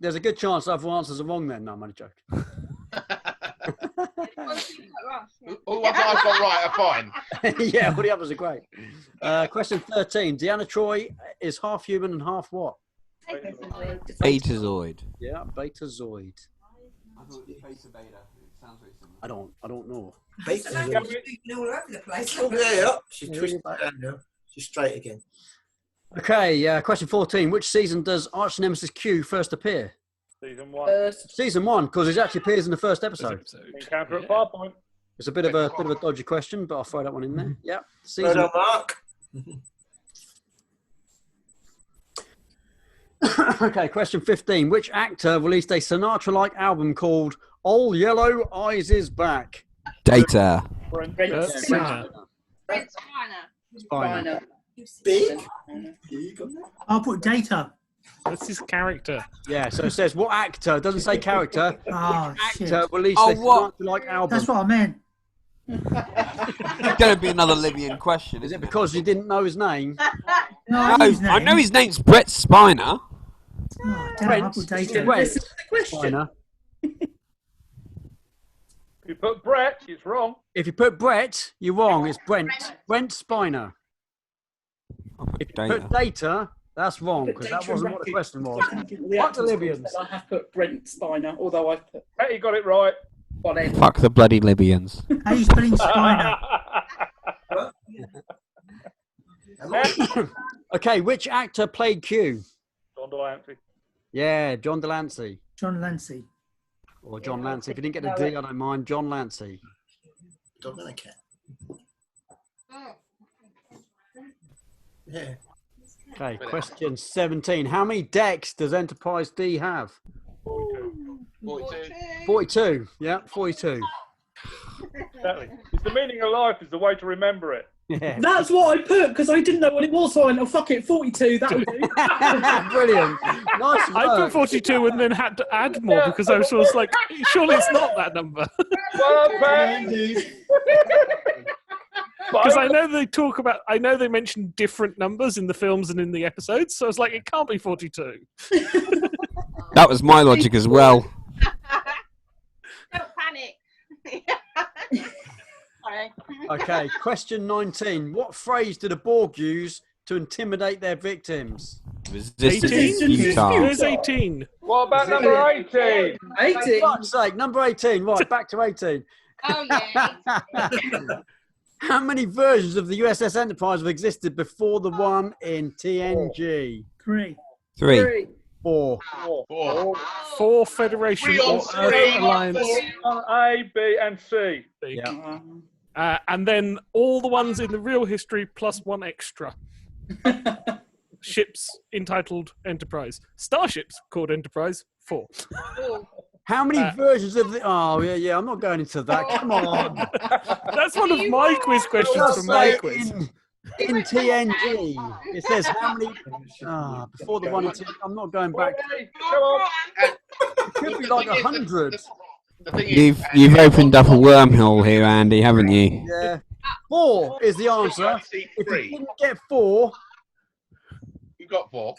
There's a good chance other answers are wrong then. No, I'm only joking. All the ones that I've got right are fine. Yeah, all the others are great. Question 13. Deanna Troy is half human and half what? Betazoid. Yeah, Betazoid. I don't know. Basically, all over the place. Oh, yeah, she's twisted down now. She's straight again. Okay, question 14. Which season does arch nemesis Q first appear? Season 1. Season 1, because it actually appears in the first episode. Encounter at Farpoint. It's a bit of a dodgy question, but I'll throw that one in there. Yeah. Season. Well done, Mark. Okay, question 15. Which actor released a Sinatra-like album called All Yellow Eyes Is Back? Data. Brent Spiner. Big? I'll put Data. That's his character. Yeah, so it says what actor, it doesn't say character. Oh, Actor shit. released a Sinatra-like album. That's what I meant. It's going to be another Libyan question. Is it because you didn't know his name? No, I know his name. I know his name's Brett Spiner. Oh, damn, I'll put Data. Brent Spiner. If you put Brett, it's wrong. If you put Brett, you're wrong. It's Brent Spiner. If you put Data, that's wrong, because that wasn't what the question was. Fuck the Libyans. I have put Brent Spiner, although I've put... Hey, you got it right. Whatever. Fuck the bloody Libyans. How are you spelling Spiner? Okay, which actor played Q? John Delancey. Yeah, John Delancey. John Lancey. Or John Lancey. If you didn't get the D, I don't mind. John Lancey. Dominican. Yeah. Okay, question 17. How many decks does Enterprise D have? 42. Yeah, 42. Exactly. It's the meaning of life is the way to remember it. Yeah. That's what I put because I didn't know what it was. So I went, oh, fuck it, 42, that'll do. Brilliant. Nice work. I put 42 and then had to add more because I was like, surely it's not that number. Well done, Because I know I know they mention different numbers in the films and in the episodes, so I was like, it can't be 42. That was my logic as well. Don't panic. Sorry. Okay, question 19. What phrase did the Borg use to intimidate their victims? Resistance futile. Where's 18? What about number 18? 18. For fuck's sake, number 18. Right, back to 18. Oh, yeah. How many versions of the USS Enterprise have existed before the one in TNG? 3. 3. 4. 4 Federation or Earth Alliance. A, B, and C. Yeah. And then all the ones in the real history plus one extra. Ships entitled Enterprise. Starships called Enterprise, 4. How many versions of the... Oh, yeah, I'm not going into that. Come on. That's one of my quiz questions from my quiz. In TNG, it says how many... before the one in TNG, I'm not going back. Come on. It could be like 100. You've opened up a wormhole here, Andy, haven't you? Yeah. 4 is the answer. If you didn't get 4... You got 4.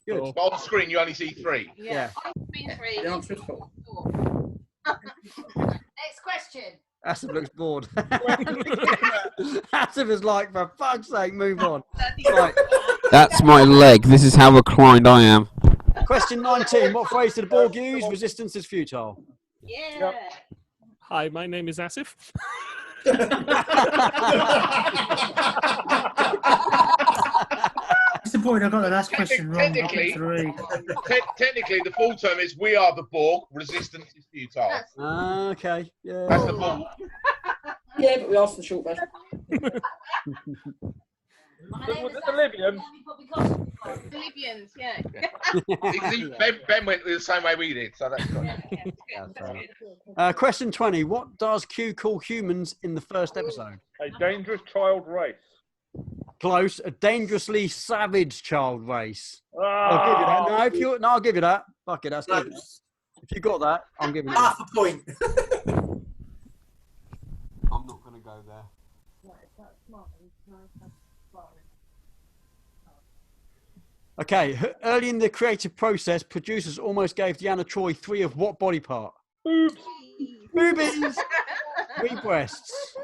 Good. But on the screen, you only see 3. Yeah. The answer is 4. Next question. Asif looks bored. Asif is like, for fuck's sake, move on. Right. That's my leg. This is how reclined I am. Question 19. What phrase did the Borg use? Resistance is futile. Yeah. Hi, my name is Asif. Disappointed I got the last question wrong. Technically, 3. technically, the full term is "We are the Borg. Resistance is futile." Okay. Yeah. That's the full. Yeah, but we asked the short version. Was it the Libyans? The Libyans, yeah. Ben went the same way we did, so that's good. Question 20. What does Q call humans in the first episode? A dangerous child race. Close. A dangerously savage child race. Oh. I'll give you that. No, I'll give you that. Fuck it, that's good. If you got that, I'm giving you that. Half a point. I'm not going to go there. Okay, early in the creative process, producers almost gave Deanna Troi 3 of what body part? Boobs. Boobies. 3 breasts.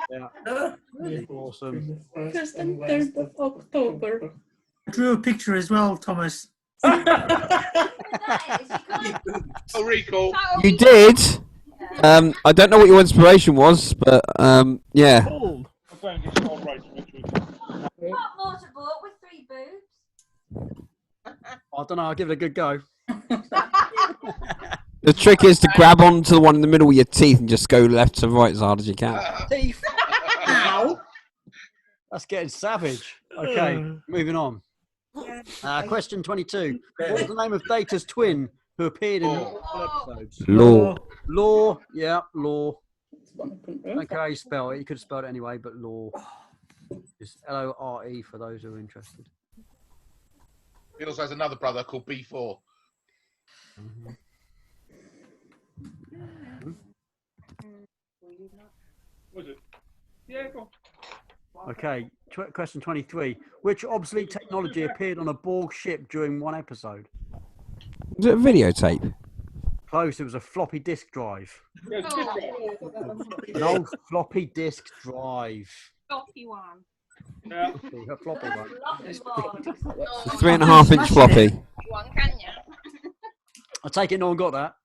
Yeah. Awesome. First and 3rd of October. I drew a picture as well, Thomas. Oh, recall. You did? I don't know what your inspiration was, but yeah. A dangerous child race. Not mortarboard with 3 boobs. I don't know. I'll give it a good go. The trick is to grab onto the one in the middle with your teeth and just go left to right as hard as you can. Teeth. Ow. That's getting savage. Okay, moving on. Question 22. What was the name of Data's twin who appeared in multiple episodes? Law. Law. Yeah, Law. Okay, how you spell it. You could have spelled it anyway, but Law. It's Lore for those who are interested. He also has another brother called B4. Was it? Yeah, go on. Okay, question 23. Which obsolete technology appeared on a Borg ship during one episode? Was it a videotape? Close, it was a floppy disk drive. Yeah, it's just An old floppy disk drive. Floppy one. Yeah. A floppy one. 3.5-inch floppy. One, can you? I take it no one got that.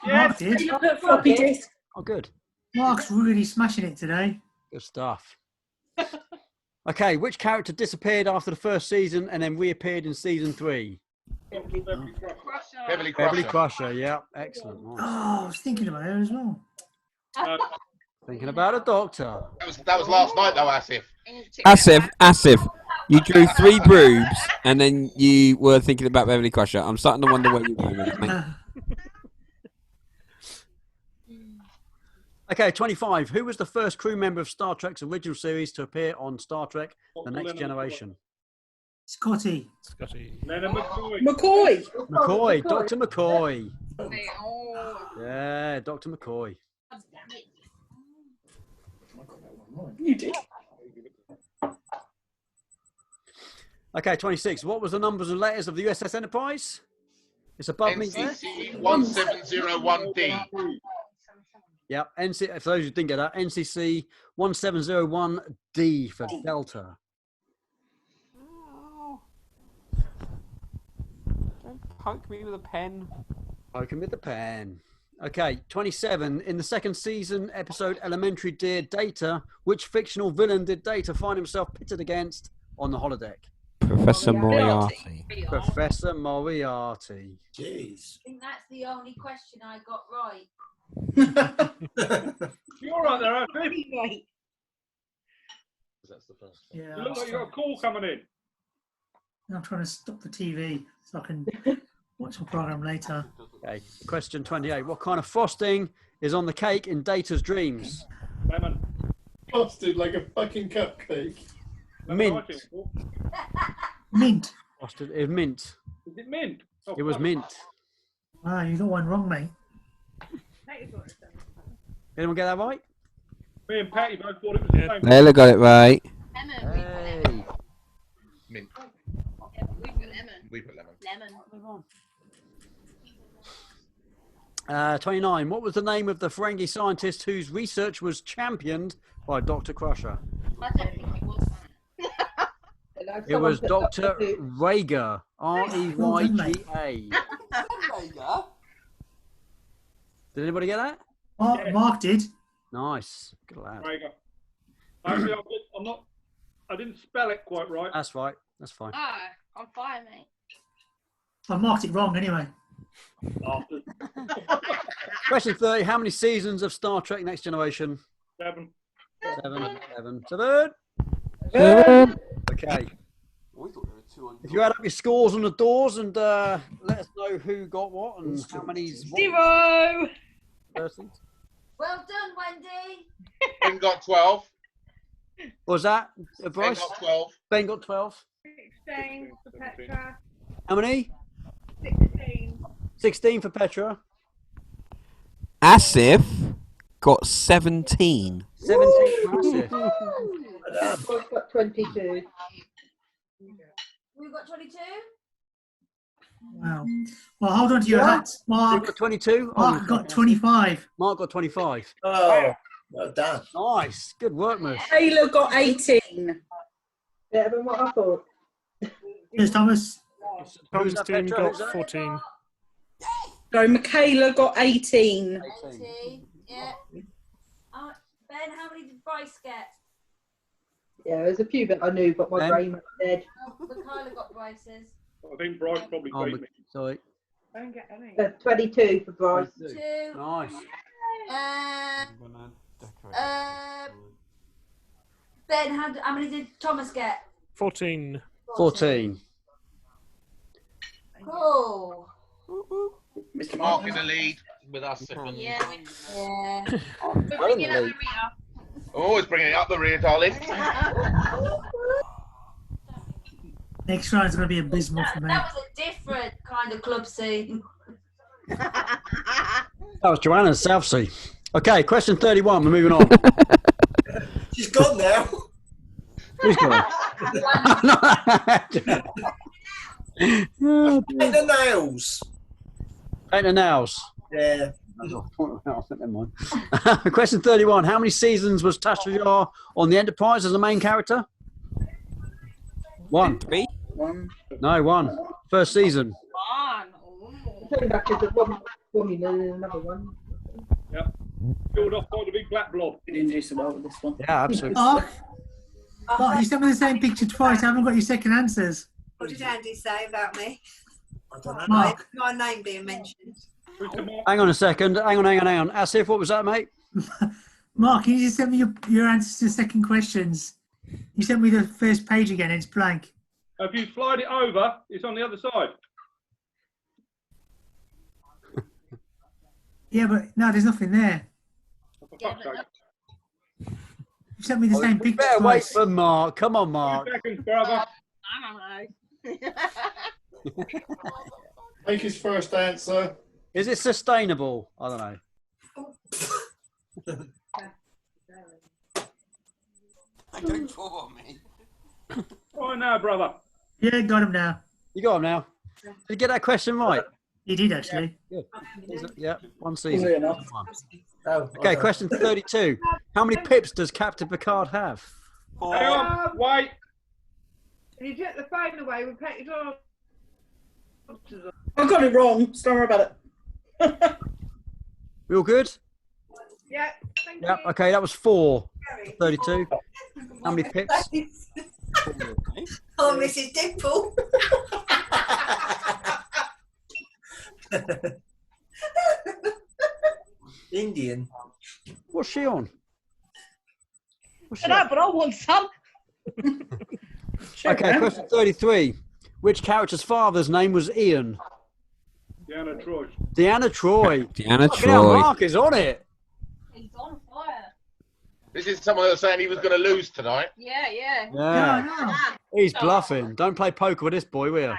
Mark did. Floppy disk. Oh, good. Mark's really smashing it today. Good stuff. Okay, which character disappeared after the first season and then reappeared in season 3? Beverly Beverly Crusher. Crusher, yeah. Excellent. Nice. Oh, I was thinking about her as well. Thinking about a doctor. That was last night though, Asif. Asif, you drew 3 boobs and then you were thinking about Beverly Crusher. I'm starting to wonder where you're going with it, mate. Okay, 25. Who was the first crew member of Star Trek's original series to appear on Star Trek The Next Generation? Scotty. Leonard McCoy. McCoy. Dr. McCoy. Yeah, Dr. McCoy. You did. Okay, 26. What was the numbers and letters of the USS Enterprise? It's above me there. NCC 1701D. Yep, for those who didn't get that, NCC 1701D for Delta. Don't poke me with a pen. Poke him with the pen. Okay, 27. In the second season episode Elementary Dear Data, which fictional villain did Data find himself pitted against on the holodeck? Professor Moriarty. Professor Moriarty. Jeez. I think that's the only question I got right. You're right there, Asif. Right. That's the first Yeah. You look like you got a call coming in. I'm trying to stop the TV so I can watch the program later. Okay, question 28. What kind of frosting is on the cake in Data's dreams? Lemon. Frosted like a fucking cupcake. Mint. Mint. Frosted is mint. Is it mint? Oh, It was fuck. mint. Ah, you got one wrong, mate. Anyone get that right? Me and Patty both thought it was the same. Layla got it right. Hey. Mint. We put lemon. Lemon. 29. What was the name of the Ferengi scientist whose research was championed by Dr. Crusher? I don't think it was that. It was Dr. Rhaegar. R-E-Y-G-A. Did anybody get that? Mark did. Nice. Good lad. Rhaegar. Actually, I'm not. I didn't spell it quite right. That's right. That's fine. Oh, I'm fine, mate. I marked it wrong anyway. After Question 30. How many seasons of Star Trek Next Generation? 7. 7. Okay. If you add up your scores on the doors and let us know who got what and how many's what. 0. Persons. Well done, Wendy. Ben got 12. What was that, Ben Bryce? got 12. Ben got 12. 16 for Petra. How many? 16. 16 for Petra. Asif got 17. 17 for Asif. I've got 22. We've got 22. Wow. Well, hold on to your hats. You Mark. got 22? Mark got 25. Mark got 25. Oh, well done. Nice. Good work, Miss. Taylor got 18. Better than what I thought. Yes, Thomas. Who's that, Tombstone Petra? Who's got that? 14. So Michaela got 18. 18. Yeah. Ben, how many did Bryce get? Yeah, there's a few that I knew, but my Ben? brain was dead. Michaela got Bryce's. I think Bryce probably Oh, beat me. sorry. I don't get any. 22 for Bryce. 2. Nice. Ben, how many did Thomas get? 14. 14. Cool. Mr. Mark in the lead with us. Second. Yeah. Yeah. We're bringing up the rear. Always bringing it up the rear, darling. Next round's going to be abysmal for me. That was a different kind of club scene. That was Joanna's South Sea. Okay, question 31. We're moving on. She's gone now. Who's gone? Paint the nails. Paint the nails. Yeah. Never mind. Question 31. How many seasons was Tasha Yar on the Enterprise as the main character? 1. 3? 1. No, 1. First season. Turning back to the one, another one. Yep. Filled off by the big black blob. We didn't do so well with this one. Yeah, absolutely. Mark, you sent me the same picture twice. I haven't got your second answers. What did Andy say about me? I don't know. Mark. My name being mentioned. Hang on a second. Hang on. Asif, what was that, mate? Mark, can you just send me your answers to the second questions? You sent me the first page again. It's blank. If you slide it over, it's on the other side. Yeah, but no, there's nothing there. For fuck's sake. You sent me the same You picture better wait twice. for Mark. Come on, Mark. 2 seconds, brother. I don't know. Take his first answer. Is it sustainable? I don't know. Don't fall on me. Right now, brother. Yeah, got him now. You got him now. Did you get that question right? You did actually. Yeah, 1 Easily season. enough. Oh, Okay, question 32. How many pips does Captain Picard have? Hang on, wait. If you took the phone away, we packed it on. I got it wrong, so don't worry about it. We all good? Yeah, thank Yep. you. Okay, that was 4. 32. How many pips? Oh, Mrs. Dimple. Indian. What's she on? I don't know, but I want some. Okay, question 33. Which character's father's name was Ian? Deanna Troy. Deanna Troy. Deanna Fucking hell, Troy. Mark is on it. He's on fire. This is someone that was saying he was going to lose tonight. Yeah, yeah. Yeah. He's bluffing. Don't play poker with this boy, will you?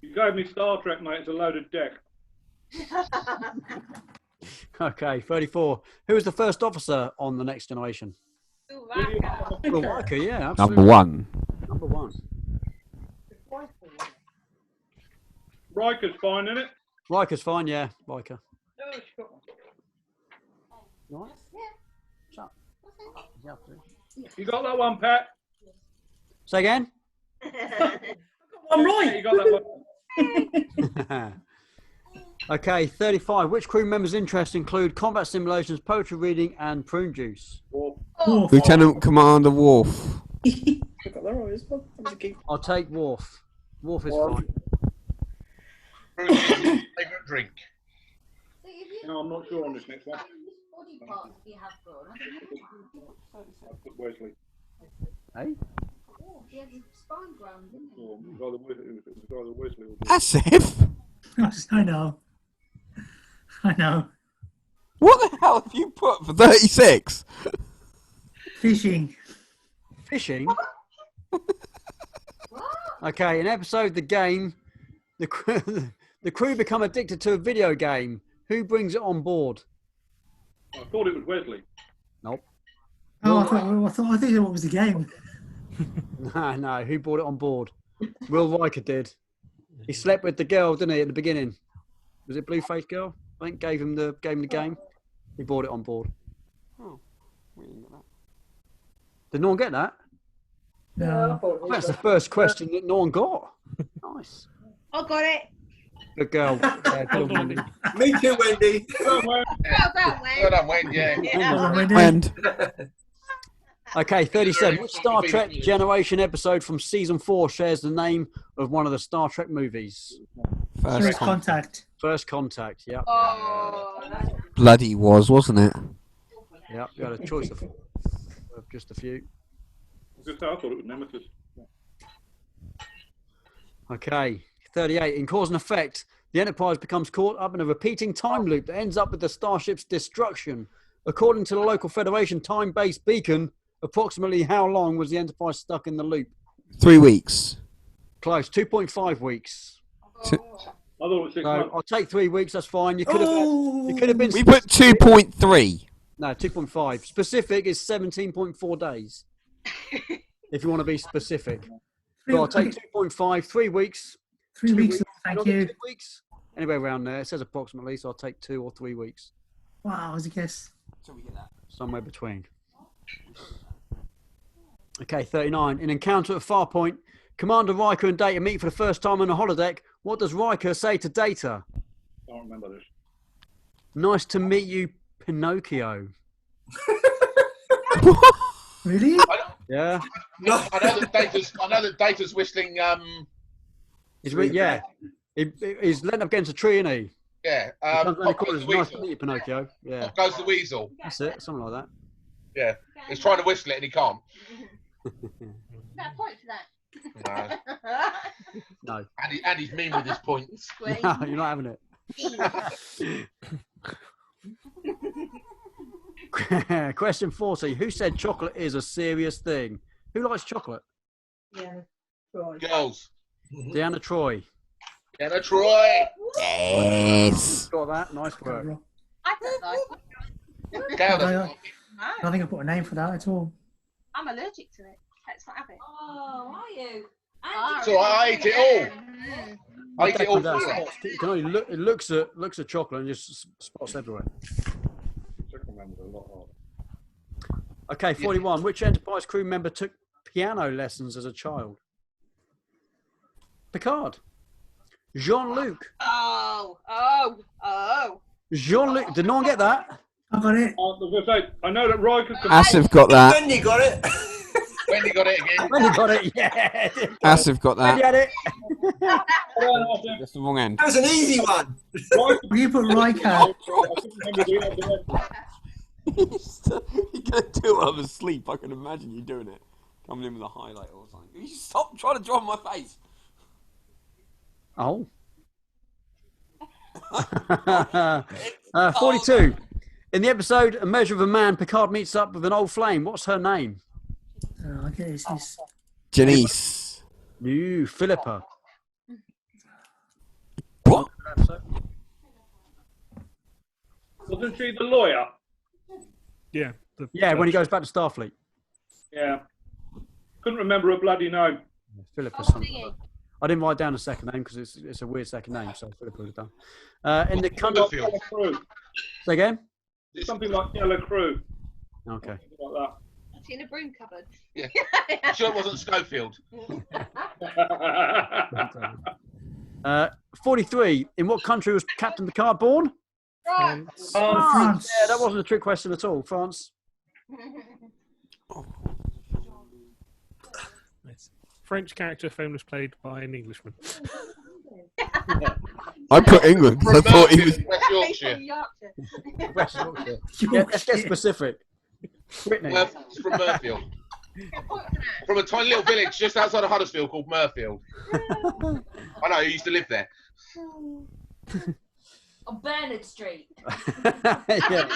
You gave me Star Trek, mate. It's a loaded deck. Okay, 34. Who was the first officer on The Next Generation? Will Riker, yeah, absolutely. Number 1. Number 1. Riker's fine, isn't it? Riker's fine, yeah. Riker. Oh, she's got one. Right? Shut up. You got that one, Pat? Say again? I'm Yeah, right. you got that one. Okay, 35. Which crew members' interests include combat simulations, poetry reading, and prune juice? Wolf. Lieutenant Commander Worf. I got that right as well. That was a geek. I'll take Worf. Worf is Worf. fine. Favourite drink? No, I'm not sure on this next one. Body parts you have grown. I'll put Wesley. Hey? Oh, he had his spine ground, didn't he? Or it was either Wesley or Asif? I know. I know. What the hell have you put for 36? Fishing. Fishing? Okay, in episode The Game, the crew become addicted to a video game. Who brings it on board? I thought it was Wesley. Nope. Oh, I think it was the game. No, who brought it on board? Will Riker did. He slept with the girl, didn't he, at the beginning? Was it Blue-Faced Girl? I think gave him the game. He brought it on board. Oh, we didn't get that. Did no one get that? No. That's the first question that no one got. Nice. I got it. Good girl. Good on Wendy. Me too, Wendy. Well done, Wayne. Well done, Wayne. Yeah. Wendy. Okay, 37. Which Star Trek Generation episode from season 4 shares the name of one of the Star Trek movies? First Contact. First Contact, yep. Bloody wasn't it? Yep, you had a choice of just a few. I thought it was Nemesis. Okay, 38. In Cause and Effect, the Enterprise becomes caught up in a repeating time loop that ends up with the starship's destruction. According to the local Federation time-based beacon, approximately how long was the Enterprise stuck in the loop? 3 weeks. Close, 2.5 weeks. I thought it was 6 months. I'll take 3 weeks, that's fine. You could have been We put 2.3. No, 2.5. Specific is 17.4 days. If you want to be specific. So I'll take 2.5, 3 weeks. 3 weeks, weeks. thank you. 2 weeks. Anywhere around there. It says approximately, so I'll take 2 or 3 weeks. Wow, as a guess. Somewhere between. Okay, 39. In Encounter at Farpoint, Commander Riker and Data meet for the first time on the holodeck. What does Riker say to Data? I don't remember this. Nice to meet you, Pinocchio. Really? Yeah. I know that Data's whistling. He's he's leant up against a tree, isn't he? Yeah. Comes around the Pop corner, goes the nice to weasel. meet you, Pinocchio. Yeah. Pop goes the weasel. That's it. Something like that. Yeah. He's trying to whistle it and he can't. That point for that. No. And he's mean with his points. No, you're not having it. Question 40. Who said chocolate is a serious thing? Who likes chocolate? Yeah. Right. Girls. Deanna Troy. Deanna Troy. Yes. Got that? Nice work. I don't like it. Gail I doesn't don't like it. I don't think I put a name for that at all. I'm allergic to it. Let's not have it. Oh, are you? It's all right, I ate it all. I ate it all. That spots. You can only look, it looks at chocolate and just spots everywhere. Okay, 41. Which Enterprise crew member took piano lessons as a child? Picard. Jean-Luc. Oh. Jean-Luc. Did no one get that? I got it. I know that Riker. Asif got that. Wendy got it. Wendy got it again. Wendy got it. Yeah. Asif got Wendy that. had it. That's the wrong end. That was an easy one. You put Riker. You're gonna do it while I'm asleep. I can imagine you doing it. Coming in with a highlight or something. You stop trying to draw my face. Oh. 42. In the episode A Measure of a Man, Picard meets up with an old flame. What's her name? I guess it's Janice. You, Philippa. What? Wasn't she the lawyer? Yeah. Yeah, when he goes back to Starfleet. Yeah. Couldn't remember her bloody name. Philippa. Something. I didn't write down a second name because it's a weird second name, so Philippa would have done. In the country. Say again? Something like Yellow Crew. Okay. Something like It's in a broom cupboard. Yeah. I'm sure it wasn't Schofield. 43. In what country was Captain Picard born? France. France. Yeah, that wasn't a trick question at all. France. French character famously played by an Englishman. I put England because I thought he was. West Yorkshire. West Yorkshire. Yeah, let's get specific. Whitney. It's from Murfield. From a tiny little village just outside of Huddersfield called Murfield. I know, I used to live there. On Bernard Street. Yeah.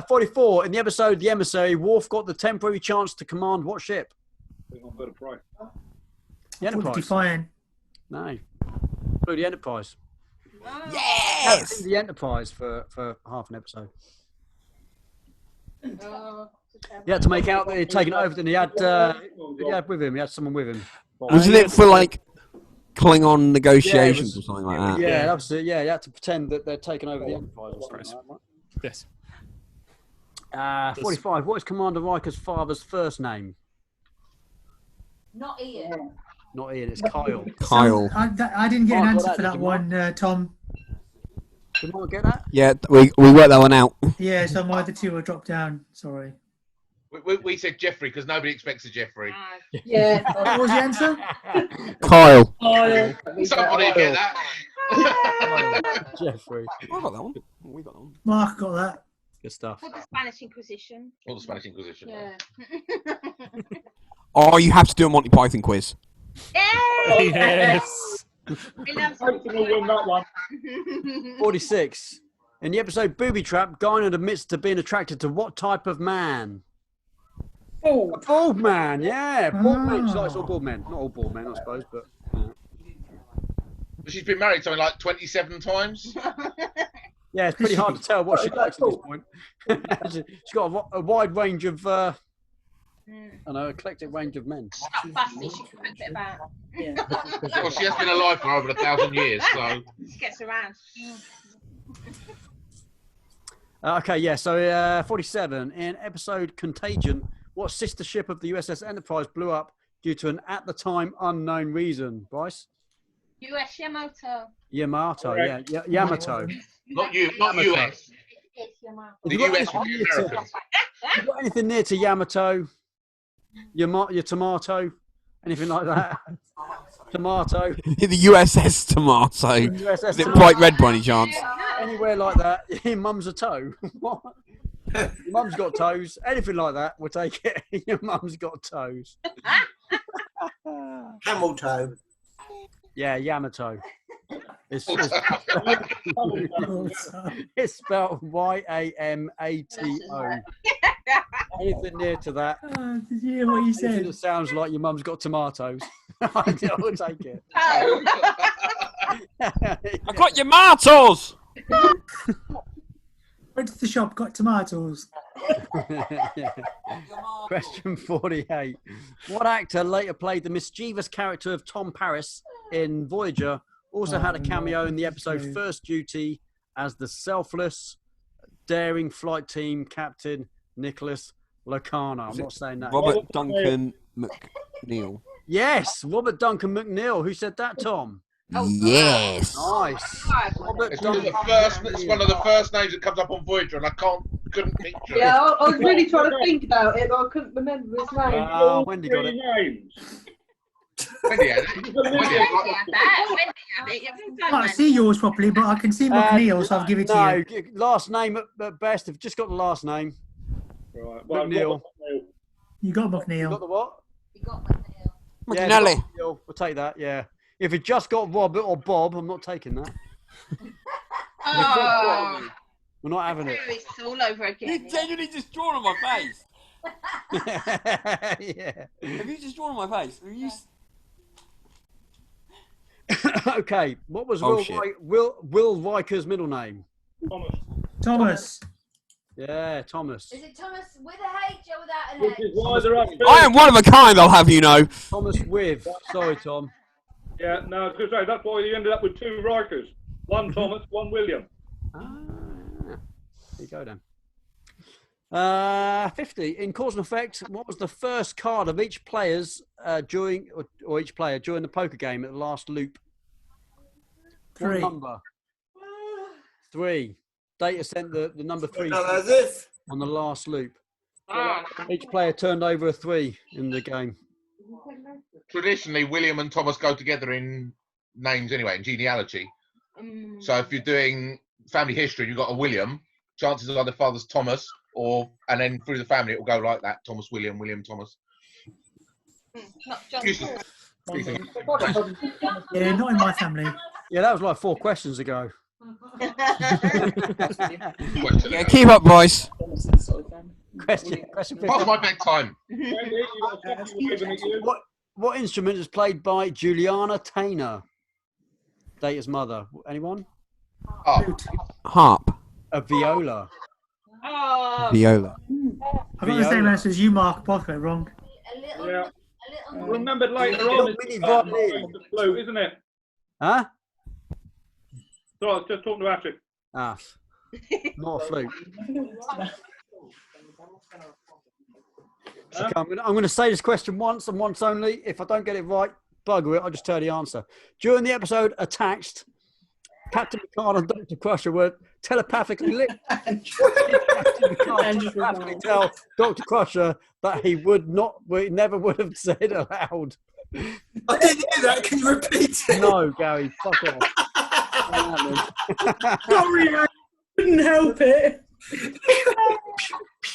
44. In the episode The Emissary, Worf got the temporary chance to command what ship? The Enterprise. Defiant. No. Blew the Enterprise. Yes! The Enterprise for half an episode. He had to make out that he'd taken it over, and he had with him. He had someone with him. Wasn't it for like Klingon negotiations or something like that? Yeah, that was it. Yeah, you had to pretend that they'd taken over the Enterprise or something like that. Yes. 45. What is Commander Riker's father's first name? Not Ian. Not Ian, it's Kyle. Kyle. I didn't get an Mark got answer that, for did that you, Mark? one, Tom. Did Mark get that? Yeah, we worked that one out. Yeah, so my other two are dropped down. Sorry. We said Jeffrey because nobody expects a Jeffrey. Yeah. What was the answer? Kyle. Somebody get that. Jeffrey. I got that one. We got that one. Mark got that. Good stuff. For the Spanish Inquisition. Or the Spanish Inquisition. Yeah. Oh, you have to do a Monty Python quiz. Yes. We love Hopefully we'll win that one. 46. In the episode Booby Trap, Guinan admits to being attracted to what type of man? A bald man, yeah. Bald men. She likes all bald men. Not all bald men, I suppose, but. She's been married something like 27 times. Yeah, it's pretty hard to tell what she likes at this point. She's got a wide range of, I don't know, eclectic range of men. She's not fussy, she can put a bit about. Well, she has been alive for over 1,000 years, so. She gets around. Okay, yeah, so 47. In episode Contagion, what sister ship of the USS Enterprise blew up due to an at-the-time unknown reason? Bryce? US Yamato. Yamato, yeah. Yamato. Not US. It's Yamato. The US would be American. You got anything near to Yamato? Your tomato? Anything like that? Tomato? The USS Tomato. USS Is it Tomato. bright red by any chance? Anywhere like that? Your mum's a toe. What? Your mum's got toes. Anything like that, we'll take it. Your mum's got toes. Camel toe. Yeah, Yamato. It's spelled Y-A-M-A-T-O. Anything near to that. Did you hear what you said? It sounds like your mum's got tomatoes. I'll take it. I got your martels! Went to the shop, got tomatoes. Yeah. Question 48. What actor later played the mischievous character of Tom Paris in Voyager, also had a cameo in the episode First Duty as the selfless, daring flight team captain Nicholas Locana? I'm not saying that. Robert Duncan McNeil. Yes, Robert Duncan McNeil. Who said that, Tom? Yes. Nice. Robert It's one of the first names that comes up on Voyager, and I couldn't picture it. Yeah, I was really trying to think about it, but I couldn't remember his name. Wendy got it. Wendy had I can't see yours properly, but I can see McNeil, so I'll give it to you. Last name at best. I've just got the last name. Right. Well, McNeil. You got McNeil. You got the what? McNelly. Yeah, McNeil. We'll take that, yeah. If it just got Robert or Bob, I'm not taking that. Oh, We're not having it. it's all over again. You genuinely just drawn on my face. Yeah. Have you just drawn on my face? Have you... Okay, what was Oh, Will Riker's middle name? Thomas. Yeah, Thomas. Is it Thomas with a H or without an H? Which is why they're up. I am one of a kind, I'll have you know. Thomas with. Sorry, Tom. Yeah, no, I was going to say, that's why you ended up with two Rikers. One Thomas, one William. There you go then. 50. In Cause and Effect, what was the first card of each player's during each player during the poker game at the last loop? 3. What number? 3. Data sent the number 3 As if. on the last loop. Each player turned over a 3 in the game. Traditionally, William and Thomas go together in names anyway, in genealogy. So if you're doing family history, you've got a William, chances are the father's Thomas, and then through the family it will go like that: Thomas, William, William, Thomas. Not John. Yeah, not in my family. Yeah, that was like 4 questions ago. Yeah, keep up, Bryce. Question 50. Past my bedtime. What instrument is played by Juliana Taylor? Data's mother. Anyone? Harp. A viola. Oh. Viola. I've got the same answer as you, Mark. Both got it wrong. Yeah. Remembered later on, it's the flute, isn't it? Huh? So I was just talking to Ashley. Ah, not a flute. Okay, I'm going to say this question once and once only. If I don't get it right, bugger it. I'll just tell you the answer. During the episode Attached, Captain Picard and Dr. Crusher were telepathically linked. Captain Picard telepathically tell Dr. Crusher that he never would have said aloud. I didn't hear that. Can you repeat it? No, Gary, fuck off. Sorry, I couldn't help it.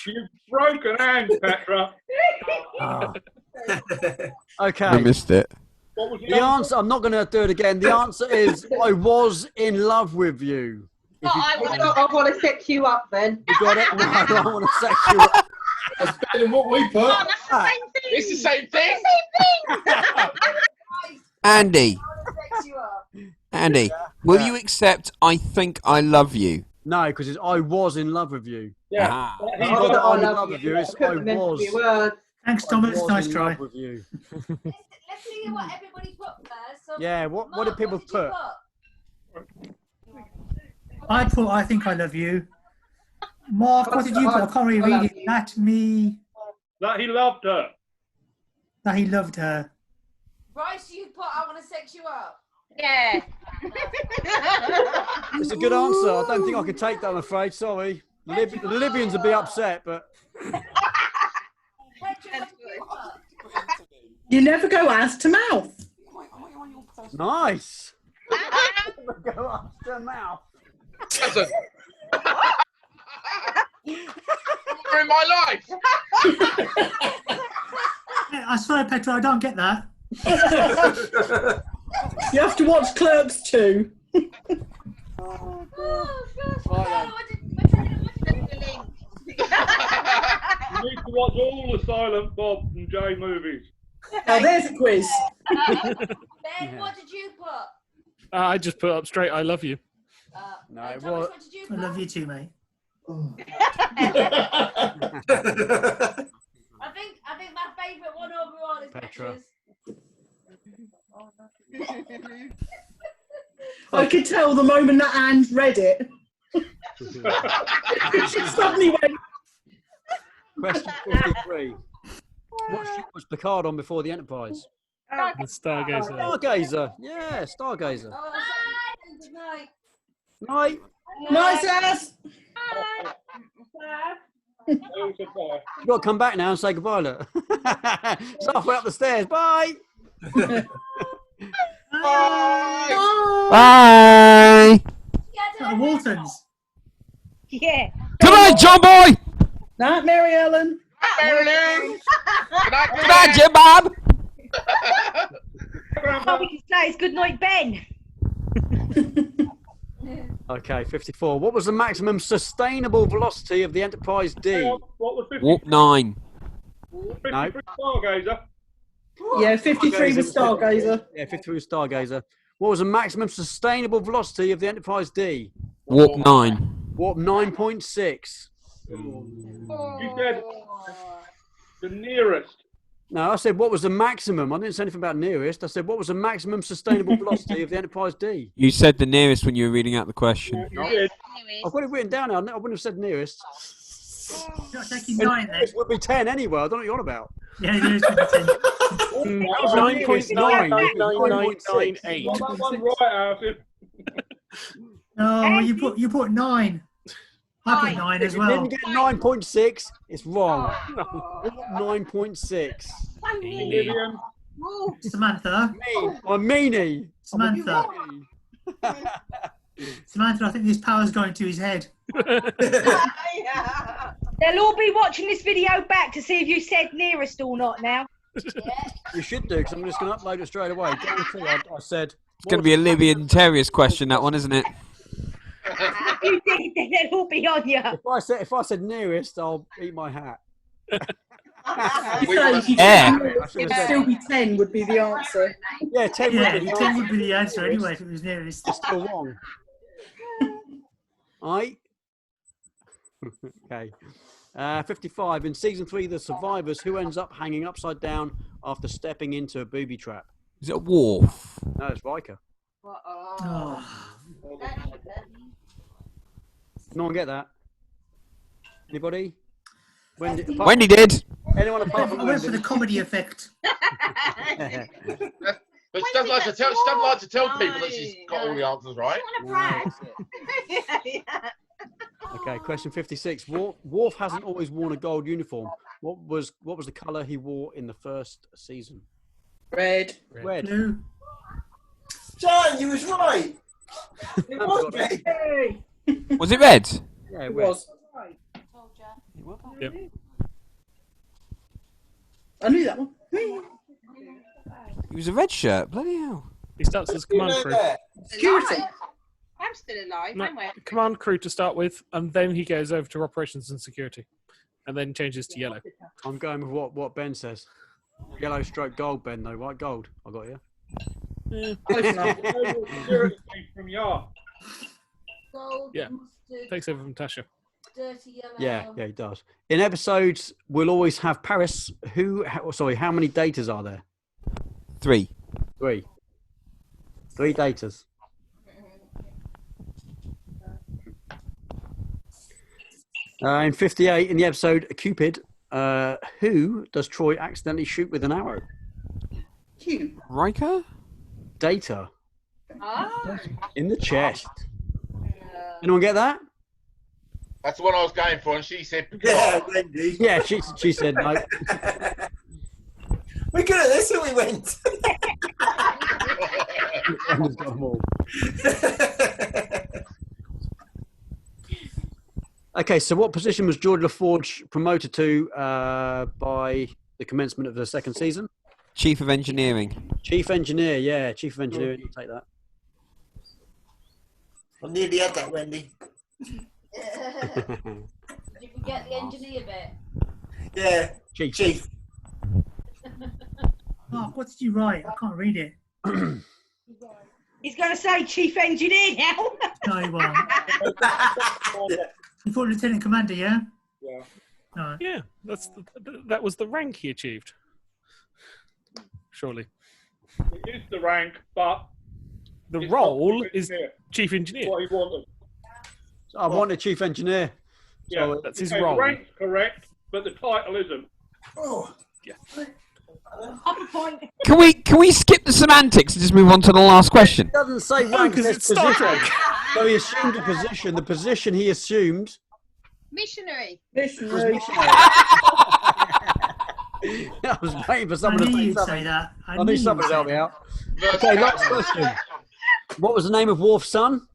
You've broken hand, Petra. Okay. I missed it. What was The answer, I'm not going to do it again. The answer is, I was in love with you. I want to sex you up then. You got it? No, I don't want to sex you up. That's better than what we put. It's the same thing. Andy. Andy, will you accept I think I love you? No, because it's I was in love with you. Yeah. Ah. It's not that I'm in love with you, it's I was. Thanks, Thomas. Nice in try. love with you. Let's see what everybody put first. So, Yeah, what did people put? I put I think I love you. Mark, what did you put? I can't really read it. That he loved her. That he loved her. Bryce, you put I want to sex you up. Yeah. It's a good answer. I don't think I can take that, I'm afraid. Sorry. The Libyans would be upset, but... You never go ass to mouth. Nice. Go up to mouth. In my life. I swear, Petra, I don't get that. You have to watch Clerks too. You need to watch all the Silent Bob and Jay movies. Now there's a quiz. Ben, what did you put? I just put up straight, I love you. No, it Thomas, was... what did you I put? love you too, mate. I think my favourite one overall is Petra. Petra's. I could tell the moment that Anne read it. She suddenly went. Question 53. What ship was Picard on before the Enterprise? The Stargazer. Stargazer. Yeah, Stargazer. Oh, good night. Night. Nice ass. You got to come back now and say goodbye, look. It's halfway up the stairs. Bye. Bye. Waltons. Yeah. Good night, John Boy. Night, Mary Ellen. Marilyn. Good night, Jim Bob. All we can say is good night, Ben. Okay, 54. What was the maximum sustainable velocity of the Enterprise D? What was 50? Warp 9. 53 No. Stargazer. Yeah, 53 was Stargazer. Yeah, 53 was Stargazer. What was the maximum sustainable velocity of the Enterprise D? Warp 9. Warp 9.6. You said the nearest. No, I said what was the maximum. I didn't say anything about nearest. I said what was the maximum sustainable velocity of the Enterprise D? You said the nearest when you were reading out the question. You did. I've got it written down now. I wouldn't have said nearest. You're taking 9 then. It would be 10 anyway. I don't know what you're on about. Yeah, it is. 10. That was 9.9. 9.998. Got that one right, Alfie. No, you put 9. I put 9 as If you well. didn't get 9.6, it's wrong. 9.6. Vivian. Samantha. Me. I'm meanie. Samantha. Samantha, I think this power's going to his head. They'll all be watching this video back to see if you said nearest or not now. You should do, because I'm just going to upload it straight away. Guarantee I said... It's going to be a Libyan Terriers question, that one, isn't it? If you did, then they'll all be on you. If I said nearest, I'll eat my hat. It'd still be 10 would be the answer. Yeah, 10 Yeah, would be 10 would be the answer anyway if it was nearest. It's still wrong. Aye. Okay. 55. In season 3, The Survivors, who ends up hanging upside down after stepping into a booby trap? Is it a Worf? No, it's Riker. Oh. No one get that? Anybody? Wendy did. Anyone apart from I went for Wendy? the comedy effect. But she doesn't like to tell. She doesn't like to tell people that she's got all the answers right. Okay, question 56. Worf hasn't always worn a gold uniform. What was the colour he wore in the first season? Red. Red. Blue. John, you was right. It was red. Was it red? Yeah, It red. was. Yep. I knew that one. It was a red shirt. Bloody hell. He starts as command crew. Security. I'm still alive. No, I'm where? command crew to start with, and then he goes over to operations and security, and then changes to yellow. I'm going with what Ben says. Yellow stroke gold, Ben, though. White gold. I got you. Yeah. Close enough. Security from Yar. Gold, Yeah. mustard, Takes over from Tasha. dirty yellow. Yeah, he does. In episodes, we'll always have Paris. How many datas are there? 3. 3. 3 datas. In 58, in the episode Cupid, who does Troy accidentally shoot with an arrow? Cute. Riker? Data. Ah. In the chest. Anyone get that? That's the one I was going for, and she said. Yeah, Wendy. Yeah, she said no. We're good at this, aren't we, Wendy? Wendy's got them all. Okay, so what position was George LaForge promoted to by the commencement of the second season? Chief of Engineering. Chief Engineer, yeah, Chief of Engineering. I'll take that. I nearly had that, Wendy. Did you forget the engineer bit? Yeah. Chief. Mark, what did you write? I can't read it. He's going to say chief engineer now. No, he won't. You thought Lieutenant Commander, yeah? Yeah. No. Yeah, that was the rank he achieved. Surely. It is the rank, but The it's role not is engineer. chief engineer. What he wanted. I wanted Chief Engineer. Yeah, So that's his okay, role. The rank's correct, but the title isn't. Oh. Yeah. Half a point. Can we skip the semantics and just move on to the last question? It doesn't say No, rank, 'cause it it's says Star position. Trek. So he assumed a position. The position he assumed Missionary. was Missionary. missionary. I was waiting for I someone knew to say you'd say something. that. I knew knew you'd someone to say help me that. out. Okay, last question. What was the name of Worf's son?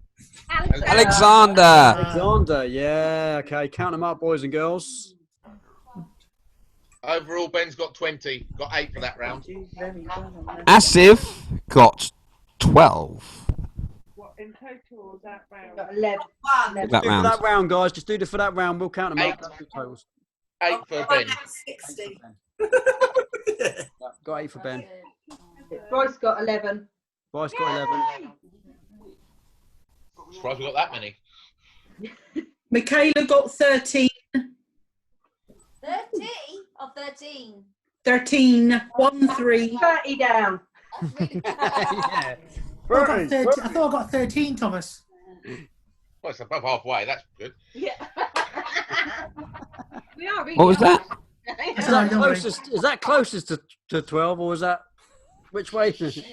Alexander. Alexander, yeah. Okay, count them up, boys and girls. Overall, Ben's got 20. Got 8 for that round. Asif got 12. What in total was that round? Got 11. That Do for round. that round, guys. Just do it for that round. We'll count them up. That's the totals. 8 for Ben. 60. Got 8 for Ben. Bryce got 11. Bryce got 11. Surprised we got that many. Michaela got 13. 30 or 13? 13. 1, 3. 30 down. That's really good. Yeah. I thought I got 13, Thomas. Well, it's above halfway. That's good. Yeah. We are really What was that? Is that closest? Is that closest to 12, or is that which way? 6, 10?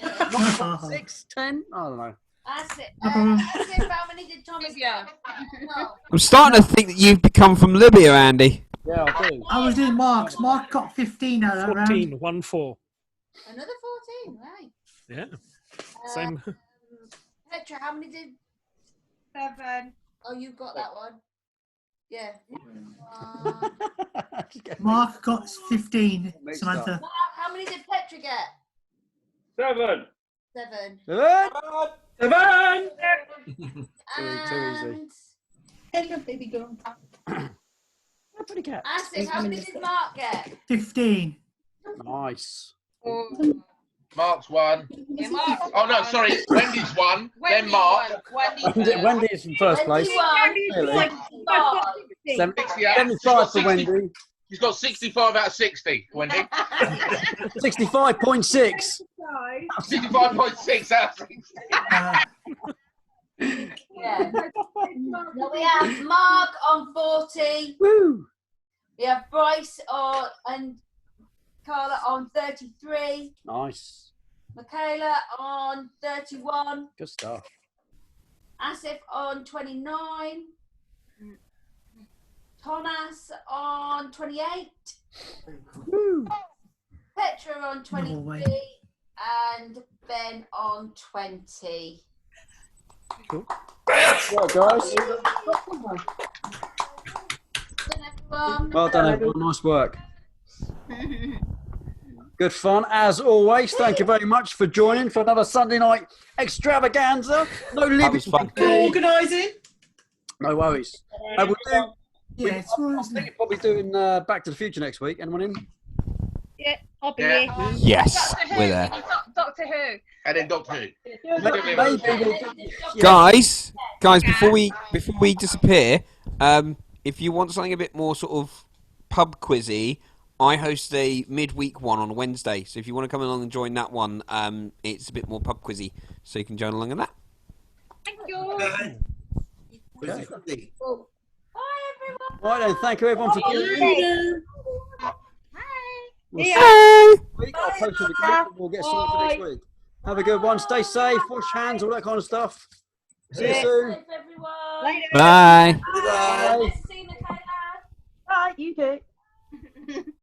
I don't know. That's it. That's it. How many did Thomas Yeah. get? No. I'm starting to think that you've become from Libya, Andy. Yeah, I do. I was doing Mark's. Mark got 15 out of that 14, round. 1, 4. Another 14, right. Yeah. Same. Petra, how many did? 7. Oh, you've got that one. Yeah. Mark got 15, Mixed Samantha. How many did Petra get? 7. 7. Good. 7. Too easy. Hello, baby girl. Pretty cat. Asif, how many did Mark get? 15. Nice. Mark's 1. Yeah, Mark. Oh, no, sorry. Wendy's 1. Then Wendy Mark. won. Wendy's in first place. Really? 75 for Wendy. She's got 65 out of 60, Wendy. 65.6. 65.6 out of 60. Yeah. No, we have Mark on 40. Woo! We have Bryce and Carla on 33. Nice. Michaela on 31. Good stuff. Asif on 29. Thomas on 28. Petra on 23. And Ben on 20. Cool. Right, guys. Well done, everyone. Nice work. Good fun, as always. Thank you very much for joining for another Sunday night extravaganza. No living. Organising. No worries. We'll do, Yeah, it's fun, I isn't think it? we're probably doing Back to the Future next week. Anyone in? Yeah, I'll be here. Yes, Doctor we're Who. there. Doctor Who. And then Doctor Who. Maybe we'll do, Guys, before we disappear, if you want something a bit more sort of pub quizzy, I host a midweek one on Wednesday. So if you want to come along and join that one, it's a bit more pub quizzy, so you can join along in that. Thank you. Okay. Right then, thank you everyone for joining. We'll see you next week. I'll post in the group and we'll get sorted for next week. Have a good one. Stay safe. Wash hands. All that kind of stuff. See you soon. Later. Bye. Bye. See you, Michaela. Bye, you too.